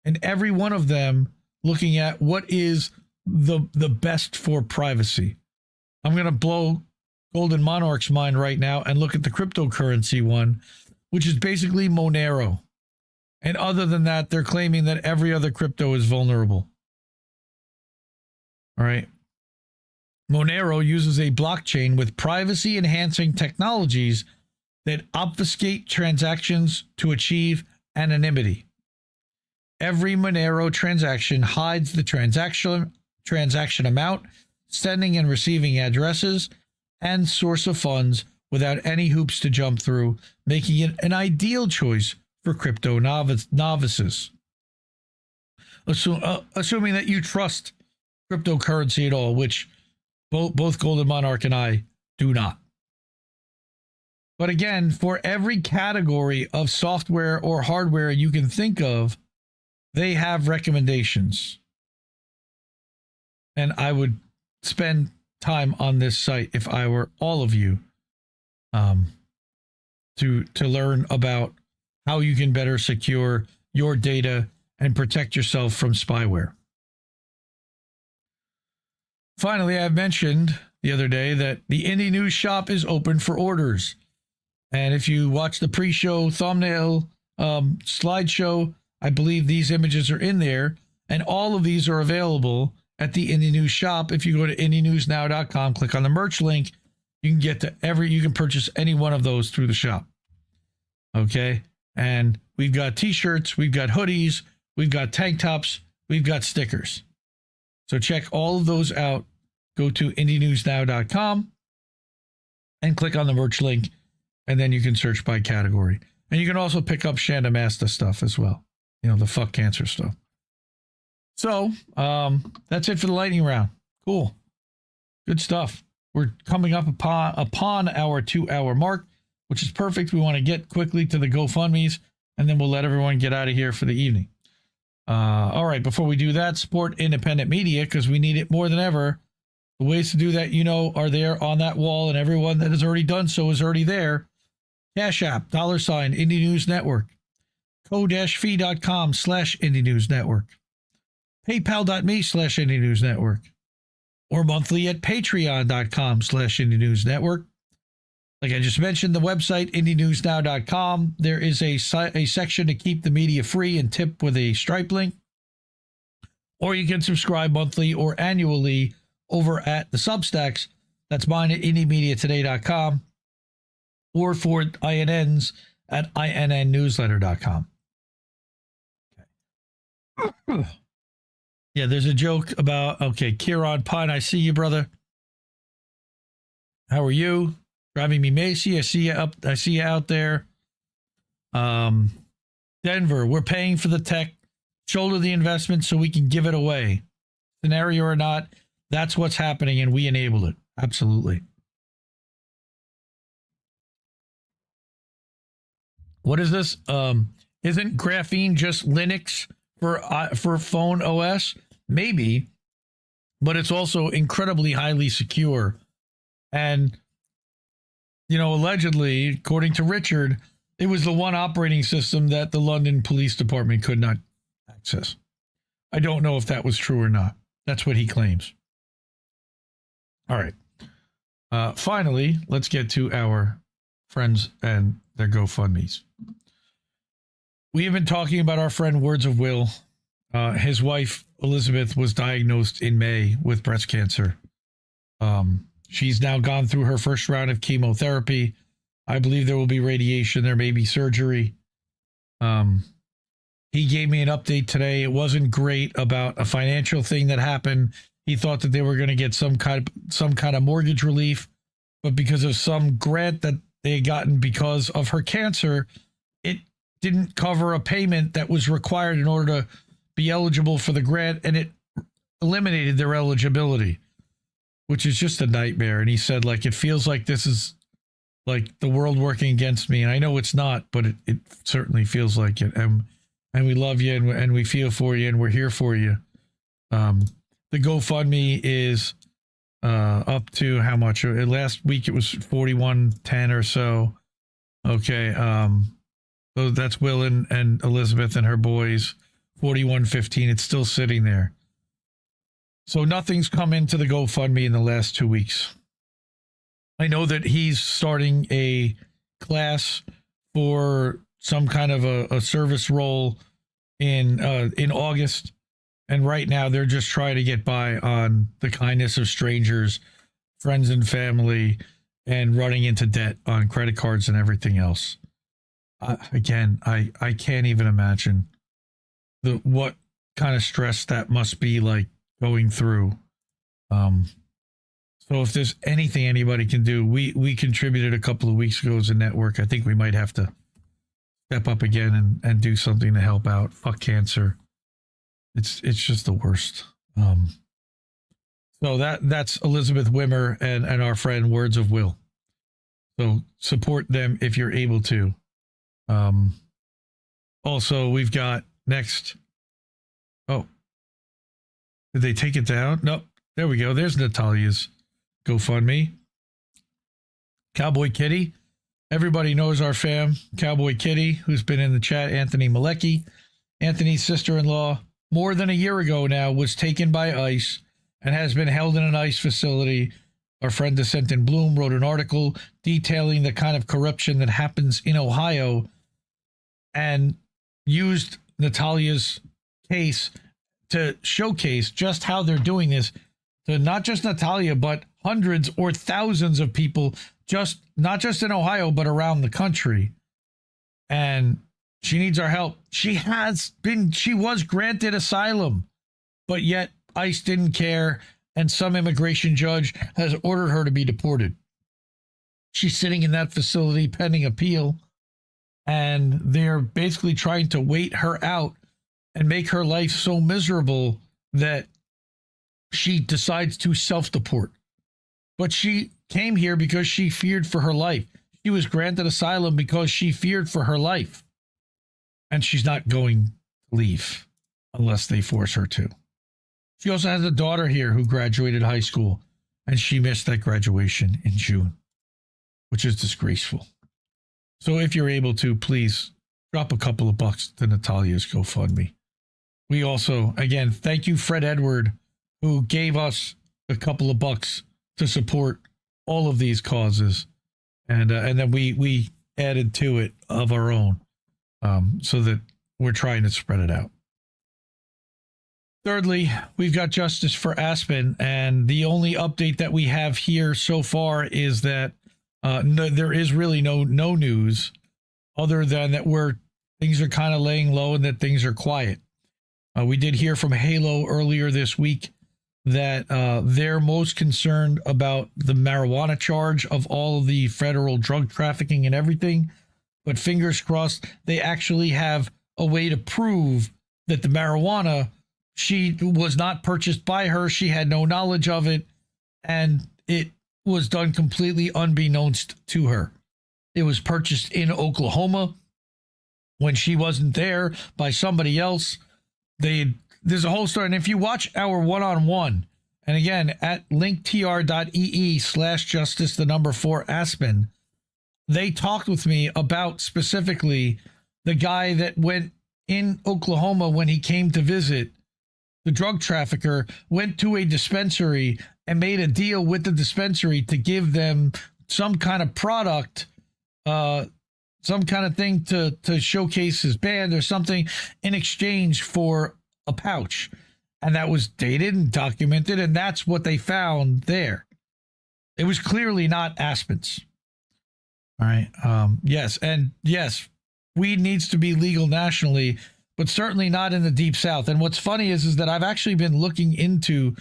and every one of them looking at what is the best for privacy. I'm going to blow Golden Monarch's mind right now and look at the cryptocurrency one, which is basically Monero. And other than that, they're claiming that every other crypto is vulnerable. All right. Monero uses a blockchain with privacy-enhancing technologies that obfuscate transactions to achieve anonymity. Every Monero transaction hides the transaction amount, sending and receiving addresses, and source of funds without any hoops to jump through, making it an ideal choice for crypto novices. Assuming that you trust cryptocurrency at all, which both Golden Monarch and I do not. But again, for every category of software or hardware you can think of, they have recommendations. And I would spend time on this site if I were all of you to learn about how you can better secure your data and protect yourself from spyware. finally, I mentioned the other day that the Indie News shop is open for orders. And if you watch the pre-show thumbnail slideshow, I believe these images are in there. And all of these are available at the Indie News shop. If you go to IndieNewsNow.com, click on the merch link, you can get to you can purchase any one of those through the shop. Okay. And we've got t-shirts, we've got hoodies, we've got tank tops, we've got stickers. So check all of those out. Go to IndieNewsNow.com and click on the merch link, and then you can search by category. And you can also pick up Shanda Masta stuff as well. You know, the fuck cancer stuff. So that's it for the lightning round. Cool. Good stuff. We're coming up upon our 2-hour mark, which is perfect. We want to get quickly to the GoFundMes, and then we'll let everyone get out of here for the evening. All right, before we do that, support independent media because we need it more than ever. The ways to do that, you know, are there on that wall, and everyone that has already done so is already there. Cash App, $, Indie News Network. co-fi.com/Indie News Network. PayPal.me/Indie News Network. Or monthly at patreon.com/Indie News Network. Like I just mentioned, the website, IndieNewsNow.com. There is a section to keep the media free and tip with a Stripe link. Or you can subscribe monthly or annually over at the Substacks. That's mine at IndieMediaToday.com. Or for INNs at INNNewsletter.com. Okay. Yeah, there's a joke about, okay, Kieran Pine, I see you, brother. How are you? Driving me Messi. I see you out there. Denver, we're paying for the tech. Shoulder the investment so we can give it away. Scenario or not, that's what's happening, and we enable it. Absolutely. What is this? Isn't graphene just Linux for phone OS? Maybe, but it's also incredibly highly secure. And, you know, allegedly, according to Richard, it was the one operating system that the London Police Department could not access. I don't know if that was true or not. That's what he claims. All right. Finally, let's get to our friends and their GoFundMes. We have been talking about our friend Words of Will. His wife, Elizabeth, was diagnosed in May with breast cancer. She's now gone through her first round of chemotherapy. I believe there will be radiation. There may be surgery. He gave me an update today. It wasn't great about a financial thing that happened. He thought that they were going to get some kind of mortgage relief, but because of some grant that they had gotten because of her cancer, it didn't cover a payment that was required in order to be eligible for the grant, and it eliminated their eligibility, which is just a nightmare. And he said, like, it feels like this is like the world working against me. And I know it's not, but it certainly feels like it. And we love you, and we feel for you, and we're here for you. The GoFundMe is up to how much? Last week it was $41.10 or so. Okay. So that's Will and Elizabeth and her boys. $41.15. It's still sitting there. So nothing's come into the GoFundMe in the last 2 weeks. I know that he's starting a class for some kind of a service role in August. And right now they're just trying to get by on the kindness of strangers, friends and family, and running into debt on credit cards and everything else. Again, I can't even imagine what kind of stress that must be like going through. So if there's anything anybody can do, we contributed a couple of weeks ago as a network. I think we might have to step up again and do something to help out. Fuck cancer. It's just the worst. So that's Elizabeth Wimmer and our friend Words of Will. So support them if you're able to. Also, we've got next. Oh, did they take it down? Nope. There we go. There's Natalia's GoFundMe. Cowboy Kitty. Everybody knows our fam, Cowboy Kitty, who's been in the chat. Anthony Malecki. Anthony's sister-in-law, more than a year ago now, was taken by ICE and has been held in an ICE facility. Our friend Descent in Bloom wrote an article detailing the kind of corruption that happens in Ohio and used Natalia's case to showcase just how they're doing this to not just Natalia, but hundreds or thousands of people, just not just in Ohio, but around the country. And she needs our help. She was granted asylum, but yet ICE didn't care, and some immigration judge has ordered her to be deported. She's sitting in that facility pending appeal, and they're basically trying to wait her out and make her life so miserable that she decides to self-deport. But she came here because she feared for her life. She was granted asylum because she feared for her life. And she's not going to leave unless they force her to. She also has a daughter here who graduated high school, and she missed that graduation in June, which is disgraceful. So if you're able to, please drop a couple of bucks to Natalia's GoFundMe. We also, again, thank you, Fred Edward, who gave us a couple of bucks to support all of these causes. And then we added to it of our own, so that we're trying to spread it out. Thirdly, we've got Justice for Aspen, and the only update that we have here so far is that there is really no news other than that things are kind of laying low and that things are quiet. We did hear from Halo earlier this week that they're most concerned about the marijuana charge of all of the federal drug trafficking and everything. But fingers crossed, they actually have a way to prove that the marijuana, she was not purchased by her. She had no knowledge of it, and it was done completely unbeknownst to her. It was purchased in Oklahoma when she wasn't there by somebody else. There's a whole story. And if you watch our one-on-one, and again, at linktr.ee/justice4Aspen, they talked with me about specifically the guy that went in Oklahoma when he came to visit. The drug trafficker went to a dispensary and made a deal with the dispensary to give them some kind of product, some kind of thing to showcase his band or something in exchange for a pouch. And that was dated and documented, and that's what they found there. It was clearly not Aspen's. All right. Yes. And yes, weed needs to be legal nationally, but certainly not in the Deep South. And what's funny is that I've actually been looking into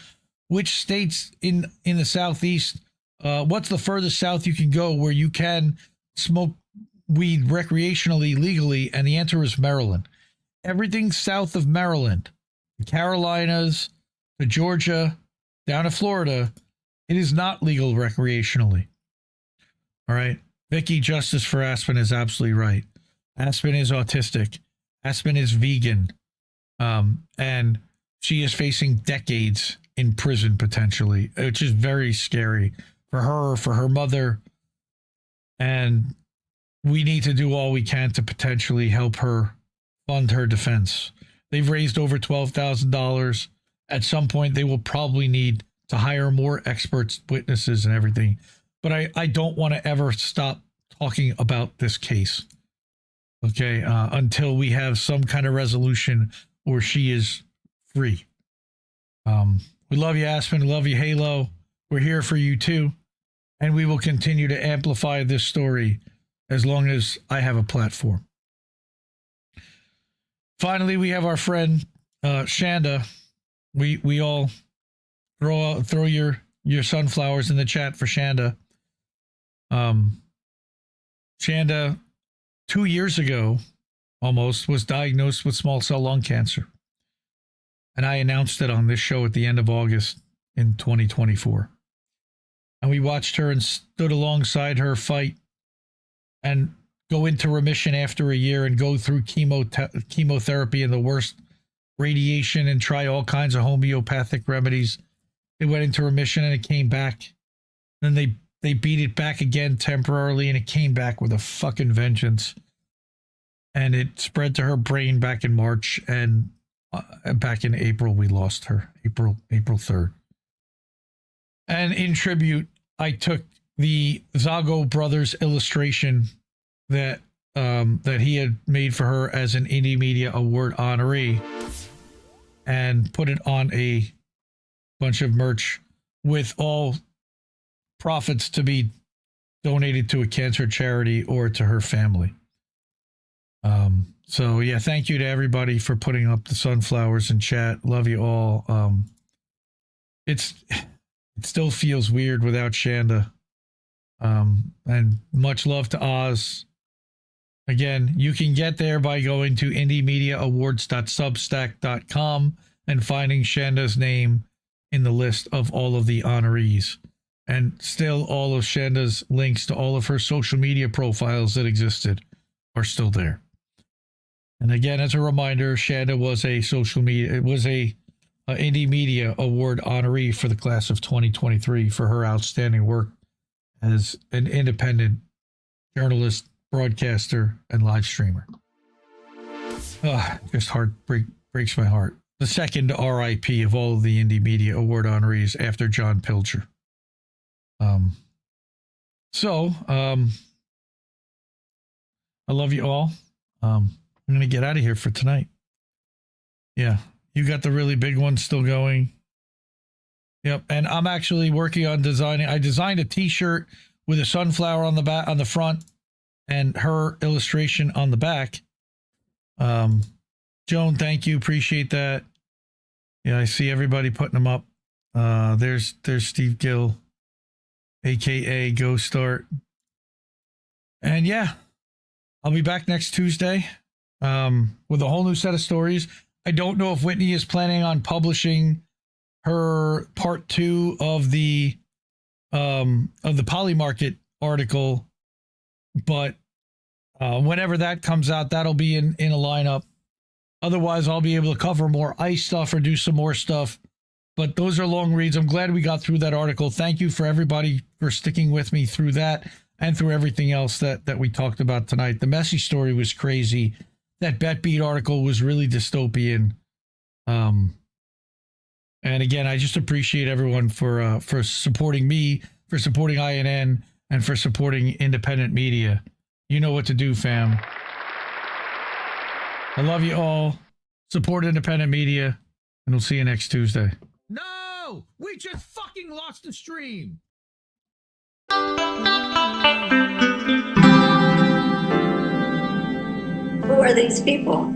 which states in the Southeast, what's the furthest south you can go where you can smoke weed recreationally, legally, and the answer is Maryland. Everything south of Maryland, the Carolinas, to Georgia, down to Florida, it is not legal recreationally. All right. Vicky, Justice for Aspen is absolutely right. Aspen is autistic. Aspen is vegan. And she is facing decades in prison potentially, which is very scary for her mother. And we need to do all we can to potentially help her fund her defense. They've raised over $12,000. At some point, they will probably need to hire more experts, witnesses, and everything. But I don't want to ever stop talking about this case, okay, until we have some kind of resolution where she is free. We love you, Aspen. Love you, Halo. We're here for you, too. And we will continue to amplify this story as long as I have a platform. Finally, we have our friend Shanda. We all throw your sunflowers in the chat for Shanda. Shanda, 2 years ago, almost, was diagnosed with small cell lung cancer. And I announced it on this show at the end of August in 2024. And we watched her and stood alongside her fight and go into remission after a year and go through chemotherapy and the worst radiation and try all kinds of homeopathic remedies. It went into remission and it came back. Then they beat it back again temporarily and it came back with a fucking vengeance. And it spread to her brain back in March, and back in April we lost her. April 3rd. And in tribute, I took the Zago Brothers illustration that that he had made for her as an Indie Media Award honoree and put it on a bunch of merch with all profits to be donated to a cancer charity or to her family. So yeah, thank you to everybody for putting up the sunflowers in chat. Love you all. It still feels weird without Shanda. And much love to Oz. Again, you can get there by going to indiemediaawards.substack.com and finding Shanda's name in the list of all of the honorees. And still all of Shanda's links to all of her social media profiles that existed are still there. And again, as a reminder, Shanda was a Indie Media Award honoree for the class of 2023 for her outstanding work as an independent journalist, broadcaster, and live streamer. Just breaks my heart. The second RIP of all of the Indie Media Award honorees after John Pilcher. I love you all. I'm going to get out of here for tonight. Yeah, you got the really big one still going. Yep, and I'm actually working on designing. I designed a T-shirt with a sunflower on the back, on the front, and her illustration on the back. Joan, thank you, appreciate that. Yeah, I see everybody putting them up. There's Steve Gill, aka Go Start, and yeah, I'll be back next Tuesday with a whole new set of stories. I don't know if Whitney is planning on publishing her part 2 of the Polymarket article, but whenever that comes out, that'll be in a lineup. Otherwise, I'll be able to cover more ICE stuff or do some more stuff. But those are long reads. I'm glad we got through that article. Thank you for everybody for sticking with me through that and through everything else that we talked about tonight. The Messi story was crazy. That BetBeat article was really dystopian. And again, I just appreciate everyone for supporting me, for supporting INN, and for supporting independent media. You know what to do, fam. I love you all. Support independent media, and we'll see you next Tuesday. No! We just fucking lost the stream! Who are these people?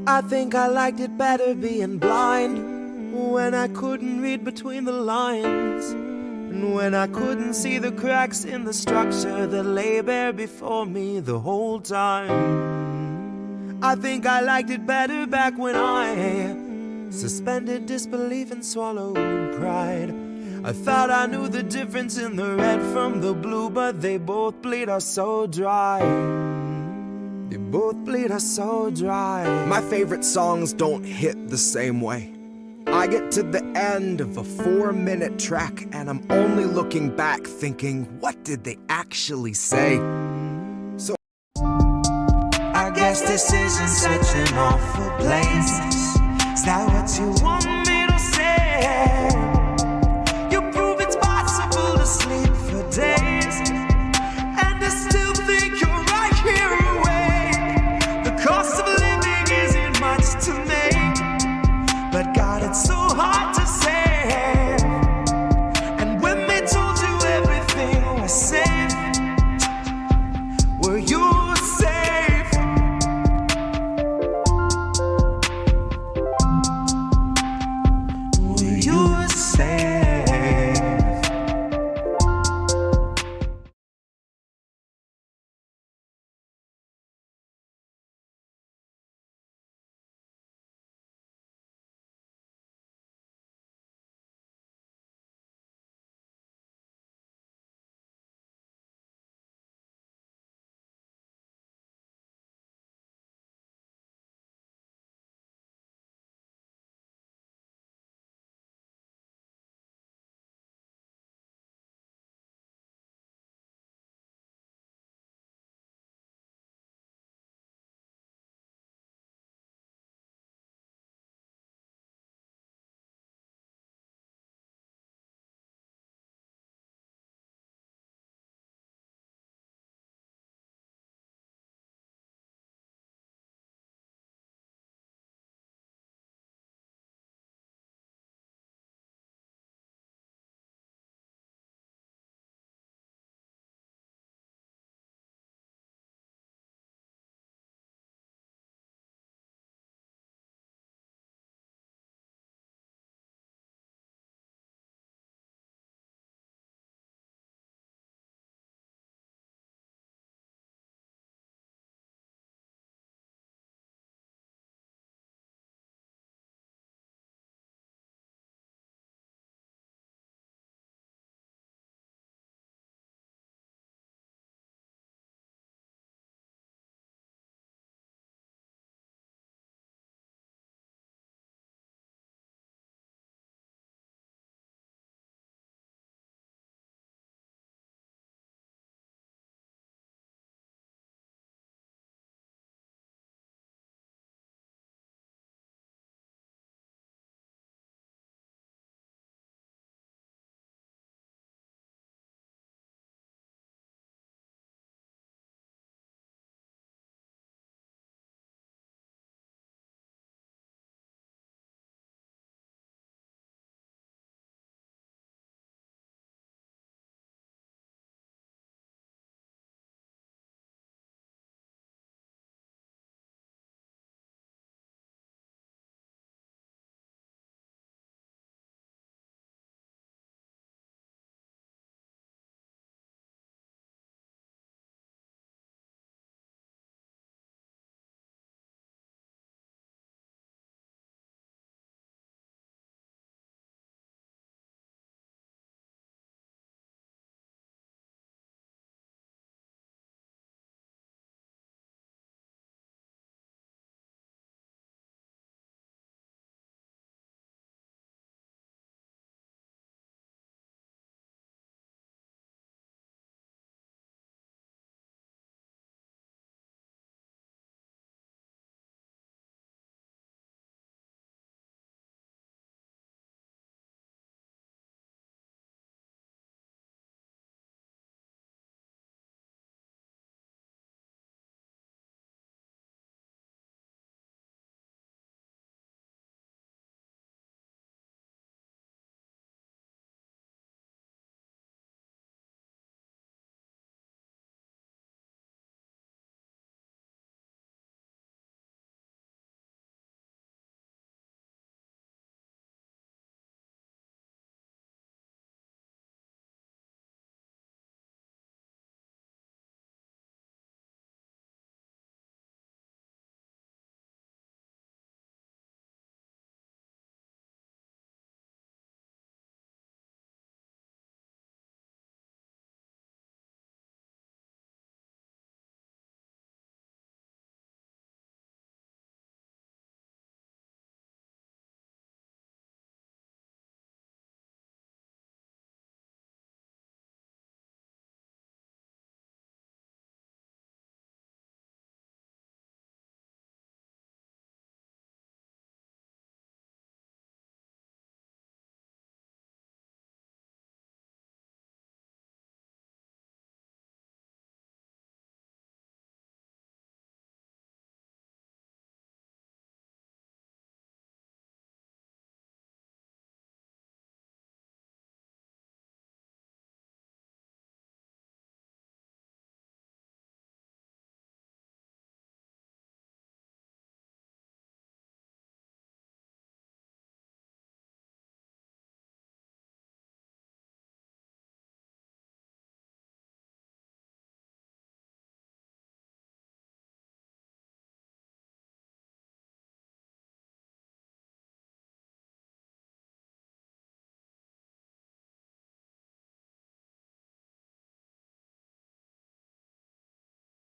I think I liked it better being blind, when I couldn't read between the lines, and when I couldn't see the cracks in the structure that lay bare before me the whole time. I think I liked it better back when I suspended disbelief and swallowed pride. I thought I knew the difference in the red from the blue, but they both bleed us so dry. They both bleed us so dry. My favorite songs don't hit the same way. I get to the end of a 4-minute track and I'm only looking back thinking, what did they actually say? So I guess this isn't such an awful place. Is that what you want?